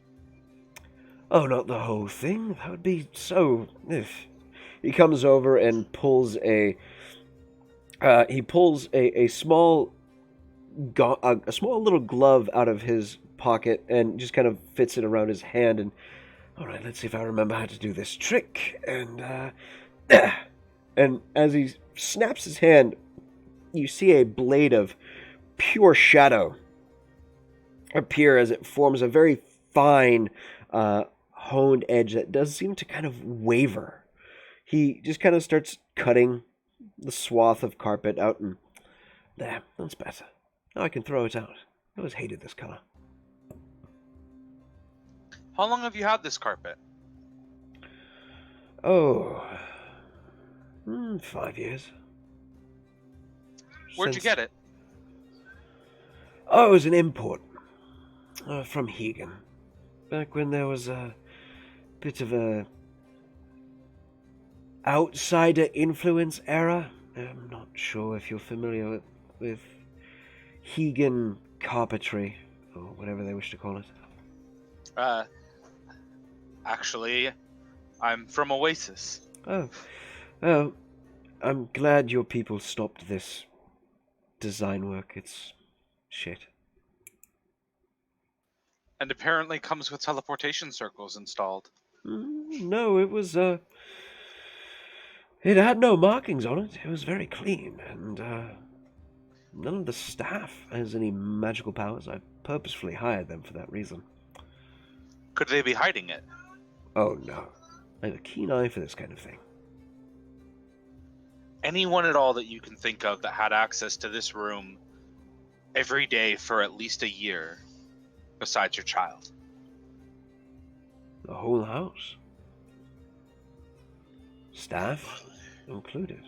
Oh, not the whole thing. That would be so. He comes over and pulls a. He pulls a small, a small little glove out of his pocket and just kind of fits it around his hand. And all right, let's see if I remember how to do this trick. And and as he snaps his hand, you see a blade of pure shadow appear as it forms a very fine, honed edge that does seem to kind of waver. He just kind of starts cutting the swath of carpet out, and there, that's better. Now I can throw it out. I always hated this color. How long have you had this carpet? Oh, 5 years. Where'd you get it? Oh, it was an import from Hegan. Back when there was a bit of a outsider influence era. I'm not sure if you're familiar with Hegan carpentry, or whatever they wish to call it. Actually, I'm from Oasis. Oh, well, I'm glad your people stopped this design work. It's shit. And apparently comes with teleportation circles installed. No, it was, it had no markings on it. It was very clean, and, none of the staff has any magical powers. I purposefully hired them for that reason. Could they be hiding it? Oh, no. I have a keen eye for this kind of thing. Anyone at all that you can think of that had access to this room every day for at least a year, besides your child? The whole house. Staff included.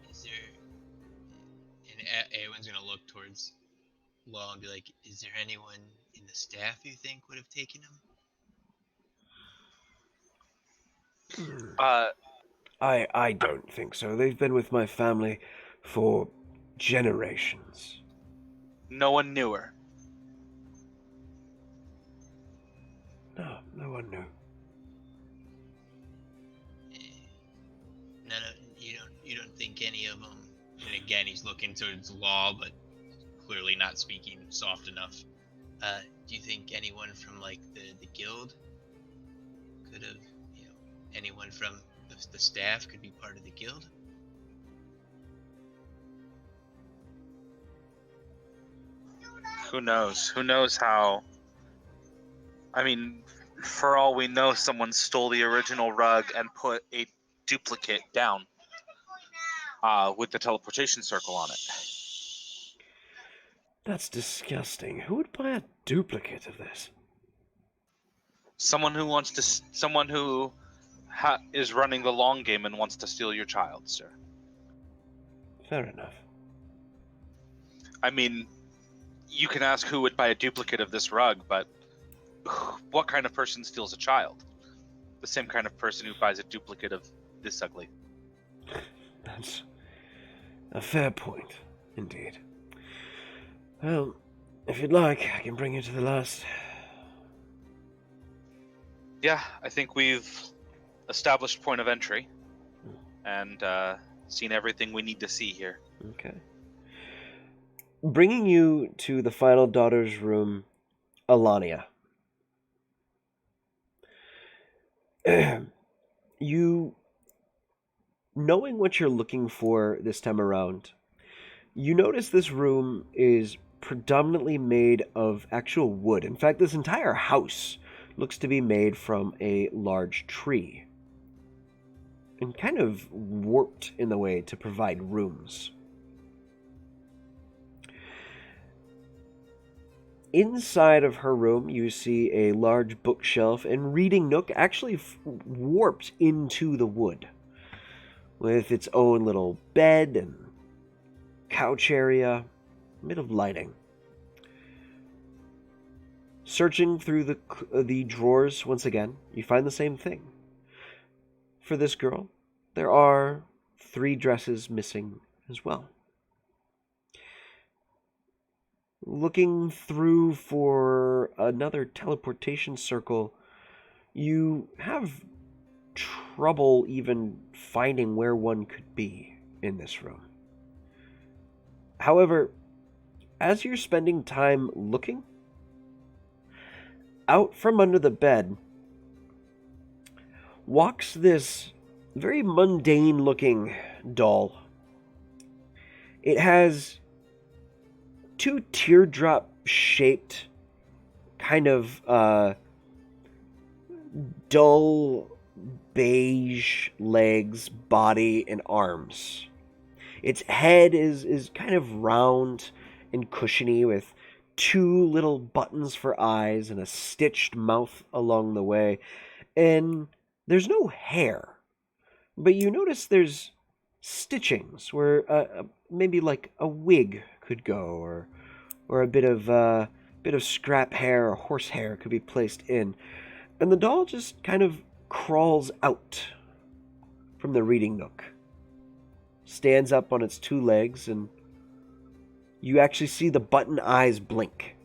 Is there... And everyone's gonna look towards Law and be like, is there anyone in the staff you think would have taken him? I don't think so. They've been with my family for generations. No one knew her. No, no one knew. You don't think any of them? And again, he's looking towards Law, but clearly not speaking soft enough. Do you think anyone from like the guild could have, anyone from the staff could be part of the guild? Who knows? Who knows how? I mean, for all we know, someone stole the original rug and put a duplicate down with the teleportation circle on it. That's disgusting. Who would buy a duplicate of this? Someone who wants to. Someone who is running the long game and wants to steal your child, sir. Fair enough. I mean, you can ask who would buy a duplicate of this rug, but what kind of person steals a child? The same kind of person who buys a duplicate of this ugly. That's a fair point, indeed. Well, if you'd like, I can bring you to the last. Yeah, I think we've established point of entry and seen everything we need to see here. Okay. Bringing you to the final daughter's room, Alania. You, knowing what you're looking for this time around, you notice this room is predominantly made of actual wood. In fact, this entire house looks to be made from a large tree and kind of warped in the way to provide rooms. Inside of her room, you see a large bookshelf and reading nook actually warped into the wood with its own little bed and couch area, a bit of lighting. Searching through the drawers once again, you find the same thing. For this girl, there are 3 dresses missing as well. Looking through for another teleportation circle, you have trouble even finding where one could be in this room. However, as you're spending time looking, out from under the bed walks this very mundane-looking doll. It has 2 teardrop-shaped, kind of dull beige legs, body, and arms. Its head is kind of round and cushiony with 2 little buttons for eyes and a stitched mouth along the way. And there's no hair, but you notice there's stitchings where maybe like a wig could go, or a bit of scrap hair or horse hair could be placed in. And the doll just kind of crawls out from the reading nook, stands up on its 2 legs, and you actually see the button eyes blink.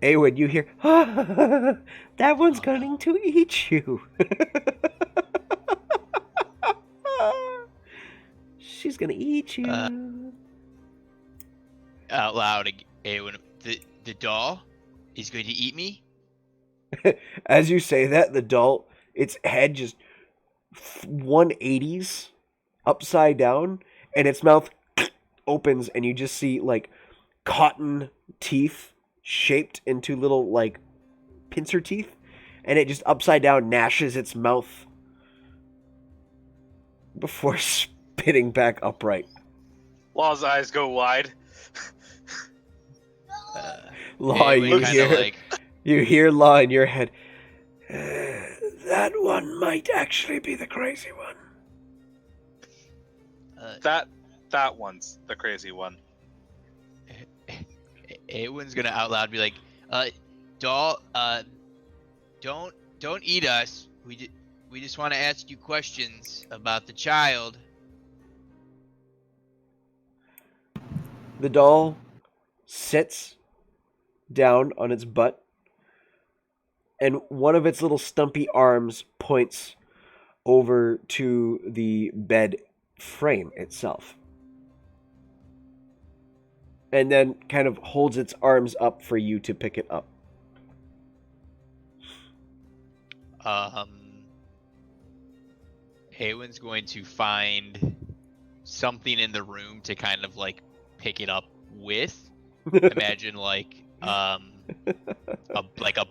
Awen, you hear, ah, that one's going to eat you. She's going to eat you. Out loud, Awen, the doll is going to eat me? As you say that, the doll, its head just 180s upside down, and its mouth opens, and you just see like cotton teeth shaped into little like pincer teeth, and it just upside down gnashes its mouth before spitting back upright. Law's eyes go wide. Law, you hear Law in your head. That one might actually be the crazy one. That one's the crazy one. Awen's gonna out loud be like, doll, don't eat us. We just want to ask you questions about the child. The doll sits down on its butt, and one of its little stumpy arms points over to the bed frame itself. And then kind of holds its arms up for you to pick it up. Awen's going to find something in the room to kind of like pick it up with. Imagine like a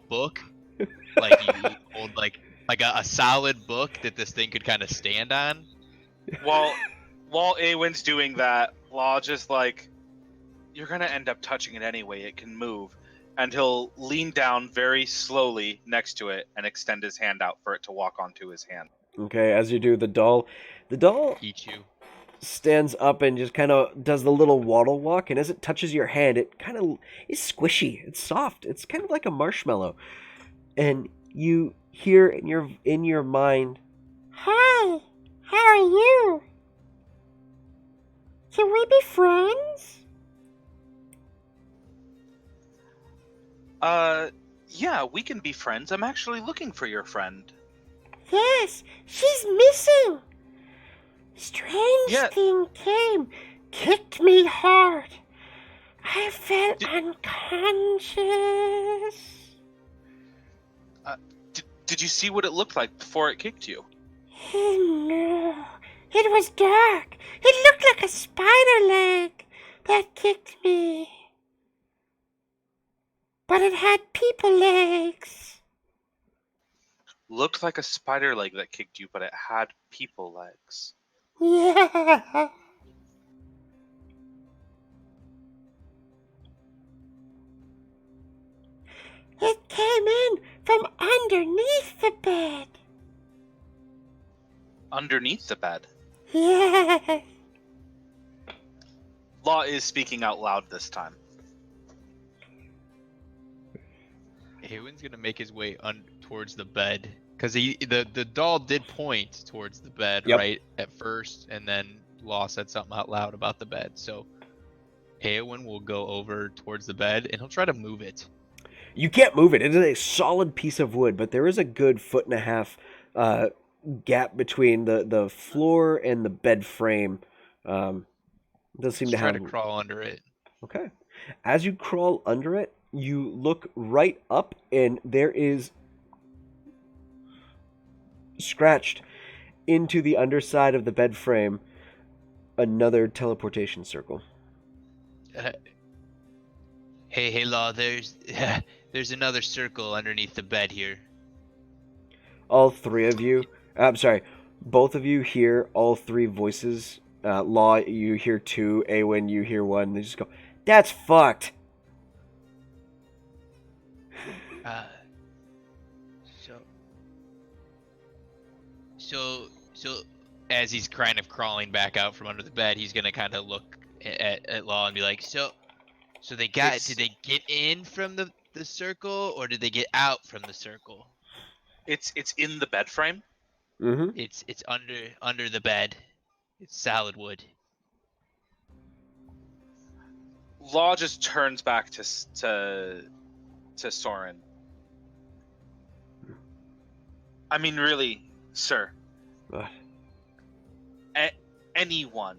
book, like you hold like a solid book that this thing could kind of stand on. While Awen's doing that, Law just like, you're gonna end up touching it anyway. It can move, and he'll lean down very slowly next to it and extend his hand out for it to walk onto his hand. Okay, as you do, the doll Eat you. stands up and just kind of does the little waddle walk, and as it touches your hand, it kind of is squishy. It's soft. It's kind of like a marshmallow. And you hear in your mind, "Hi, how are you? Can we be friends?" Yeah, we can be friends. I'm actually looking for your friend. Yes, she's missing. Strange Yeah. thing came, kicked me hard. I felt unconscious. Did you see what it looked like before it kicked you? No, it was dark. It looked like a spider leg that kicked me. But it had people legs. Looked like a spider leg that kicked you, but it had people legs. Yeah. It came in from underneath the bed. underneath the bed. Yeah. Law is speaking out loud this time. Eowyn's gonna make his way towards the bed because the doll did point towards the bed Yep. right at first, and then Law said something out loud about the bed. So Eowyn will go over towards the bed and he'll try to move it. You can't move it. It is a solid piece of wood, but there is a good 1.5 foot gap between the floor and the bed frame. Does seem Let's to try have. to crawl under it. Okay. As you crawl under it, you look right up, and there is scratched into the underside of the bed frame another teleportation circle. Hey, Law, there's another circle underneath the bed here. All three of you, I'm sorry, both of you hear all three voices. Law, you hear two. Awen, you hear one. They just go, "That's fucked." Uh, so, as he's kind of crawling back out from under the bed, he's gonna kind of look at Law and be like, so did they get in from the circle, or did they get out from the circle? It's in the bed frame. Mm-hmm. It's under the bed. It's solid wood. Law just turns back to Soren. I mean, really, sir. What? Anyone.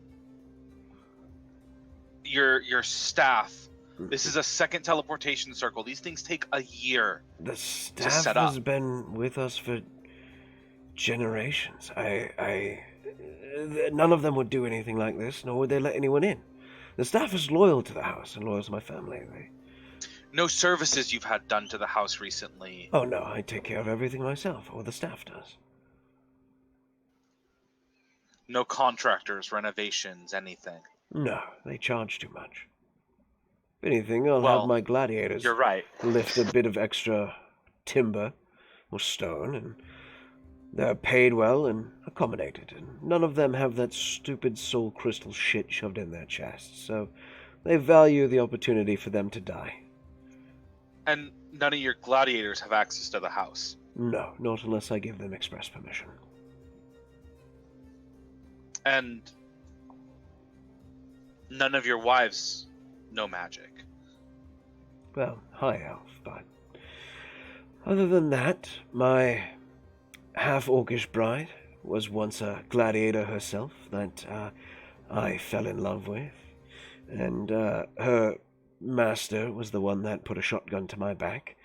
Your staff. This is a second teleportation circle. These things take a year. The staff set has up. been with us for generations. None of them would do anything like this, nor would they let anyone in. The staff is loyal to the house and loyal to my family. No services you've had done to the house recently. Oh no, I take care of everything myself, or the staff does. No contractors, renovations, anything. No, they charge too much. If anything, I'll Well, have my gladiators You're right. lift a bit of extra timber or stone, and they're paid well and accommodated, and none of them have that stupid soul crystal shit shoved in their chests, so they value the opportunity for them to die. And none of your gladiators have access to the house. No, not unless I give them express permission. And none of your wives know magic. Well, high elf, but other than that, my half-orcish bride was once a gladiator herself that I fell in love with, and her master was the one that put a shotgun to my back.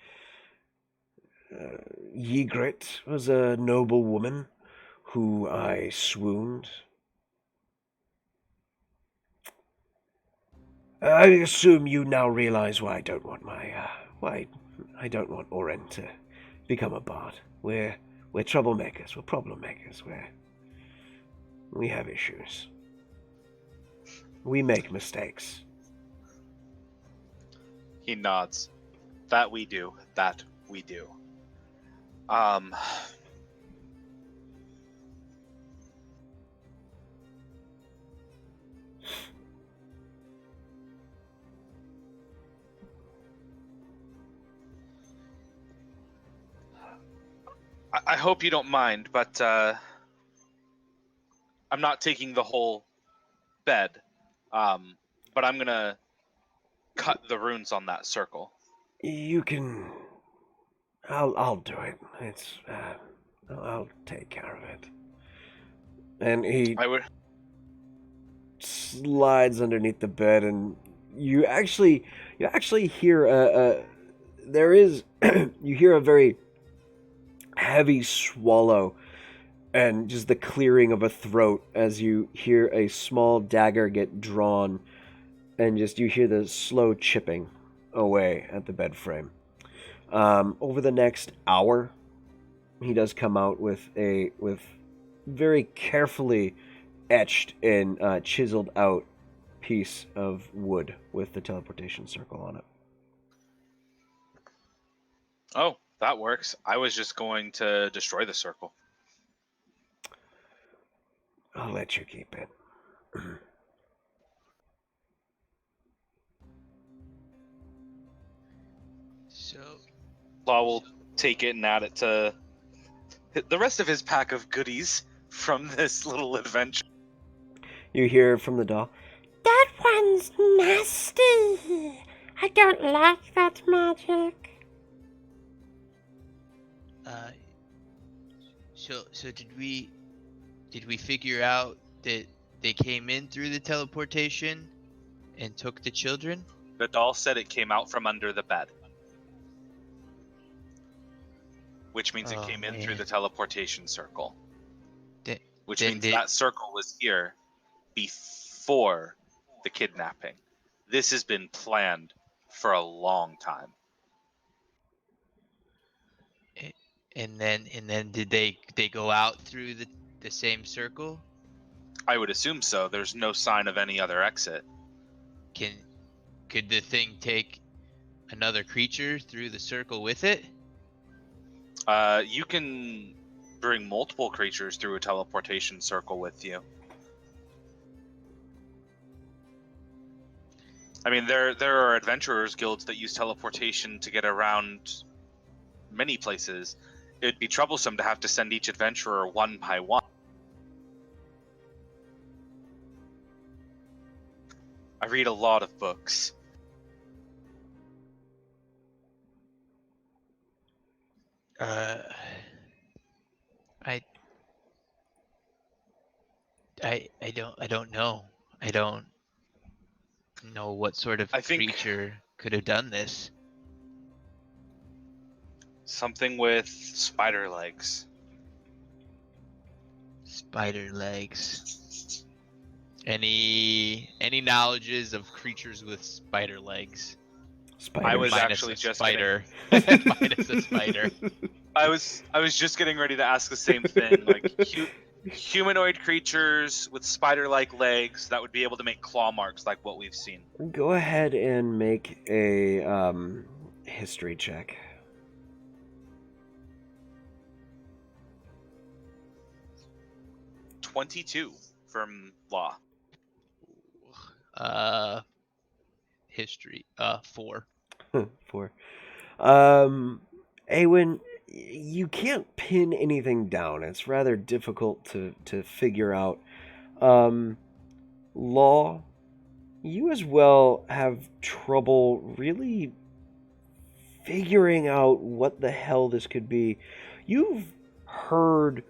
Ygritte was a noble woman who I swooned. I assume you now realize why I don't want why I don't want Oren to become a bard. We're troublemakers. We're problem makers. We have issues. We make mistakes. He nods. That we do. That we do. I hope you don't mind, but I'm not taking the whole bed. But I'm gonna cut the runes on that circle. You can. I'll do it. It's I'll take care of it. And he I would. slides underneath the bed, and you actually hear there is you hear a very heavy swallow and just the clearing of a throat as you hear a small dagger get drawn, and just you hear the slow chipping away at the bed frame. Over the next hour, he does come out with very carefully etched and chiseled out piece of wood with the teleportation circle on it. Oh, that works. I was just going to destroy the circle. I'll let you keep it. So, Law will take it and add it to the rest of his pack of goodies from this little adventure. You hear from the doll. That one's nasty. I don't like that magic. so did we figure out that they came in through the teleportation and took the children? The doll said it came out from under the bed, which means it Oh, came in man. through the teleportation circle, Th- which then means did- that circle was here before the kidnapping. This has been planned for a long time. And then did they go out through the same circle? I would assume so. There's no sign of any other exit. Could the thing take another creature through the circle with it? You can bring multiple creatures through a teleportation circle with you. I mean, there are adventurers guilds that use teleportation to get around many places. It'd be troublesome to have to send each adventurer one by one. I read a lot of books. I don't know. I don't know what sort of I think- creature could have done this. Something with spider legs. Spider legs. Any knowledges of creatures with spider legs? Spiders. I was Minus actually a just spider. Minus a spider. I was just getting ready to ask the same thing. Like humanoid creatures with spider-like legs that would be able to make claw marks like what we've seen. Go ahead and make a history check. 22 from Law. History. 4. 4. Awen, you can't pin anything down. It's rather difficult to figure out. Law, you as well have trouble really figuring out what the hell this could be. You've heard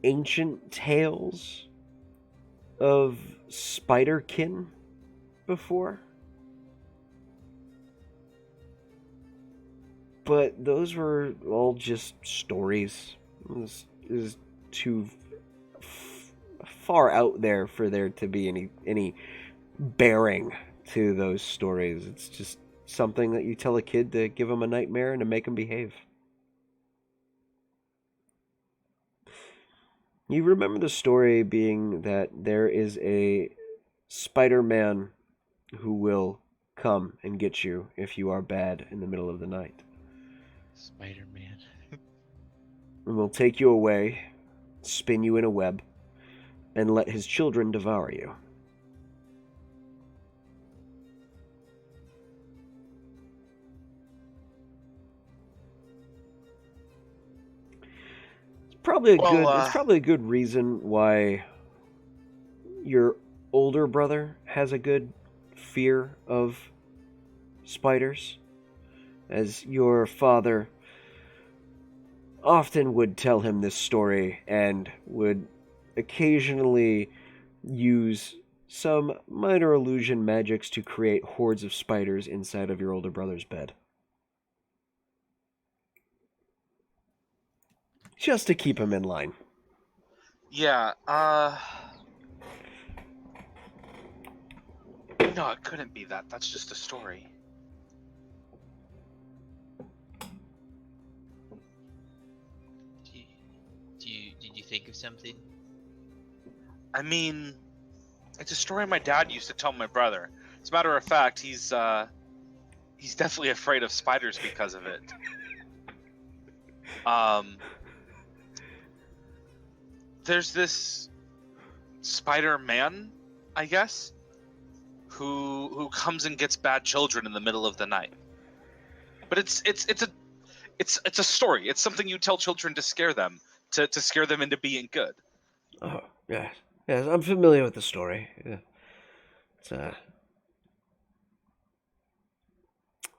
ancient tales of spiderkin before, but those were all just stories. It was too far out there for there to be any bearing to those stories. It's just something that you tell a kid to give him a nightmare and to make him behave. You remember the story being that there is a Spider-Man who will come and get you if you are bad in the middle of the night. Spider-Man. And will take you away, spin you in a web, and let his children devour you. It's probably a good reason why your older brother has a good fear of spiders, as your father often would tell him this story and would occasionally use some minor illusion magics to create hordes of spiders inside of your older brother's bed. Just to keep him in line. Yeah, no, it couldn't be that. That's just a story. Did you think of something? I mean, it's a story my dad used to tell my brother. As a matter of fact, he's definitely afraid of spiders because of it. There's this Spider-Man, I guess, who comes and gets bad children in the middle of the night. But it's a story. It's something you tell children to scare them, to scare them into being good. Oh, yes. Yes, I'm familiar with the story. Yeah.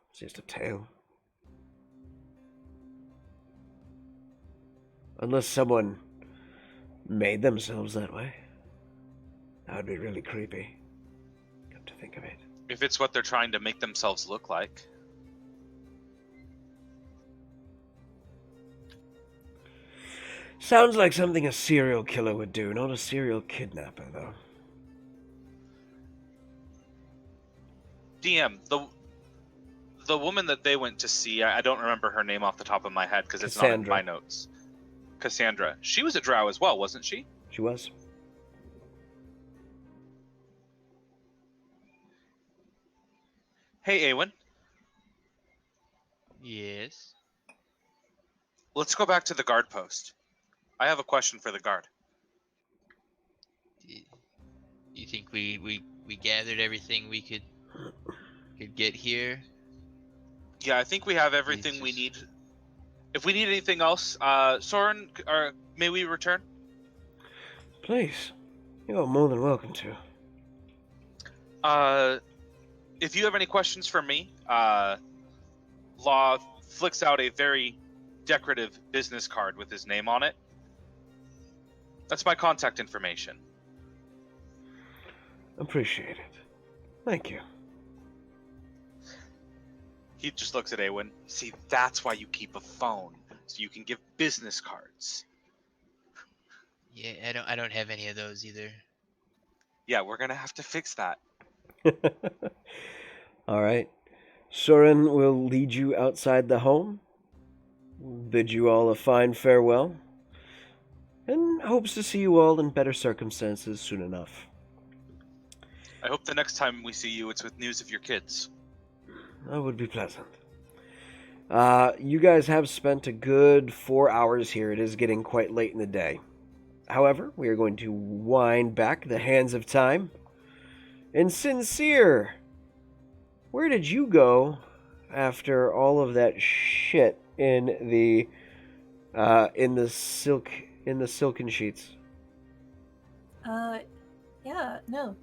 It's just a tale. Unless someone made themselves that way. That would be really creepy. Come to think of it. If it's what they're trying to make themselves look like. Sounds like something a serial killer would do, not a serial kidnapper, though. DM, the woman that they went to see, I don't remember her name off the top of my head because it's not in my notes. Cassandra. She was a drow as well, wasn't she? She was. Hey, Awen. Yes. Let's go back to the guard post. I have a question for the guard. You think we gathered everything we could get here? Yeah, I think we have everything we need. If we need anything else, Soren, may we return? Please. You're more than welcome to. If you have any questions for me, Law flicks out a very decorative business card with his name on it. That's my contact information. Appreciate it. Thank you. He just looks at Awen. See, that's why you keep a phone, so you can give business cards. Yeah, I don't have any of those either. Yeah, we're gonna have to fix that. All right. Soren will lead you outside the home, bid you all a fine farewell, and hopes to see you all in better circumstances soon enough. I hope the next time we see you, it's with news of your kids. That would be pleasant. You guys have spent a good 4 hours here. It is getting quite late in the day. However, we are going to wind back the hands of time. And Sincere, where did you go after all of that shit in the silken sheets? Yeah, no.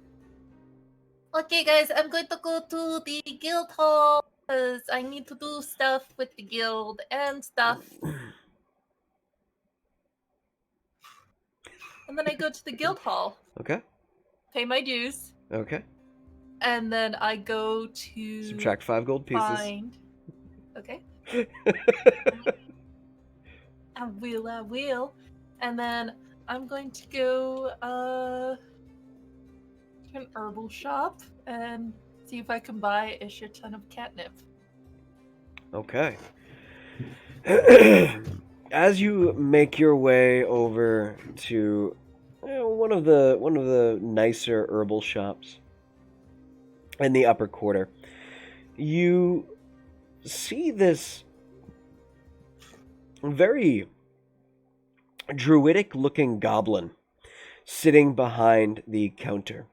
Okay, guys, I'm going to go to the guild hall because I need to do stuff with the guild and stuff. And then I go to the guild hall. Okay. Pay my dues. Okay. And then I go to Subtract 5 gold pieces. find. Okay. I will. And then I'm going to go to an herbal shop and see if I can buy a shit ton of catnip. Okay. As you make your way over to one of the nicer herbal shops in the upper quarter, you see this very druidic-looking goblin sitting behind the counter.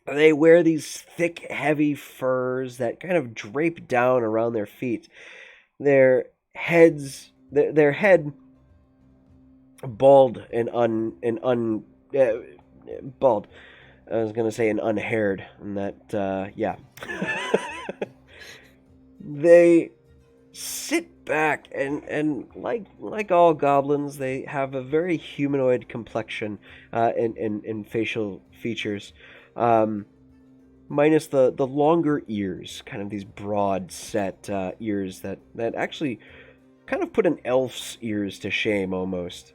They wear these thick, heavy furs that kind of drape down around their feet. Their head bald and bald. I was gonna say an unhaired, and that yeah. They sit back and like all goblins, they have a very humanoid complexion and facial features. Minus the longer ears, kind of these broad set ears that actually kind of put an elf's ears to shame almost.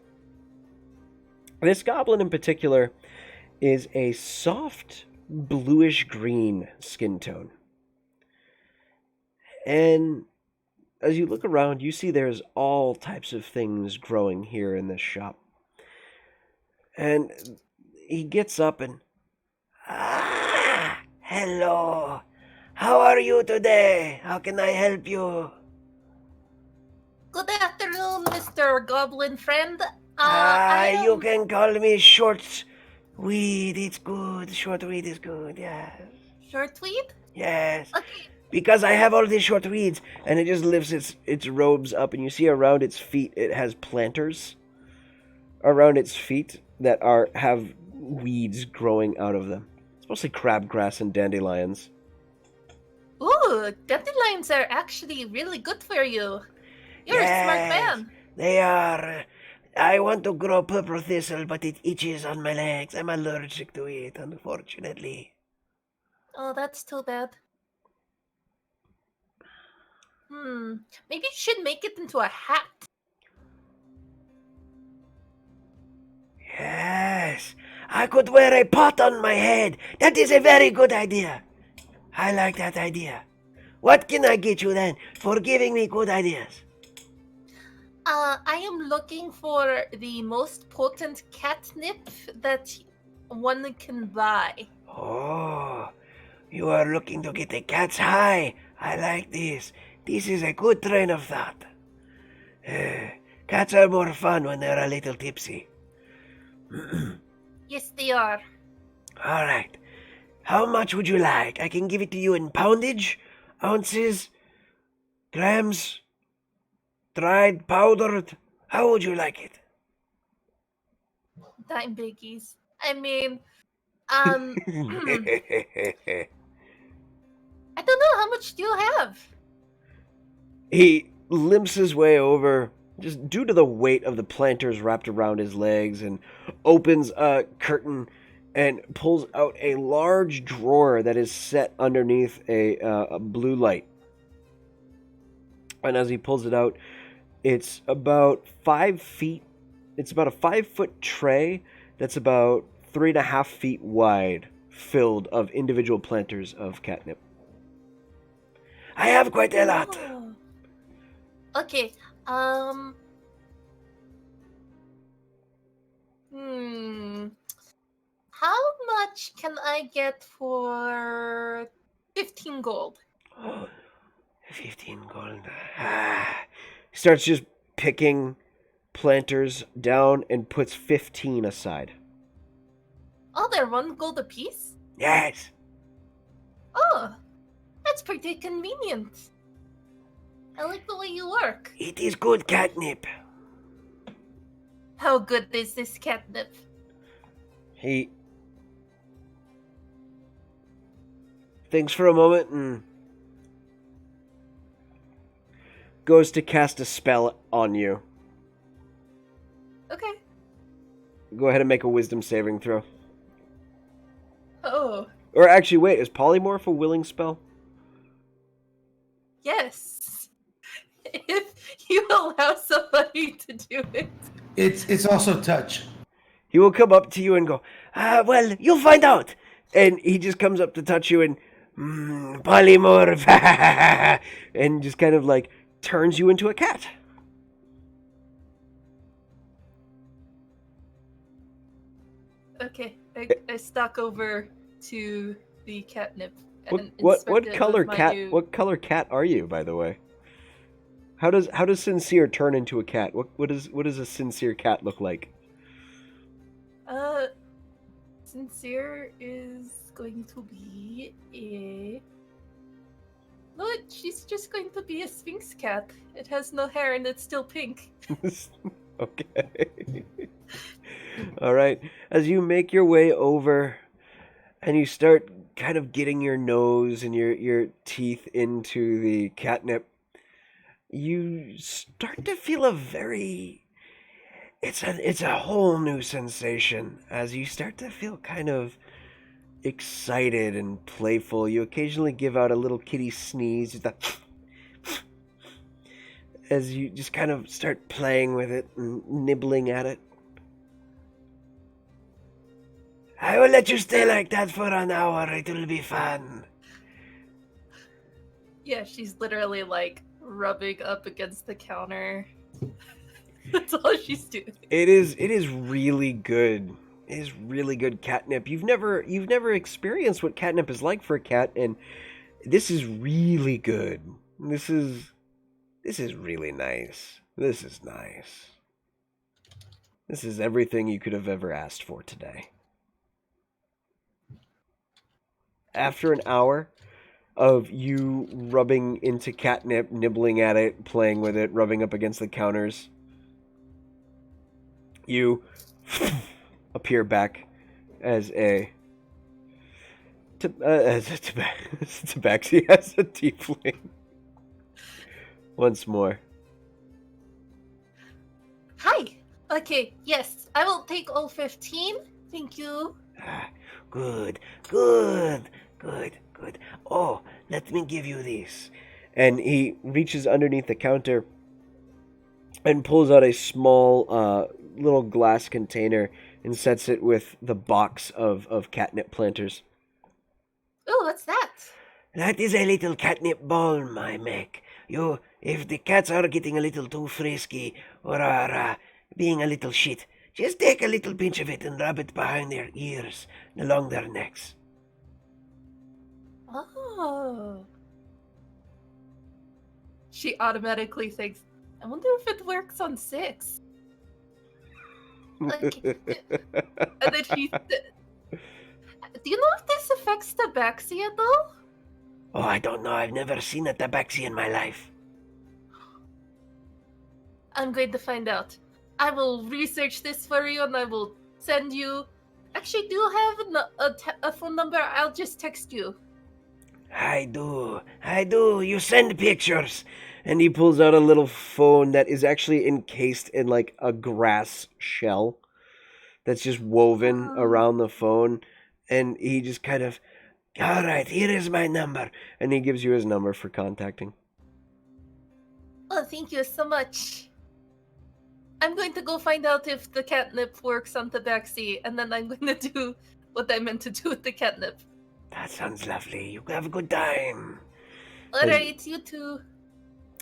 This goblin in particular is a soft bluish green skin tone. And as you look around, you see there's all types of things growing here in this shop. And he gets up and, hello. How are you today? How can I help you? Good afternoon, Mr. Goblin friend. You can call me Short Weed, it's good. Short weed is good, yes. Shortweed? Yes. Okay. Because I have all these short weeds. And it just lifts its robes up, and you see around its feet it has planters around its feet that have weeds growing out of them. It's mostly crabgrass and dandelions. Ooh, dandelions are actually really good for you. You're a smart Yes, man. they are. I want to grow purple thistle, but it itches on my legs. I'm allergic to it, unfortunately. Oh, that's too bad. Maybe you should make it into a hat. Yes, I could wear a pot on my head. That is a very good idea. I like that idea. What can I get you then for giving me good ideas? I am looking for the most potent catnip that one can buy. Oh, you are looking to get the cats high. I like this. This is a good train of thought. Cats are more fun when they're a little tipsy. Yes, they are. All right. How much would you like? I can give it to you in poundage, ounces, grams, dried, powdered. How would you like it? Dime biggies. I mean, He I don't know, how much do you have? limps his way over, just due to the weight of the planters wrapped around his legs, and opens a curtain and pulls out a large drawer that is set underneath a blue light. And as he pulls it out, it's about 5 feet. It's about a 5-foot tray that's about 3.5 feet wide, filled of individual planters of catnip. I have quite a lot. Oh. Okay, how much can I get for 15 gold? 15 gold. Starts just picking planters down and puts 15 aside. Oh, they're 1 gold apiece? Yes. Oh, that's pretty convenient. I like the way you work. It is good catnip. How good is this catnip? He thinks for a moment and goes to cast a spell on you. Okay. Go ahead and make a wisdom saving throw. Oh, Or actually, wait, is polymorph a willing spell? yes. If you allow somebody to do it. It's also touch. He will come up to you and go, well, you'll find out. And he just comes up to touch you and, polymorph, and just kind of like turns you into a cat. Okay, I stalk over to the catnip. And What inspect it color with my cat? new- What color cat are you, by the way? How does Sincere turn into a cat? What does a Sincere cat look like? Sincere is going to be a. No, she's just going to be a Sphinx cat. It has no hair and it's still pink. Okay. All right. As you make your way over and you start kind of getting your nose and your teeth into the catnip, you start to feel a very it's a whole new sensation as you start to feel kind of excited and playful. You occasionally give out a little kitty sneeze, just as you just kind of start playing with it and nibbling at it. I will let you stay like that for an hour. It will be fun. Yeah, she's literally like rubbing up against the counter. That's all she's doing. It is really good. It is really good catnip. You've never experienced what catnip is like for a cat, and this is really good. This is really nice. This is nice. This is everything you could have ever asked for today. after an hour of you rubbing into catnip, nibbling at it, playing with it, rubbing up against the counters, you appear back as a tabaxi, as a tiefling. Once more. Hi. Okay, yes, I will take all 15. Thank you. Good. Oh, let me give you this. And he reaches underneath the counter and pulls out a small little glass container and sets it with the box of catnip planters. Oh, what's that? That is a little catnip balm I make. If the cats are getting a little too frisky or are being a little shit, just take a little pinch of it and rub it behind their ears and along their necks. Oh. She automatically thinks, I wonder if it works on 6. Okay. And then he... Do you know if this affects tabaxi at all? Oh, I don't know. I've never seen a tabaxi in my life. I'm going to find out. I will research this for you and I will send you... Actually, do you have a phone number? I'll just text you. I do. You send pictures. And he pulls out a little phone that is actually encased in like a grass shell that's just woven around the phone. And he just kind of, all right, here is my number. And he gives you his number for contacting. Oh, thank you so much. I'm going to go find out if the catnip works on tabaxi, and then I'm going to do what I meant to do with the catnip. That sounds lovely. You have a good time. Alright, you too.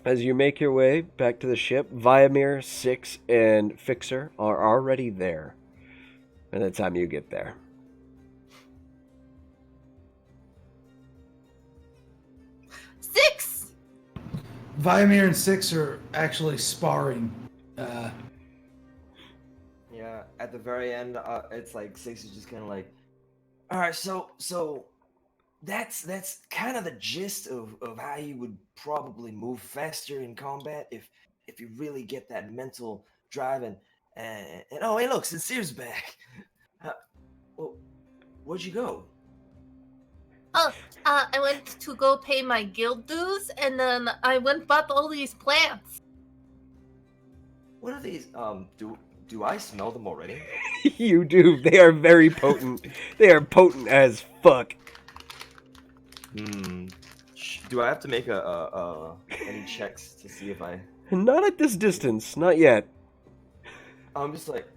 As you make your way back to the ship, Viamir, Six, and Fixer are already there by the time you get there. Six! Viamir and Six are actually sparring. Yeah, at the very end, it's like Six is just kind of like, all right, so that's kind of the gist of how you would probably move faster in combat if you really get that mental drive and oh, hey, look, Sincere's back. Well, where'd you go? Oh, I went to go pay my guild dues, and then I went and bought all these plants. What are these? Do I smell them already? You do. They are very potent. They are potent as fuck. Do I have to make any checks to see if I? Not at this distance. Not yet. I'm just like,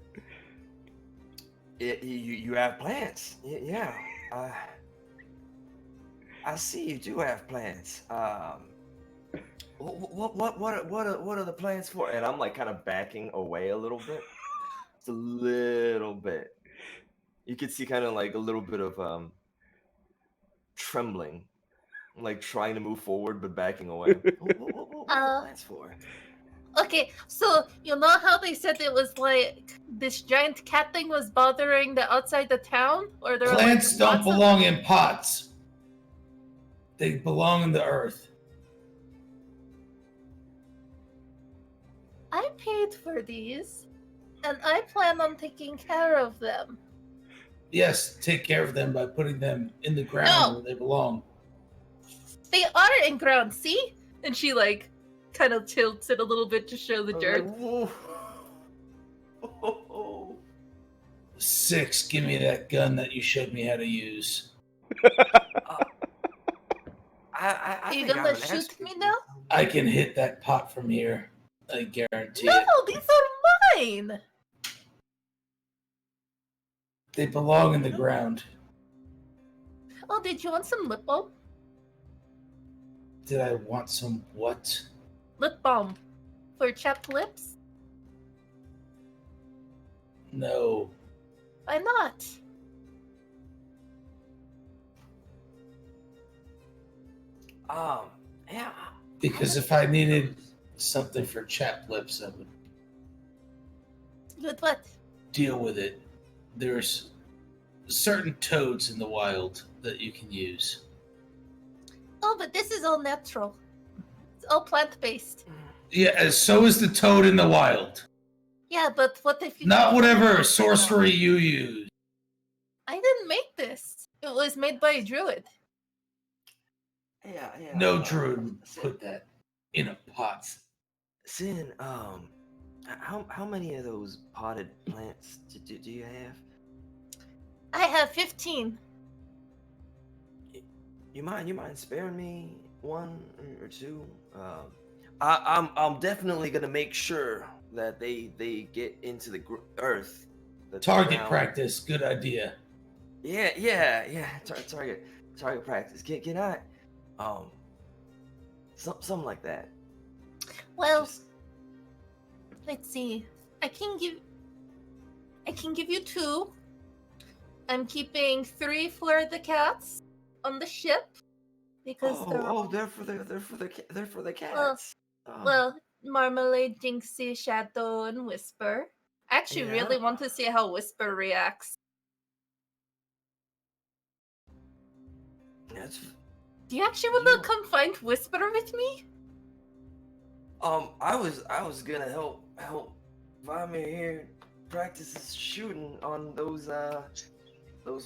you have plants. Yeah. I see you do have plants. What are the plans for? And I'm like kind of backing away a little bit. Just a little bit. You could see kind of like a little bit of trembling, like trying to move forward but backing away. What are the plans for? Okay, so you know how they said it was like this giant cat thing was bothering the outside the town, or there Plants were, like, don't lots of- belong in pots. They belong in the earth. I paid for these, and I plan on taking care of them. Yes, take care of them by putting them in the ground No. where they belong. They are in ground, see? And she like kind of tilts it a little bit to show the dirt. Six, give me that gun that you showed me how to use. Are you gonna shoot me now? I can hit that pot from here. I guarantee No, it. these are mine. They belong in the ground. Oh, did you want some lip balm? Did I want some what? Lip balm for chapped lips? No. Why not? Yeah. Because if I needed something for chapped lips, I would With what? deal with it. There's certain toads in the wild that you can use. Oh, but this is all natural. It's all plant-based. Yeah, and so is the toad in the wild. Yeah, but what if you... Not take whatever chemicals sorcery you use. I didn't make this. It was made by a druid. Yeah. No druid would put that in a pot. Sin, how many of those potted plants do you have? I have 15. You mind sparing me one or two? I'm definitely gonna make sure that they get into the earth. The Target ground. practice, good idea. Yeah. Target practice. Can I, something like that. Well, Just- let's see. I can give you 2. I'm keeping 3 for the cats on the ship because they're for the cats. well, Marmalade, Jinxie, Shadow, and Whisper. I actually Yeah. really want to see how Whisper reacts. That's Do you actually want to come find Whisper with me? I was gonna help Vamir here practice his shooting on those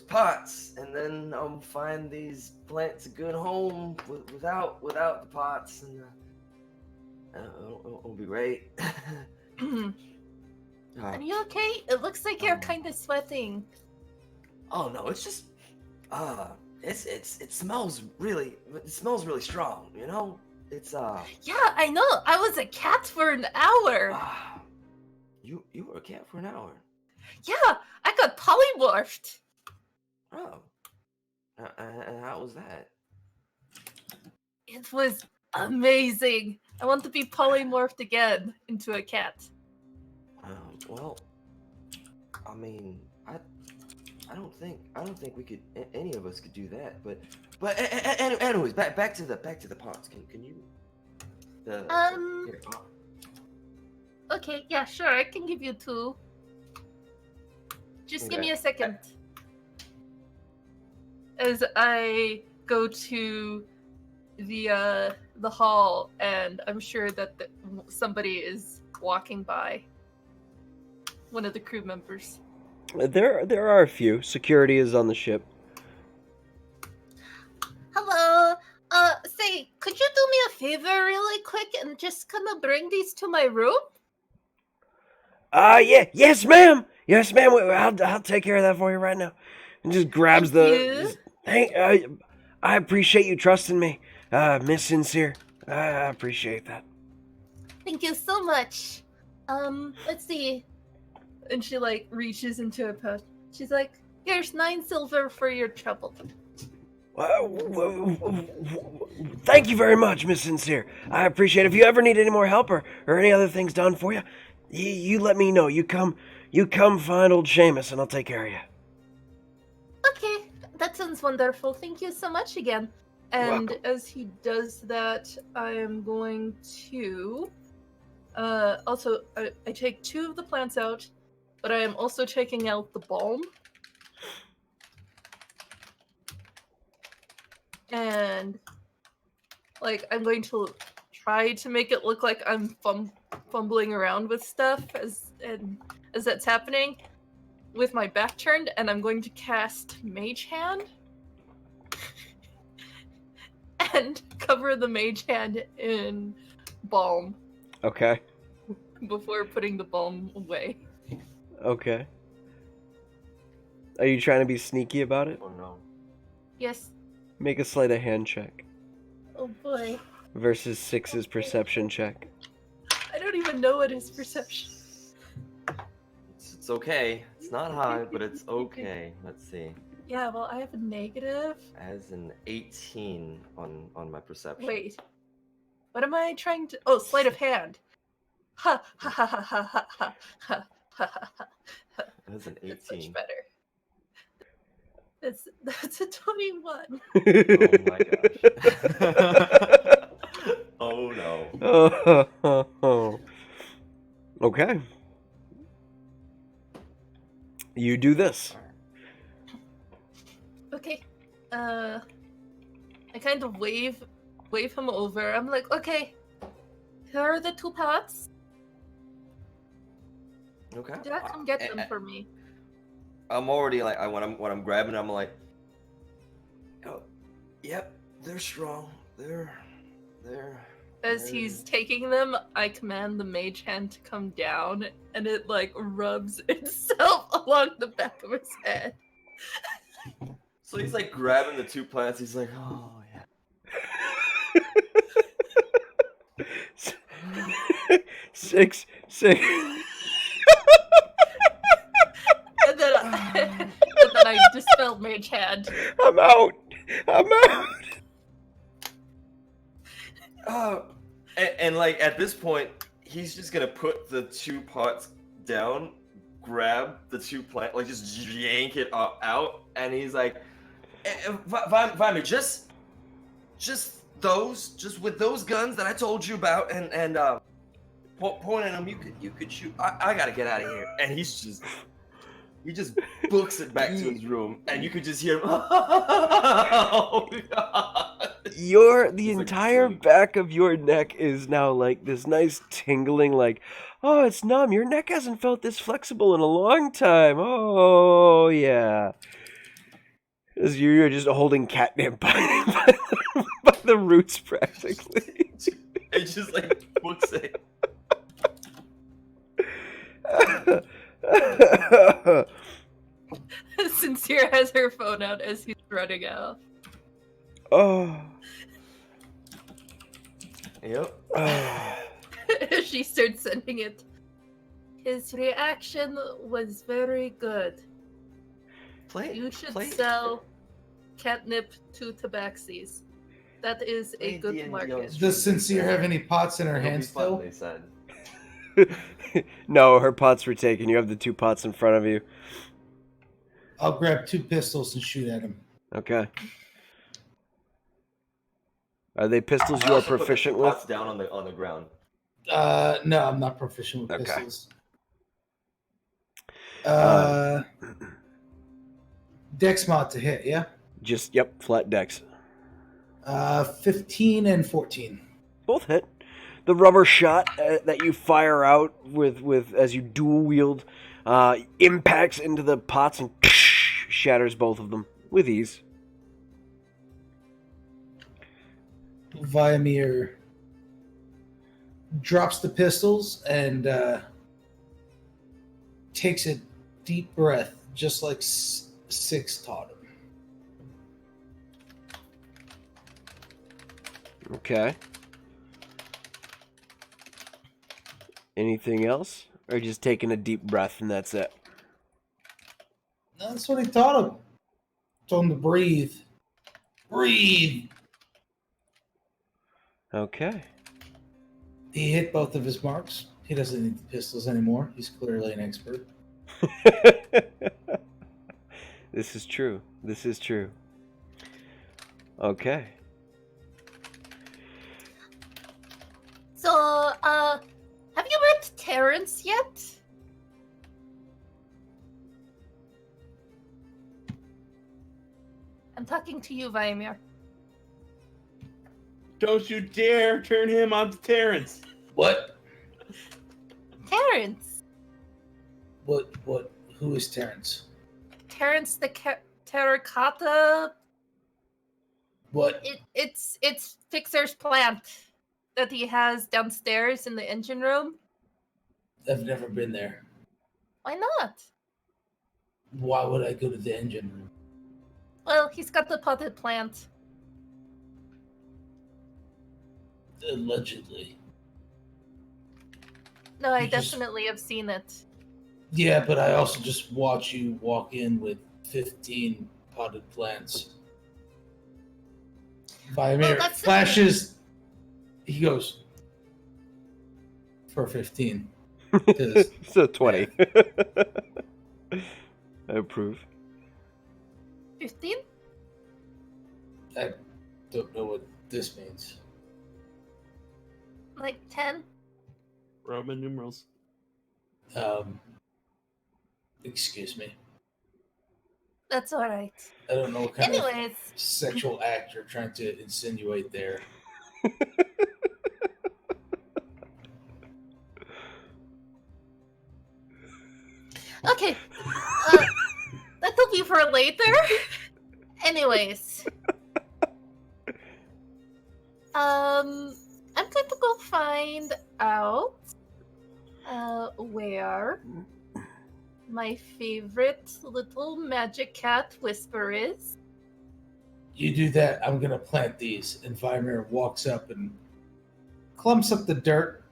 pots, and then find these plants a good home without the pots, and it'll be great. Are you okay? It looks like you're kind of sweating. Oh no, it's just it smells really strong, you know? It's Yeah, I know. I was a cat for an hour. you were a cat for an hour. Yeah, I got polymorphed. Oh. And how was that? It was amazing. I want to be polymorphed again into a cat. Well, I mean, I don't think we could any of us could do that. But anyways, back to the pots. Can you? Here, Okay, yeah, sure. I can give you 2. Just give me a second. As I go to the hall, and I'm sure that somebody is walking by. One of the crew members. There are a few. Security is on the ship. Hello. Say, could you do me a favor really quick and just come and bring these to my room? Yes, ma'am. Yes, ma'am. I'll take care of that for you right now. And just grabs Thank I appreciate you trusting me, Miss Sincere. I appreciate that. Thank you so much. Let's see. And she reaches into her pouch. She's like, "Here's 9 silver for your trouble." Thank you very much, Miss Sincere. I appreciate it. If you ever need any more help or any other things done for you, you let me know. You come find old Seamus, and I'll take care of you. Okay, that sounds wonderful. Thank you so much again. And as he does that, I am going to... also, I take 2 of the plants out, but I am also taking out the balm. And, I'm going to try to make it look like I'm fumbling around with stuff as that's happening with my back turned, and I'm going to cast Mage Hand and cover the Mage Hand in balm. Okay. Before putting the balm away. Okay. Are you trying to be sneaky about it? Oh no. Yes. Make a sleight of hand check. Oh boy. Versus 6's perception check. I don't even know what his perception. It's okay. It's not high, but it's okay. Let's see. Yeah, well, I have a negative. As an 18 on my perception. Wait. What am I trying to... Oh, sleight of hand. Ha ha ha ha ha ha ha ha ha ha. That's an 18. That's much better. That's a 21. Oh my gosh. Oh no. Okay. You do this. Okay. I kind of wave him over. I'm like, okay, here are the 2 pots. Okay. Jack, come get them for me. I'm already like, when I'm grabbing, I'm like, oh, yep, they're strong. They're. As he's taking them, I command the mage hand to come down, and it like rubs itself along the back of his head. So he's like grabbing the 2 plants. He's like, oh yeah. Six. And then I dispelled mage hand. I'm out. And like at this point, he's just gonna put the 2 pots down, grab the 2 plant, like just yank it out, and he's like, Vimy, just with those guns that I told you about, and point at them, you could shoot. I gotta get out of here. And he just books it back to his room, and you could just hear him. Oh God. The He's like, entire "Sleep." back of your neck is now like this nice tingling, like, oh, it's numb. Your neck hasn't felt this flexible in a long time. Oh, yeah. As you're just holding catnip by the roots, practically. It just like books it. Sincere has her phone out as he's running out. Oh. Yep. She starts sending it. His reaction was very good. You should sell catnip to tabaxis. That is a good market. Does Sincere have any pots in her hands still? They said. No, her pots were taken. You have the 2 pots in front of you. I'll grab 2 pistols and shoot at him. Okay. Are they pistols you are proficient with? Pots down on the ground. No, I'm not proficient with Okay. pistols. Dex mod to hit, yeah? Yep, flat decks. 15 and 14. Both hit. The rubber shot that you fire out with as you dual wield impacts into the pots and shatters both of them with ease. Vymir drops the pistols and takes a deep breath, just like Six taught him. Okay. Anything else? Or just taking a deep breath and that's it? That's what he taught him. Told him to breathe. Breathe! Okay. He hit both of his marks. He doesn't need the pistols anymore. He's clearly an expert. This is true. Okay. So, have you met Terrence yet? I'm talking to you, Vymir. Don't you dare turn him on to Terrence. What? Terrence. What? Who is Terrence? Terrence the terracotta. What? It's Fixer's plant that he has downstairs in the engine room. I've never been there. Why not? Why would I go to the engine room? Well, he's got the potted plant. Allegedly. No, I You just- definitely have seen it. Yeah, but I also just watch you walk in with 15 potted plants. Vymir that's the flashes. He goes for 15. So 20. I approve. 15? I don't know what this means. Like 10? Roman numerals. Excuse me. That's all right. I don't know what kind of Anyways, sexual act you're trying to insinuate there. okay. That'll be for later. Anyways, I'm going to go find out where my favorite little magic cat Whisper is. You do that, I'm gonna plant these. And Vimir walks up and clumps up the dirt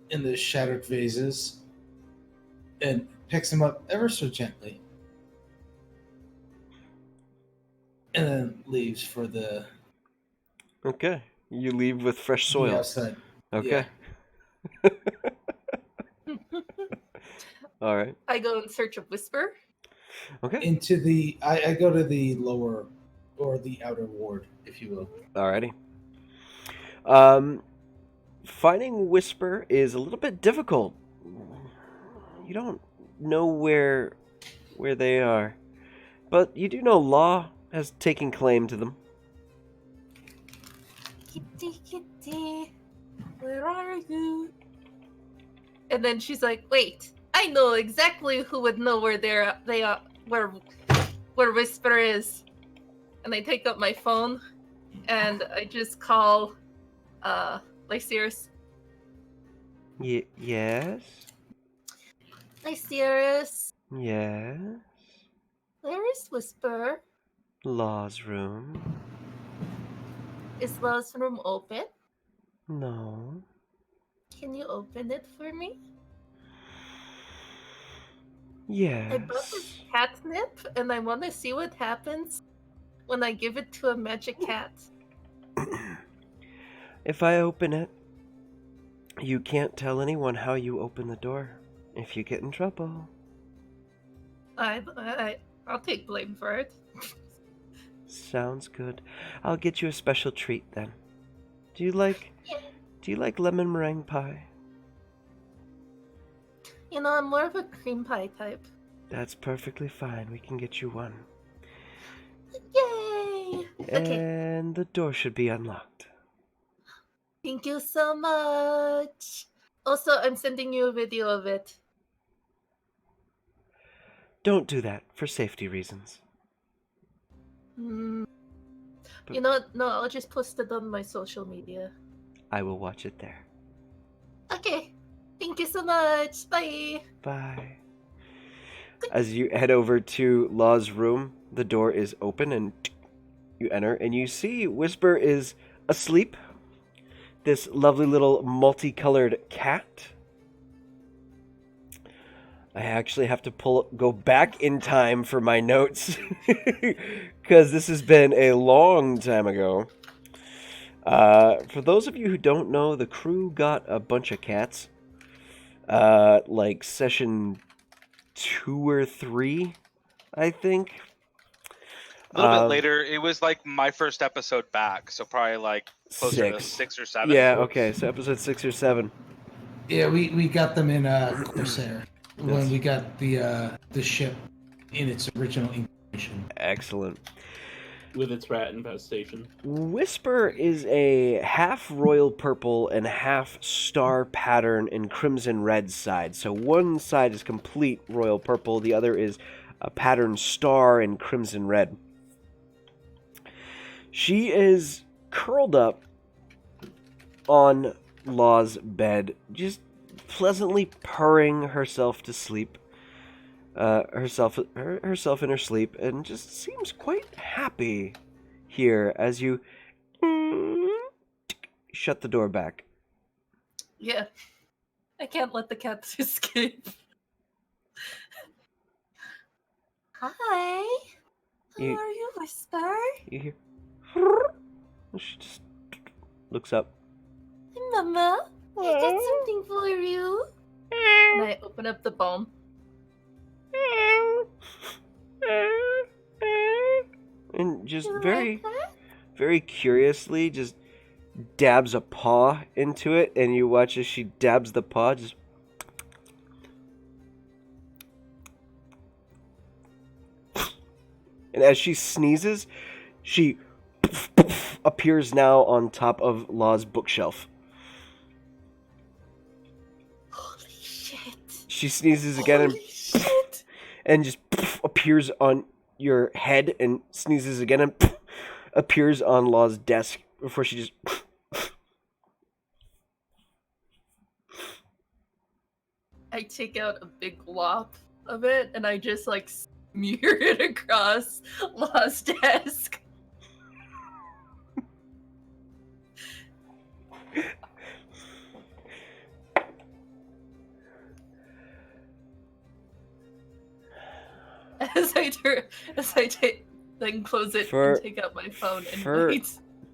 in the shattered vases and picks them up ever so gently. And then leaves for the Okay. You leave with fresh soil. outside. Okay. Yeah. All right. I go in search of Whisper. Okay. Into the I go to the lower or the outer ward, if you will. Alrighty. Finding Whisper is a little bit difficult. You don't know where they are, but you do know Law has taken claim to them. Kitty, kitty, where are you? And then she's like, "Wait, I know exactly who would know where where Whisper is." And I take up my phone, and I just call, Lycerus. Yes. Lycerus, Yes. where is Whisper? Law's room. Is Law's room open? No. Can you open it for me? Yes. I bought this catnip, and I want to see what happens when I give it to a magic cat. If I open it, you can't tell anyone how you open the door. If you get in trouble. I'll take blame for it. Sounds good. I'll get you a special treat then. Do you like lemon meringue pie? You know, I'm more of a cream pie type. That's perfectly fine. We can get you one. Yay! Okay. And the door should be unlocked. Thank you so much. Also, I'm sending you a video of it. Don't do that for safety reasons. You know what? No, I'll just post it on my social media. I will watch it there. Okay. Thank you so much. Bye. Bye. As you head over to Law's room, the door is open and you enter and you see Whisper is asleep. This lovely little multicolored cat. I actually have to go back in time for my notes because this has been a long time ago. For those of you who don't know, the crew got a bunch of cats. Like session 2 or 3, I think. A little bit later, it was like my first episode back, so probably like closer to 6 or 7. Yeah, okay, so episode 6 or 7. Yeah, we got them in Corsair when we got the ship in its original incarnation. Excellent. With its rat infestation. Whisper is a half royal purple and half star pattern in crimson red side. So one side is complete royal purple, the other is a pattern star in crimson red. She is curled up on Law's bed, just pleasantly purring herself to sleep. Herself in her sleep, and just seems quite happy here as you shut the door back. Yeah. I can't let the cats escape. Hi. How You- are you, Whisper? You hear? She just looks up. Mama, I got something for you. And I open up the bomb. And just You very, like that? very curiously, just dabs a paw into it, and you watch as she dabs the paw, just. And as she sneezes, she appears now on top of Law's bookshelf. Holy shit. She sneezes again Holy shit. and just appears on your head and sneezes again and appears on Law's desk before she just... I take out a big glop of it and I just like smear it across Law's desk. As I then close it and take out my phone and wait.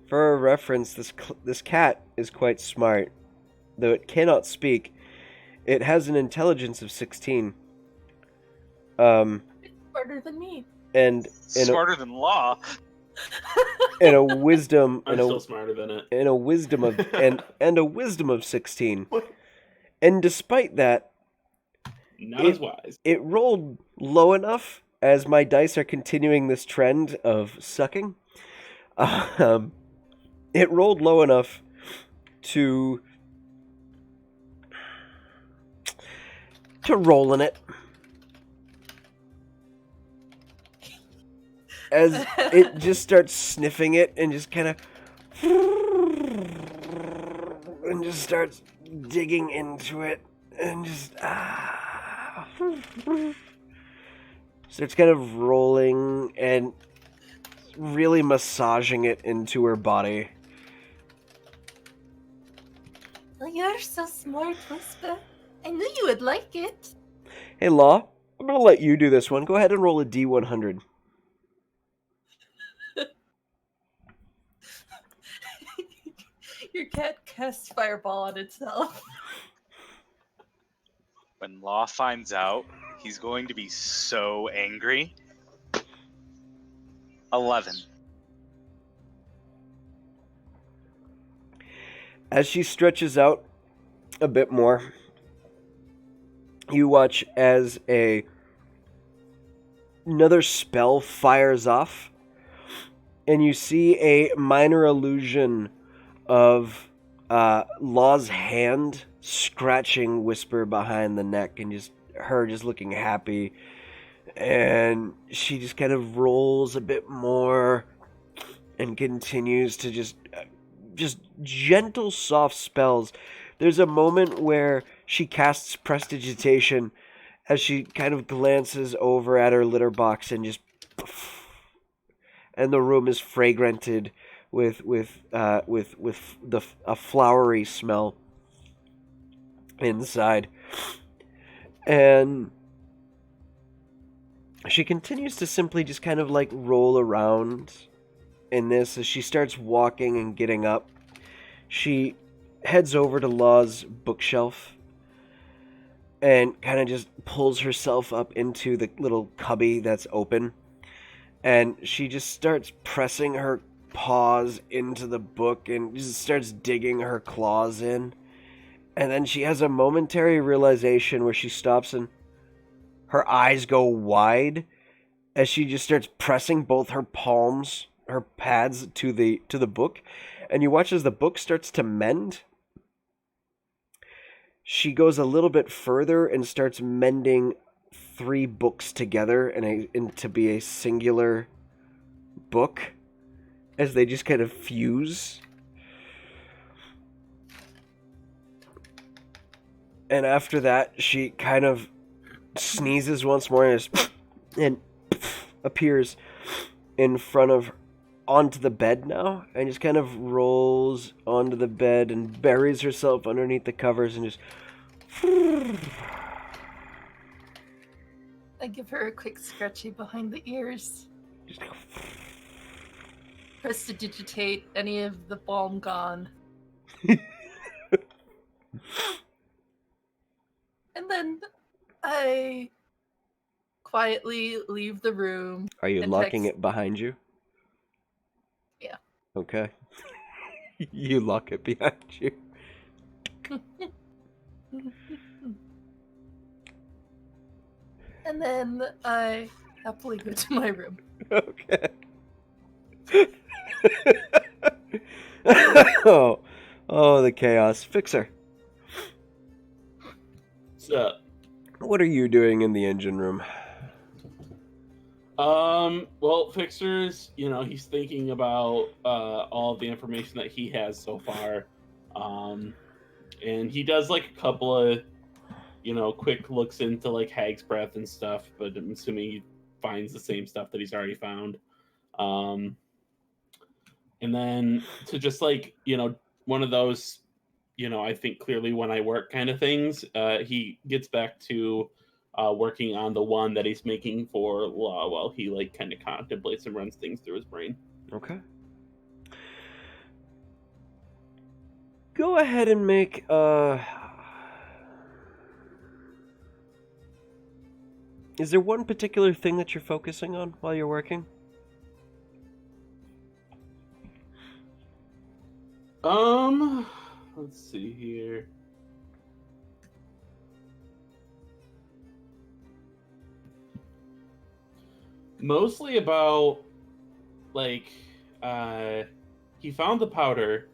For a reference, this cat is quite smart. Though it cannot speak, it has an intelligence of 16. It's smarter than me. And Smarter than Law. and a wisdom I'm still smarter than it. and a wisdom of and a wisdom of 16. And despite that, Not as wise. it rolled low enough, as my dice are continuing this trend of sucking. It rolled low enough to roll in it. As it just starts sniffing it and just kind of and just starts digging into it and just starts kind of rolling and really massaging it into her body. Oh, you're so smart, Whisper. I knew you would like it. Hey, Law, I'm going to let you do this one. Go ahead and roll a D100. Your cat casts fireball on itself. When Law finds out, he's going to be so angry. 11. As she stretches out a bit more, you watch as another spell fires off, and you see a minor illusion of Law's hand scratching Whisper behind the neck, and just her just looking happy. And she just kind of rolls a bit more and continues to just gentle, soft spells. There's a moment where she casts Prestidigitation as she kind of glances over at her litter box and just... And the room is fragranted with a flowery smell inside. And she continues to simply just kind of like roll around in this. As she starts walking and getting up, she heads over to Law's bookshelf and kind of just pulls herself up into the little cubby that's open. And she just starts pressing her paws into the book and just starts digging her claws in. And then she has a momentary realization where she stops and her eyes go wide as she just starts pressing both her palms, her pads to the book. And you watch as the book starts to mend. She goes a little bit further and starts mending 3 books together and to be a singular book as they just kind of fuse. And after that, she kind of sneezes once more and appears in front of onto the bed now, and just kind of rolls onto the bed and buries herself underneath the covers and just... I give her a quick scratchy behind the ears. Prestidigitate any of the balm gone. And then I quietly leave the room. Are you and locking it behind you? Yeah. Okay. You lock it behind you. And then I happily go to my room. Okay. oh, the chaos. Fixer, So, what are you doing in the engine room? well, Fixer's, he's thinking about all the information that he has so far. And he does like a couple of, quick looks into like Hag's breath and stuff, but I'm assuming he finds the same stuff that he's already found. And then to just like, one of those, I think clearly when I work kind of things, he gets back to working on the one that he's making for Law while he like kind of contemplates and runs things through his brain. Okay. Go ahead and make Is there one particular thing that you're focusing on while you're working? Let's see here. Mostly about like he found the powder,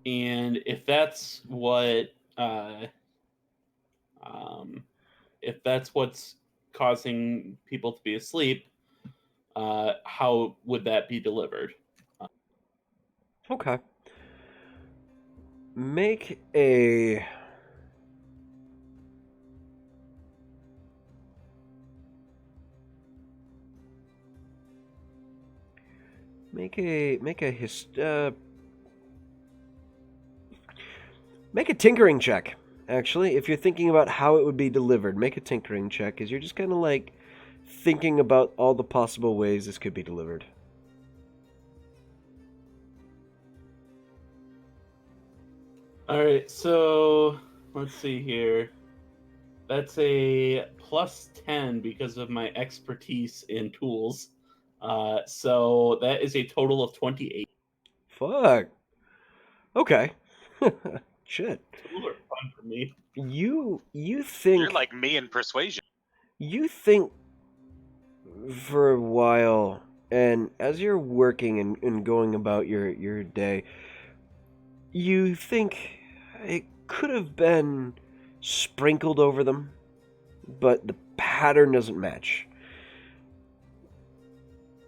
and if that's what's causing people to be asleep, how would that be delivered? Okay. Make a make a tinkering check. Actually, if you're thinking about how it would be delivered, make a tinkering check, because you're just kind of like thinking about all the possible ways this could be delivered. All right, so let's see here. That's a +10 because of my expertise in tools. So that is a total of 28. Fuck. Okay. Shit. Tools are fun for me. You think You're like me in persuasion. you think for a while, and as you're working and going about your day, you think it could have been sprinkled over them, but the pattern doesn't match.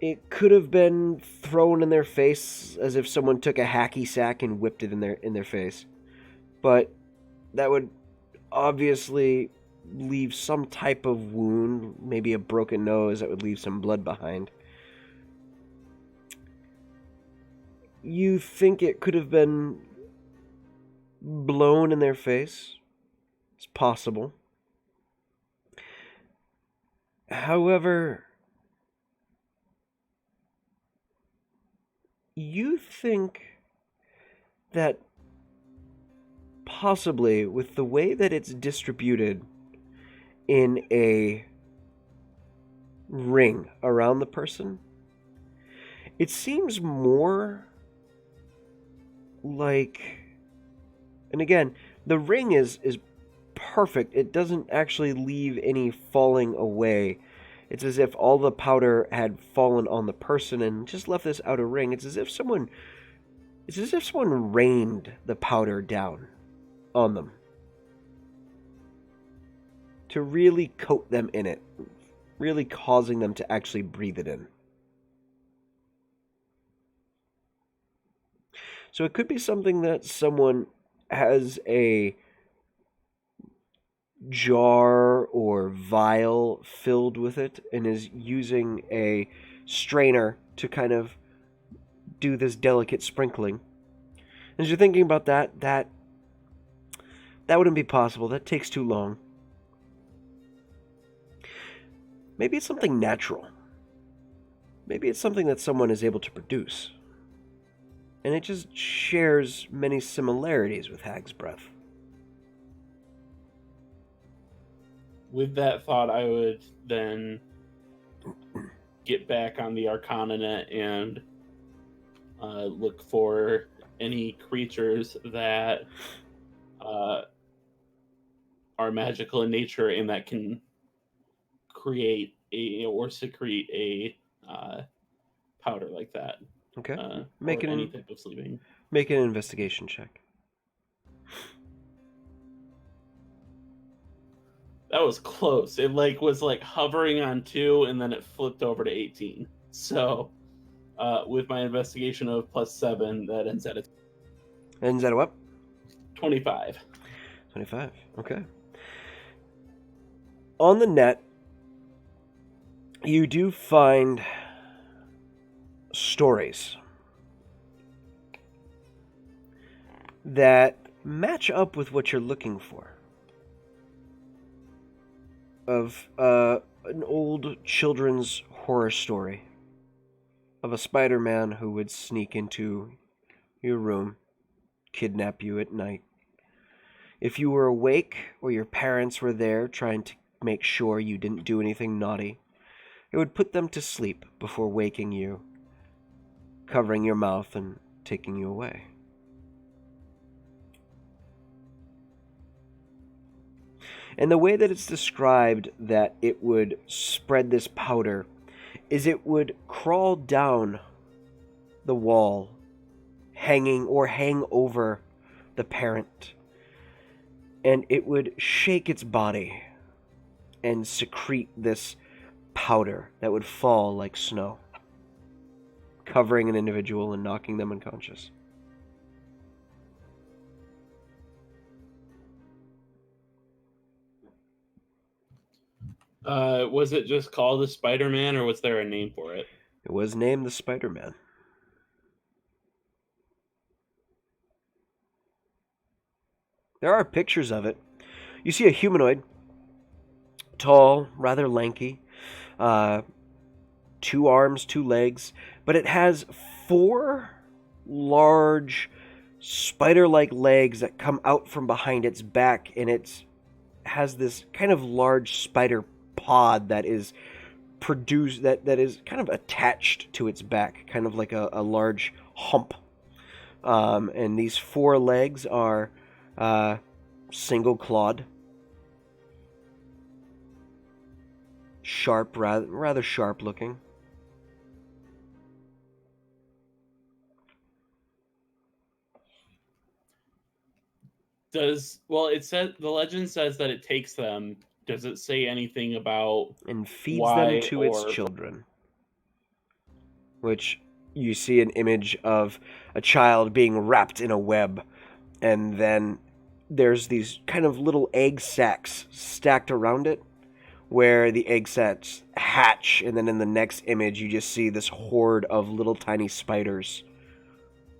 It could have been thrown in their face as if someone took a hacky sack and whipped it in their face. But that would obviously leave some type of wound, maybe a broken nose that would leave some blood behind. You think it could have been blown in their face? It's possible. However, you think that possibly with the way that it's distributed in a ring around the person, it seems more like, and again, the ring is perfect. It doesn't actually leave any falling away. It's as if all the powder had fallen on the person and just left this outer ring. It's as if someone rained the powder down on them to really coat them in it, really causing them to actually breathe it in. So it could be something that someone has a jar or vial filled with it and is using a strainer to kind of do this delicate sprinkling. As you're thinking about that wouldn't be possible. That takes too long. Maybe it's something natural. Maybe it's something that someone is able to produce. And it just shares many similarities with Hag's breath. With that thought, I would then get back on the Arcana net and look for any creatures that are magical in nature and that can create or secrete a powder like that. Okay. Or Make any an type of sleeping. investigation check. That was close. It was hovering on 2, and then it flipped over to 18. So, with my investigation of +7, that ends at a Ends at what? 25. 25. Okay. On the net, you do find stories that match up with what you're looking for. Of an old children's horror story of a Spider-Man who would sneak into your room, kidnap you at night. If you were awake or your parents were there trying to make sure you didn't do anything naughty, it would put them to sleep before waking you, covering your mouth and taking you away. And the way that it's described that it would spread this powder is it would crawl down the wall, hang over the parent, and it would shake its body and secrete this powder that would fall like snow, covering an individual and knocking them unconscious. Was it just called the Spider-Man, or was there a name for it? It was named the Spider-Man. There are pictures of it. You see a humanoid, tall, rather lanky, 2 arms, 2 legs, but it has 4 large spider-like legs that come out from behind its back, and it has this kind of large spider pod that is produced that is kind of attached to its back, kind of like a large hump. And these 4 legs are single clawed, sharp, rather sharp looking. It says, the legend says that it takes them. Does it say anything about And feeds why them to its or- children. Which you see an image of a child being wrapped in a web, and then there's these kind of little egg sacs stacked around it, where the egg sacs hatch, and then in the next image you just see this horde of little tiny spiders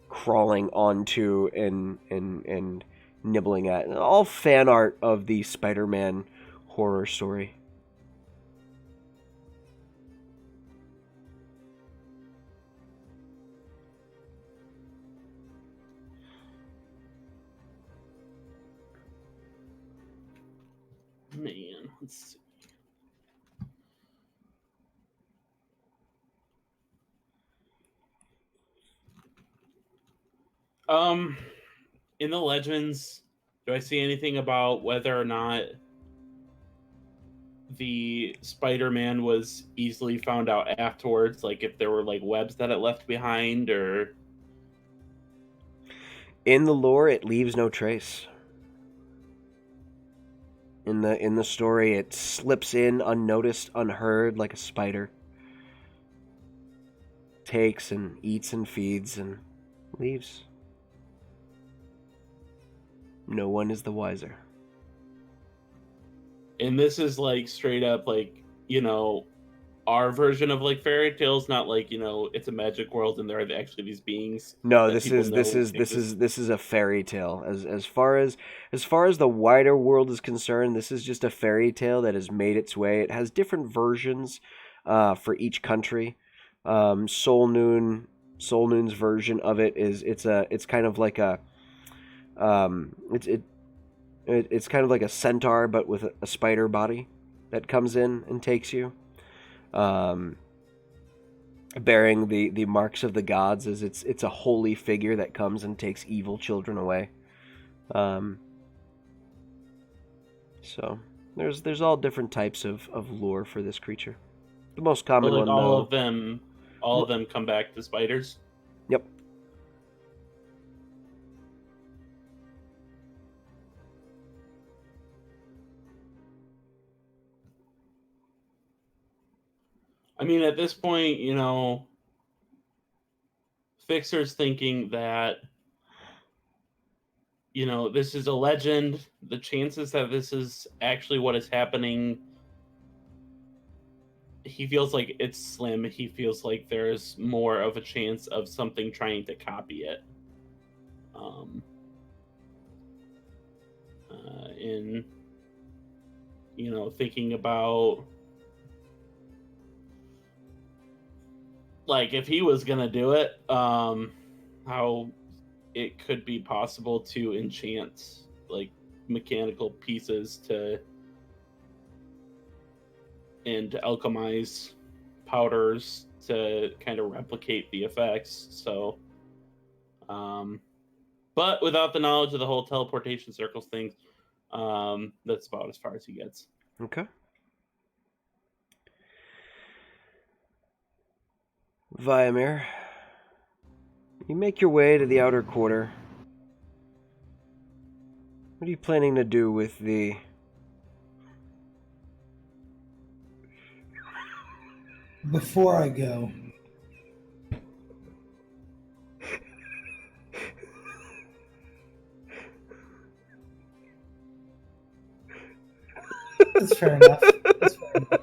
crawling onto and nibbling at. All fan art of the Spider-Man horror story. Man, let's see. In the legends, do I see anything about whether or not the Spider-Man was easily found out afterwards? Like if there were webs that it left behind, or In the lore, it leaves no trace. In the story, it slips in unnoticed, unheard, like a spider. Takes and eats and feeds and leaves. No one is the wiser. and this is straight up our version of fairy tales, not it's a magic world and there are actually these beings. No, that this people is this know is this exist. is this is a fairy tale. As far as the wider world is concerned, this is just a fairy tale that has made its way. It has different versions for each country. Soul Noon's version of it is it's kind of like a it's kind of like a centaur but with a spider body that comes in and takes you. Bearing the marks of the gods, as it's a holy figure that comes and takes evil children away. So there's all different types of lore for this creature. The most But common like one, all though. of them come back to spiders. Yep. I mean, at this point, Fixer's thinking that, this is a legend. The chances that this is actually what is happening, he feels like it's slim. He feels like there's more of a chance of something trying to copy it. In, thinking about, like, if he was going to do it, how it could be possible to enchant, like, mechanical pieces and alchemize powders to kind of replicate the effects. So, but without the knowledge of the whole teleportation circles thing, that's about as far as he gets. Okay. Viamir, you make your way to the outer quarter. What are you planning to do with the... Before I go, that's fair enough. That's fair enough.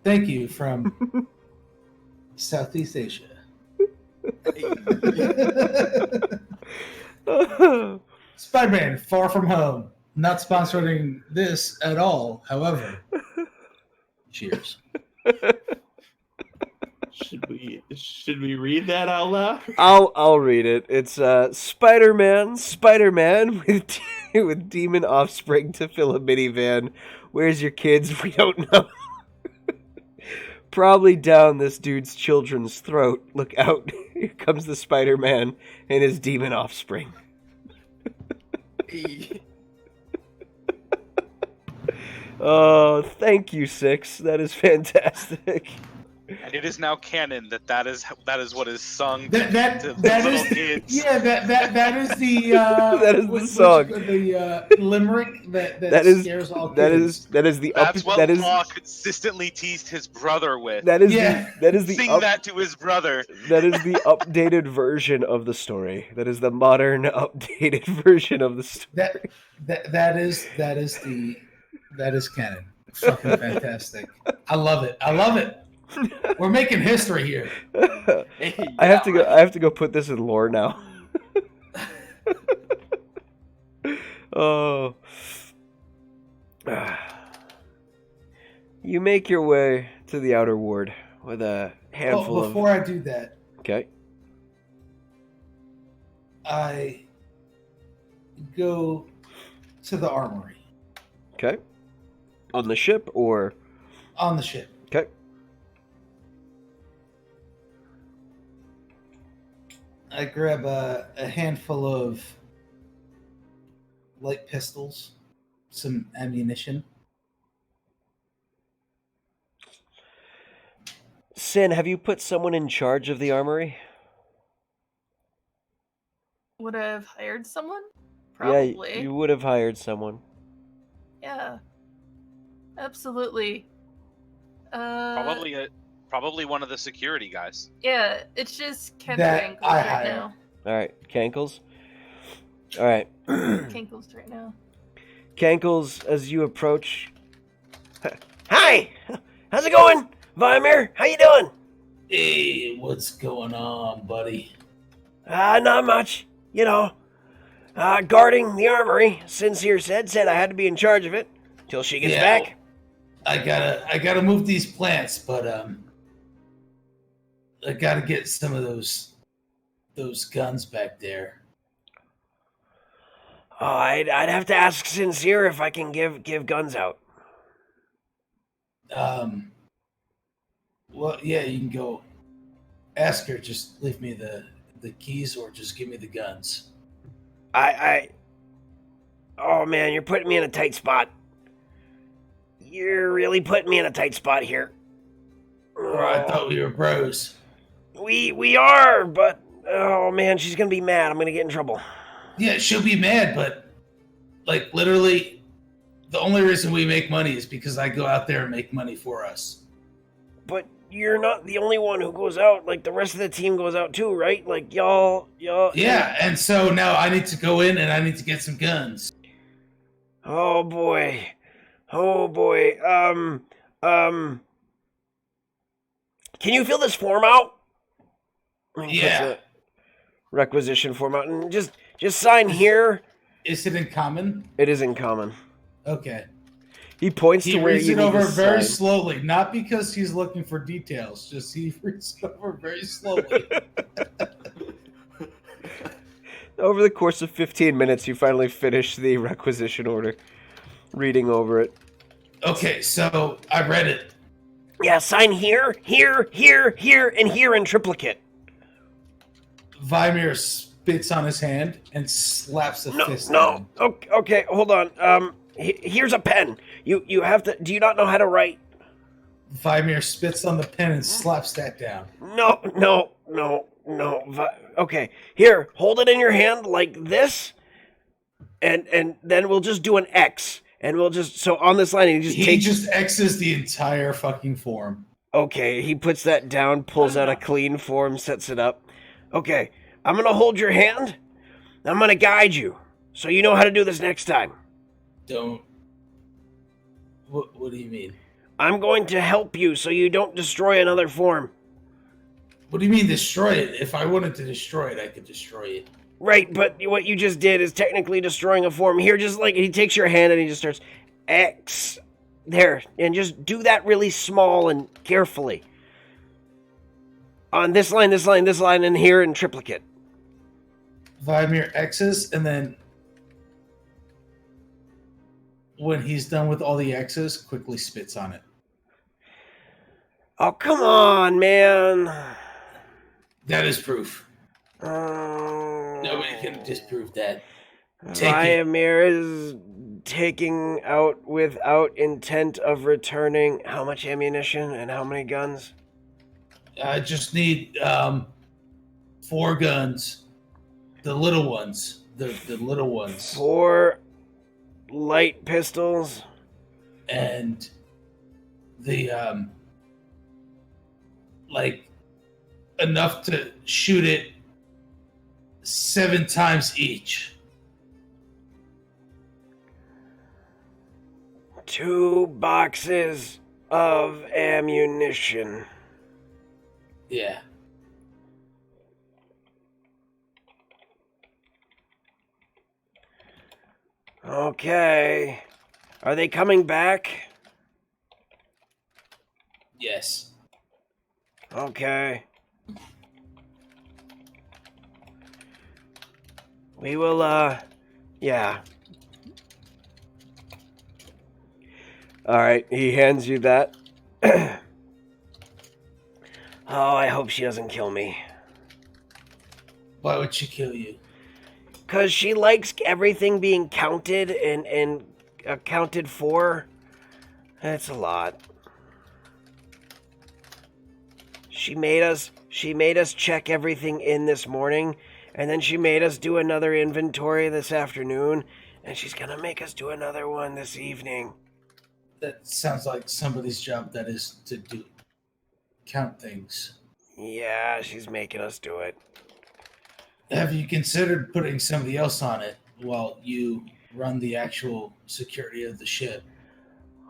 Thank you from Southeast Asia. Spider-Man, Far From Home. Not sponsoring this at all, however. Cheers. Should we read that out loud? I'll read it. It's Spider-Man with with demon offspring to fill a minivan. Where's your kids? We don't know. Probably down this dude's children's throat. Look out. Here comes the Spider-Man and his demon offspring. Oh, thank you, Six. That is fantastic. And it is now canon that is what is sung That to that little is kids. yeah that is the That is the song. The limerick that is scares all that kids. is the That's up what that is Law consistently teased his brother with. that is Yeah. the Sing up, that to his brother. that is the updated version of the story. That is the modern updated version of the story. That is canon. Fucking fantastic. I love it. We're making history here. I have to go put this in lore now. Oh. You make your way to the outer ward with a handful of... Before I do that, Okay. I go to the armory Okay. On the ship or... on the ship. Okay. I grab a handful of light pistols, some ammunition. Sin, have you put someone in charge of the armory? Would I have hired someone? Probably. Yeah, you would have hired someone. Yeah. Absolutely. Probably one of the security guys. Yeah, it's just Ken That Cankles I right hire. now. Alright, Cankles. Alright. Cankles right now. Cankles, as you approach... Hi! How's it going? Vimir, how you doing? Hey, what's going on, buddy? Not much. You know, guarding the armory. Sincere said I had to be in charge of it till she gets back. I gotta move these plants, but I gotta get some of those guns back there. Oh, I'd have to ask Sincere if I can give guns out. Well, yeah, you can go ask her. Just leave me the keys, or just give me the guns. I Oh man, you're putting me in a tight spot. You're really putting me in a tight spot here. Or I thought we were bros. We are, but oh man, she's gonna be mad. I'm gonna get in trouble. Yeah, she'll be mad, but like literally, the only reason we make money is because I go out there and make money for us. But you're not the only one who goes out. Like the rest of the team goes out too, right? Like y'all. Yeah, and so now I need to go in and I need to get some guns. Oh boy. Can you fill this form out? Yeah. Requisition form out and just sign here. Is it in common? It is in common. Okay. He points He to where reads you it need over to very sign. slowly, not because he's looking for details, just he reads it over very slowly. Over the course of 15 minutes, you finally finish the requisition order, reading over it. Okay, so I read it. Yeah, sign here, and here in triplicate. Vimir spits on his hand and slaps a fist at him. Okay, hold on. Here's a pen. You have to. Do you not know how to write? Vimir spits on the pen and slaps that down. No. Okay, here, hold it in your hand like this, and then we'll just do an X, and we'll just so on this line, He just X's the entire fucking form. Okay, he puts that down, pulls out a clean form, sets it up. Okay, I'm gonna hold your hand. I'm gonna guide you, so you know how to do this next time. Don't. What do you mean? I'm going to help you so you don't destroy another form. What do you mean destroy it? If I wanted to destroy it, I could destroy it. Right, but what you just did is technically destroying a form. Here, just like, he takes your hand and he just starts X. There, and just do that really small and carefully. On this line, and here in triplicate. Vimir X's, and then when he's done with all the X's, quickly spits on it. Oh, come on, man. That is proof. Nobody can disprove that. Vimir is taking out without intent of returning. How much ammunition and how many guns? I just need 4 guns. The little ones. The little ones. 4 light pistols. And the like enough to shoot it 7 times each. 2 boxes of ammunition. Yeah. Okay. Are they coming back? Yes. Okay. We will, yeah. Alright, he hands you that. Oh, I hope she doesn't kill me. Why would she kill you? Because she likes everything being counted and accounted for. That's a lot. She made us check everything in this morning, and then she made us do another inventory this afternoon, and she's gonna make us do another one this evening. That sounds like somebody's job, that is to count things. Yeah, she's making us do it. Have you considered putting somebody else on it while you run the actual security of the ship?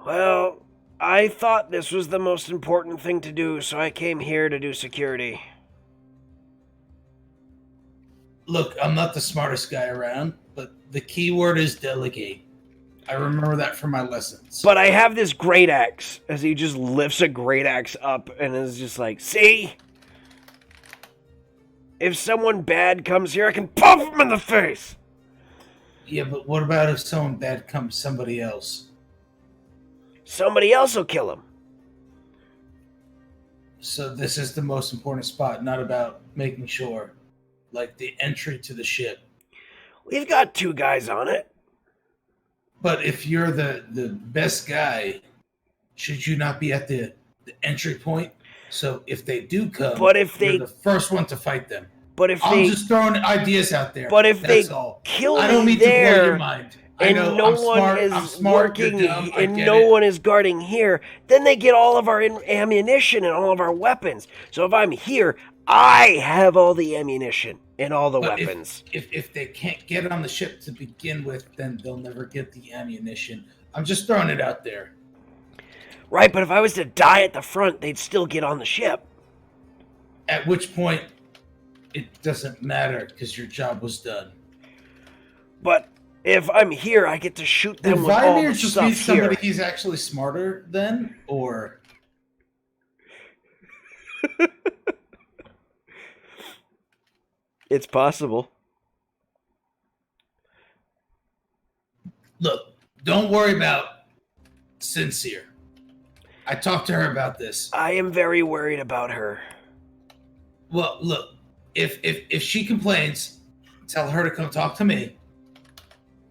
Well, I thought this was the most important thing to do, so I came here to do security. Look, I'm not the smartest guy around, but the key word is delegate. I remember that from my lessons. But I have this great axe, as he just lifts a great axe up and is just like, see? If someone bad comes here, I can pop him in the face! Yeah, but what about if someone bad comes somebody else? Somebody else will kill him. So this is the most important spot, not about making sure, like the entry to the ship. We've got 2 guys on it. But if you're the best guy, should you not be at the entry point? So if they do come, But if you're they- the first one to fight them. But if I'm they just throwing ideas out there. But if That's they all. kill I don't me mean to blow there, your mind. I and know no I'm one smart. is I'm smart. You're working, dumb. I and get no it. one is guarding here, then they get all of our ammunition and all of our weapons. So if I'm here, I have all the ammunition and all the But weapons. If they can't get on the ship to begin with, then they'll never get the ammunition. I'm just throwing it out there. Right, but if I was to die at the front, they'd still get on the ship. At which point, it doesn't matter because your job was done. But if I'm here, I get to shoot them Did with all Vimir the just stuff meet somebody here. he's actually smarter than, or It's possible. look? Don't worry about Sincere. I talked to her about this. I am very worried about her. Well, look, if she complains, tell her to come talk to me.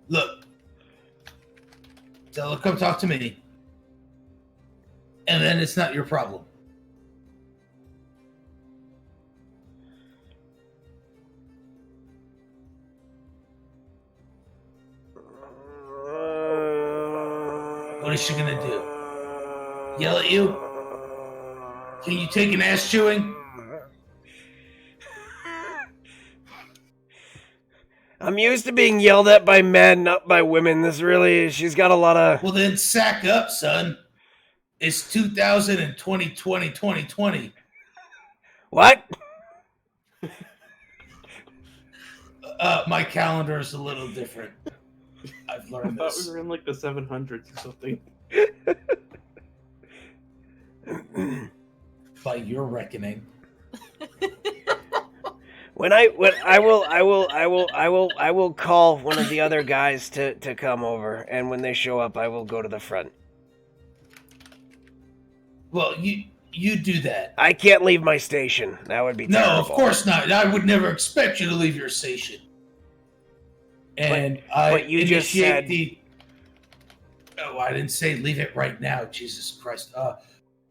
Look, tell her to come talk to me, and then it's not your problem. What is she gonna do? Yell at you? Can you take an ass chewing? I'm used to being yelled at by men, not by women. This really, she's got a lot of... Well, then sack up, son. It's 2020, 2020. What? My calendar is a little different. I've I learned thought this. we were in like the 700s or something. By your reckoning. I will call one of the other guys to come over, and when they show up, I will go to the front. Well, you do that. I can't leave my station. That would be No, terrible. of course not. I would never expect you to leave your station. And but you just said- Oh, I didn't say leave it right now. Jesus Christ.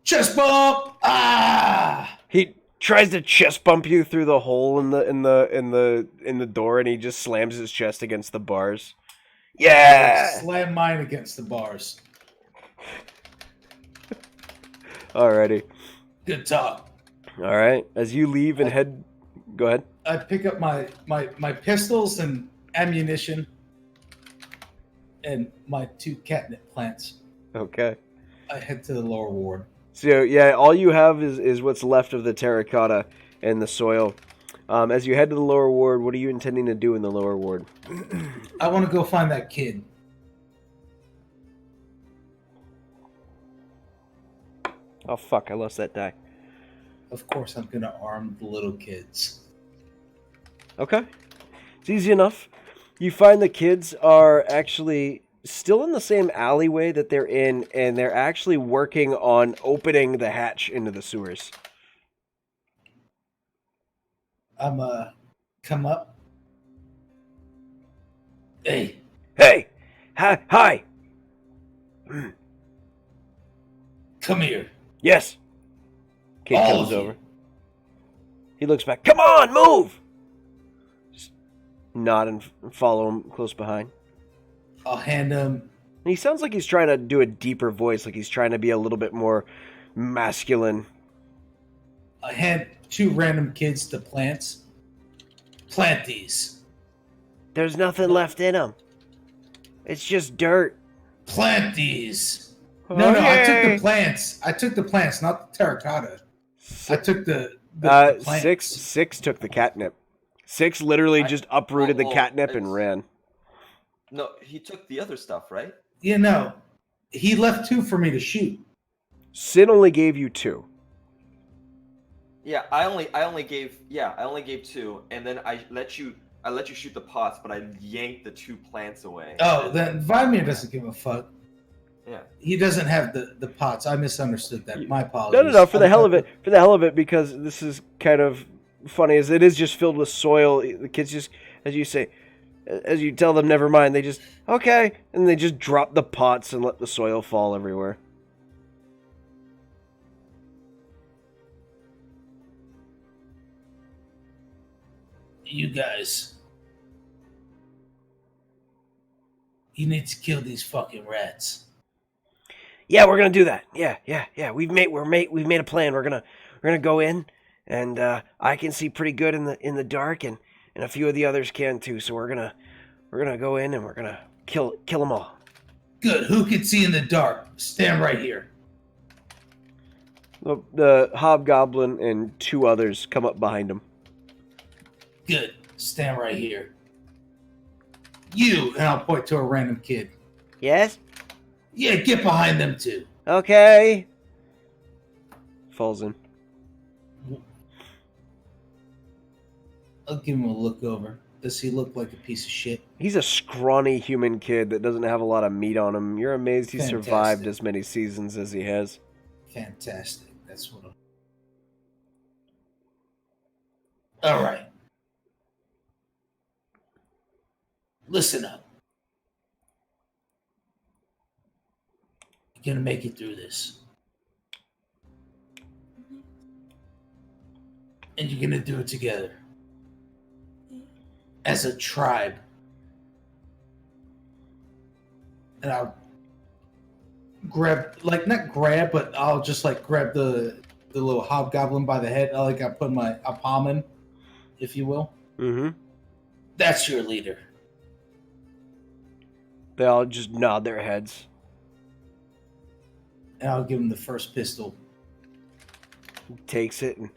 Chest bump! Ah! He tries to chest bump you through the hole in the door, and he just slams his chest against the bars. Yeah. Slam mine against the bars. Alrighty. Good talk. All right. As you leave and head, go ahead. I pick up my pistols and ammunition and my 2 catnip plants. Okay. I head to the lower ward. So yeah, all you have is what's left of the terracotta and the soil. As you head to the lower ward, what are you intending to do in the lower ward? I want to go find that kid. Oh fuck! I lost that die. Of course, I'm gonna arm the little kids. Okay. It's easy enough. You find the kids are actually still in the same alleyway that they're in, and they're actually working on opening the hatch into the sewers. I'm come up. Hey, Hey! Hi! come here. Yes! Kid All comes of you. over. He looks back. Come on, move! Just nod and follow him close behind. I'll hand him. And he sounds like he's trying to do a deeper voice, like he's trying to be a little bit more masculine. I hand 2 random kids the plants. Plant these. There's nothing left in them. It's just dirt. Plant these. No, I took the plants. I took the plants, not the terracotta. I took the plants. Six took the catnip. Six literally just uprooted the catnip and ran. No, he took the other stuff, right? You know, he left 2 for me to shoot. Sin only gave you 2. Yeah, I only gave 2, and then I let you shoot the pots, but I yanked the 2 plants away. Oh, then Vimir doesn't give a fuck. Yeah. He doesn't have the pots. I misunderstood that. My apologies. No. For the hell of it, because this is kind of funny. As it is just filled with soil. The kids just, as you say, As you tell them never mind, they just, okay, and they just drop the pots and let the soil fall everywhere. You guys, you need to kill these fucking rats. Yeah, we're gonna do that. Yeah. We've made a plan. We're gonna go in, and I can see pretty good in the dark, and a few of the others can too. So we're gonna go in and we're gonna kill them all. Good. Who can see in the dark? Stand right here. The hobgoblin and two others come up behind him. Good. Stand right here. You, and I'll point to a random kid. Yes. Yeah, get behind them too. Okay. Falls in. I'll give him a look over. Does he look like a piece of shit? He's a scrawny human kid that doesn't have a lot of meat on him. You're amazed he Fantastic. survived as many seasons as he has. Fantastic. That's what I'm... All right. Listen up. You're gonna make it through this. And you're gonna do it together. As a tribe. And I'll grab, like, not grab, but I'll just, like, grab the little hobgoblin by the head. I put a palm in, if you will. Mm-hmm. That's your leader. They all just nod their heads. And I'll give him the first pistol. He takes it and...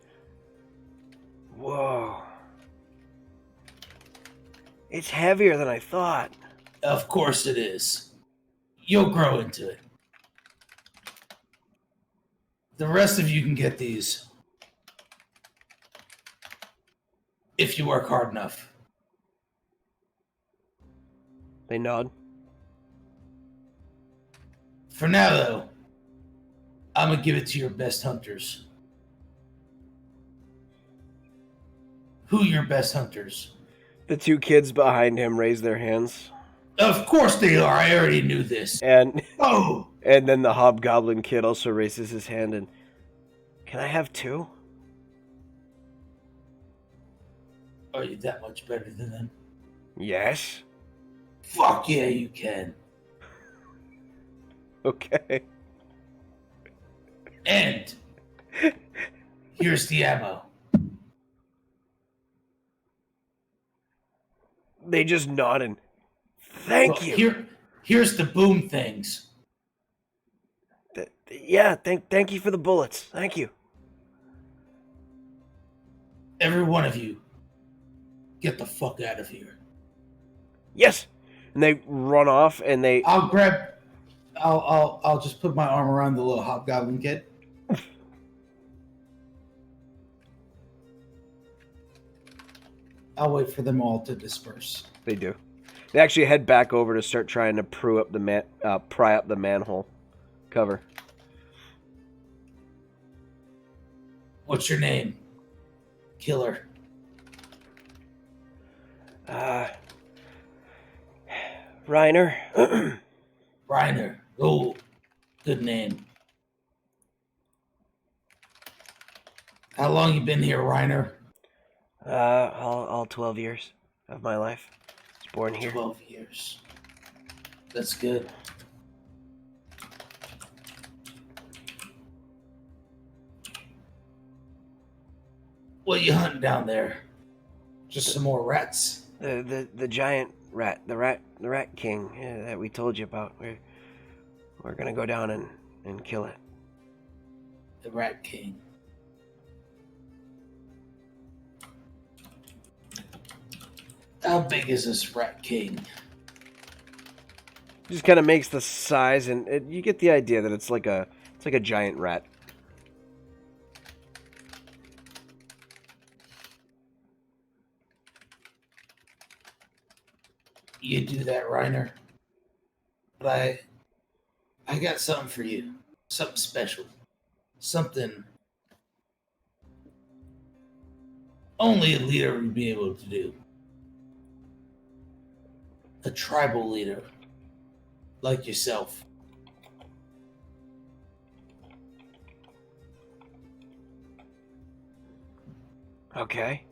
Whoa. It's heavier than I thought. Of course it is. You'll grow into it. The rest of you can get these. If you work hard enough. They nod. For now, though, I'm going to give it to your best hunters. Who your best hunters? The two kids behind him raise their hands. Of course they are. I already knew this. And Oh! and then the hobgoblin kid also raises his hand and... Can I have two? Are you that much better than them? Yes. Fuck yeah, you can. Okay. And here's the ammo. They just nod and... Thank you. Here's the boom things. Yeah, thank you for the bullets. Thank you. Every one of you, get the fuck out of here. Yes. And they run off and they... I'll just put my arm around the little hobgoblin kid. I'll wait for them all to disperse. They do. They actually head back over to start trying to pry up the manhole cover. What's your name? Killer. Reiner. Reiner. Oh, good name. How long you been here, Reiner? All 12 years of my life. I was born here. 12 years. That's good. What you hunting down there? Just some more rats? The giant rat, the rat king that we told you about. We're gonna go down and kill it. The rat king. How big is this rat king? Just kind of makes the size, and you get the idea that it's like a giant rat. You do that, Reiner. But I got something for you. Something special. Something only a leader would be able to do. a tribal leader like yourself. Okay.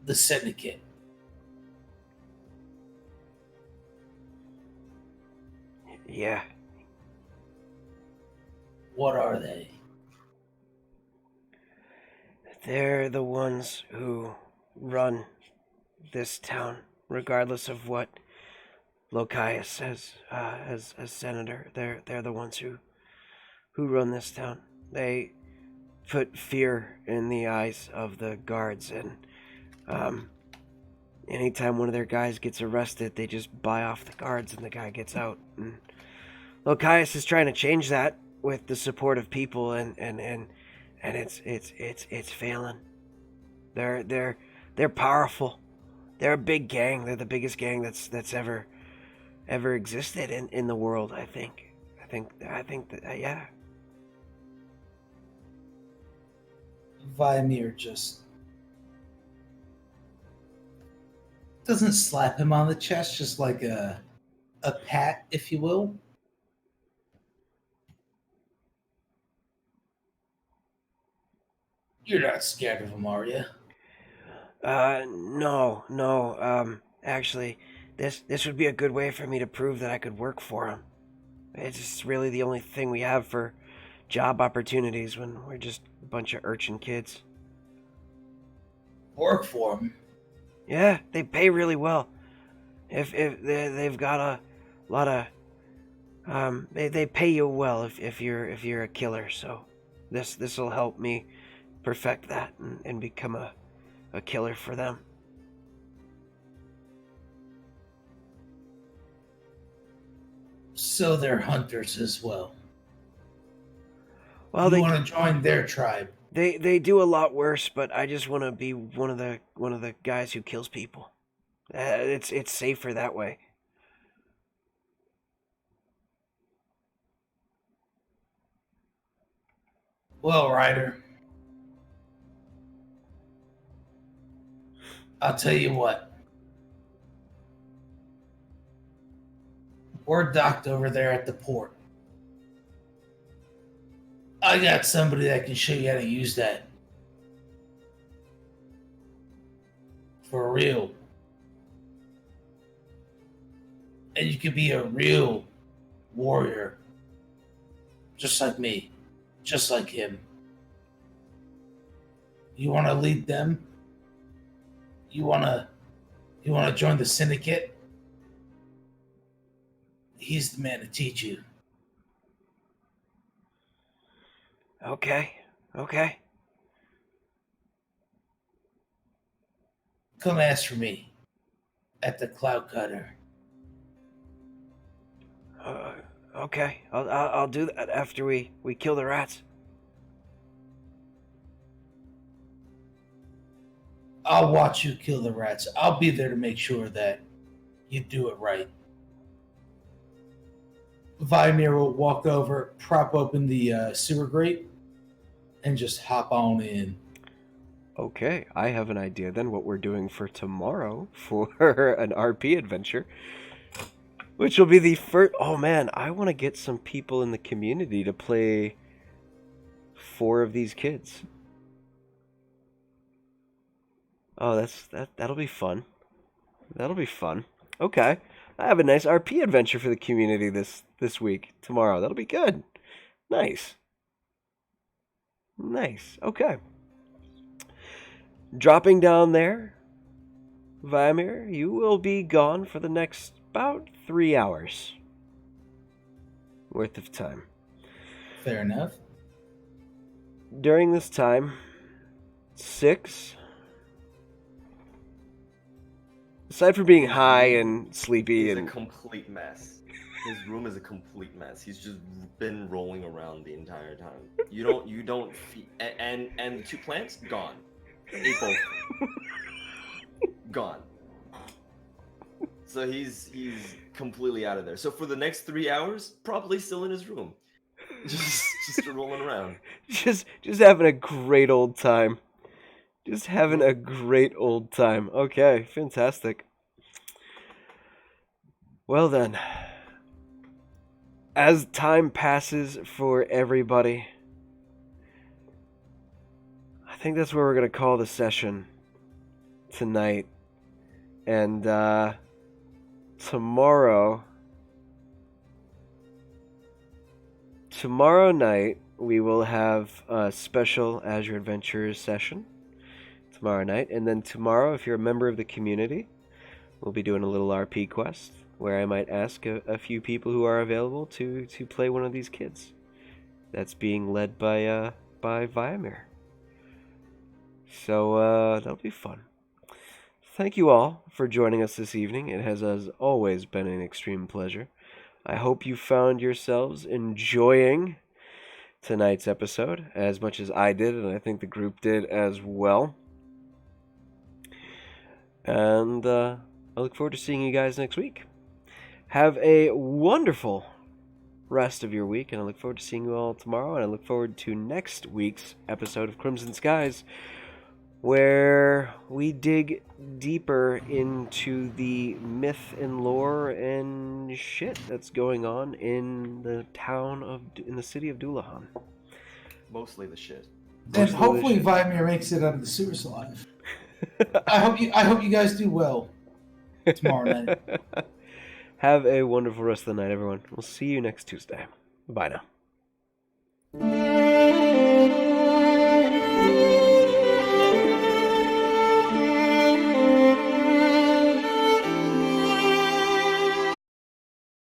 The syndicate. Yeah. What are they? They're the ones who run this town, regardless of what Lokias says as senator. They're the ones who run this town. They put fear in the eyes of the guards, and anytime one of their guys gets arrested, they just buy off the guards and the guy gets out. And Lokias is trying to change that with the support of people, and it's failing. They're powerful. They're a big gang. They're the biggest gang that's ever existed in the world. I think that yeah. Vimir just doesn't slap him on the chest, just like a pat, if you will. You're not scared of him, are you? No. Actually, this would be a good way for me to prove that I could work for him. It's just really the only thing we have for job opportunities when we're just a bunch of urchin kids. Work for him? Yeah, they pay really well. If they've got a lot of they pay you well if you're a killer. So this will help me perfect that and become a killer for them. So they're hunters as well. Well, you they want to join their tribe. They do a lot worse, but I just want to be one of the guys who kills people. It's safer that way. Well, Ryder, I'll tell you what. We're docked over there at the port. I got somebody that can show you how to use that. For real. And you could be a real warrior. Just like me. Just like him. You want to lead them? You want to join the syndicate? He's the man to teach you. Okay. Come ask for me at the Cloud Cutter. Okay. I'll do that after we kill the rats. I'll watch you kill the rats. I'll be there to make sure that you do it right. Vimir will walk over, prop open the sewer grate, and just hop on in. Okay, I have an idea then what we're doing for tomorrow for an RP adventure. Which will be the first... Oh man, I want to get some people in the community to play 4 of these kids. Oh, that'll be fun. That'll be fun. Okay, I have a nice RP adventure for the community this week, tomorrow. That'll be good. Nice. Okay. Dropping down there, Vimir, you will be gone for the next about 3 hours worth of time. Fair enough. During this time, 6, aside from being high and sleepy He's and a complete mess. His room is a complete mess. He's just been rolling around the entire time. You don't and the 2 plants gone. Ate both. Gone. So he's completely out of there. So for the next 3 hours, probably still in his room. just rolling around. Just having a great old time. Just having a great old time. Okay, fantastic. Well then, as time passes for everybody, I think that's where we're going to call the session tonight. And tomorrow night, we will have a special Azure Adventures session. Tomorrow night. And then tomorrow, if you're a member of the community, we'll be doing a little RP quest where I might ask a few people who are available to play one of these kids. That's being led by Viamir. So that'll be fun. Thank you all for joining us this evening. It has, as always, been an extreme pleasure. I hope you found yourselves enjoying tonight's episode as much as I did, and I think the group did as well. And I look forward to seeing you guys next week. Have a wonderful rest of your week, and I look forward to seeing you all tomorrow, and I look forward to next week's episode of Crimson Skies, where we dig deeper into the myth and lore and shit that's going on in the city of Doulahan. Mostly the shit. And hopefully Vimir makes it out of the sewers alive. I hope you guys do well tomorrow night. Have a wonderful rest of the night, everyone. We'll see you next Tuesday. Bye now.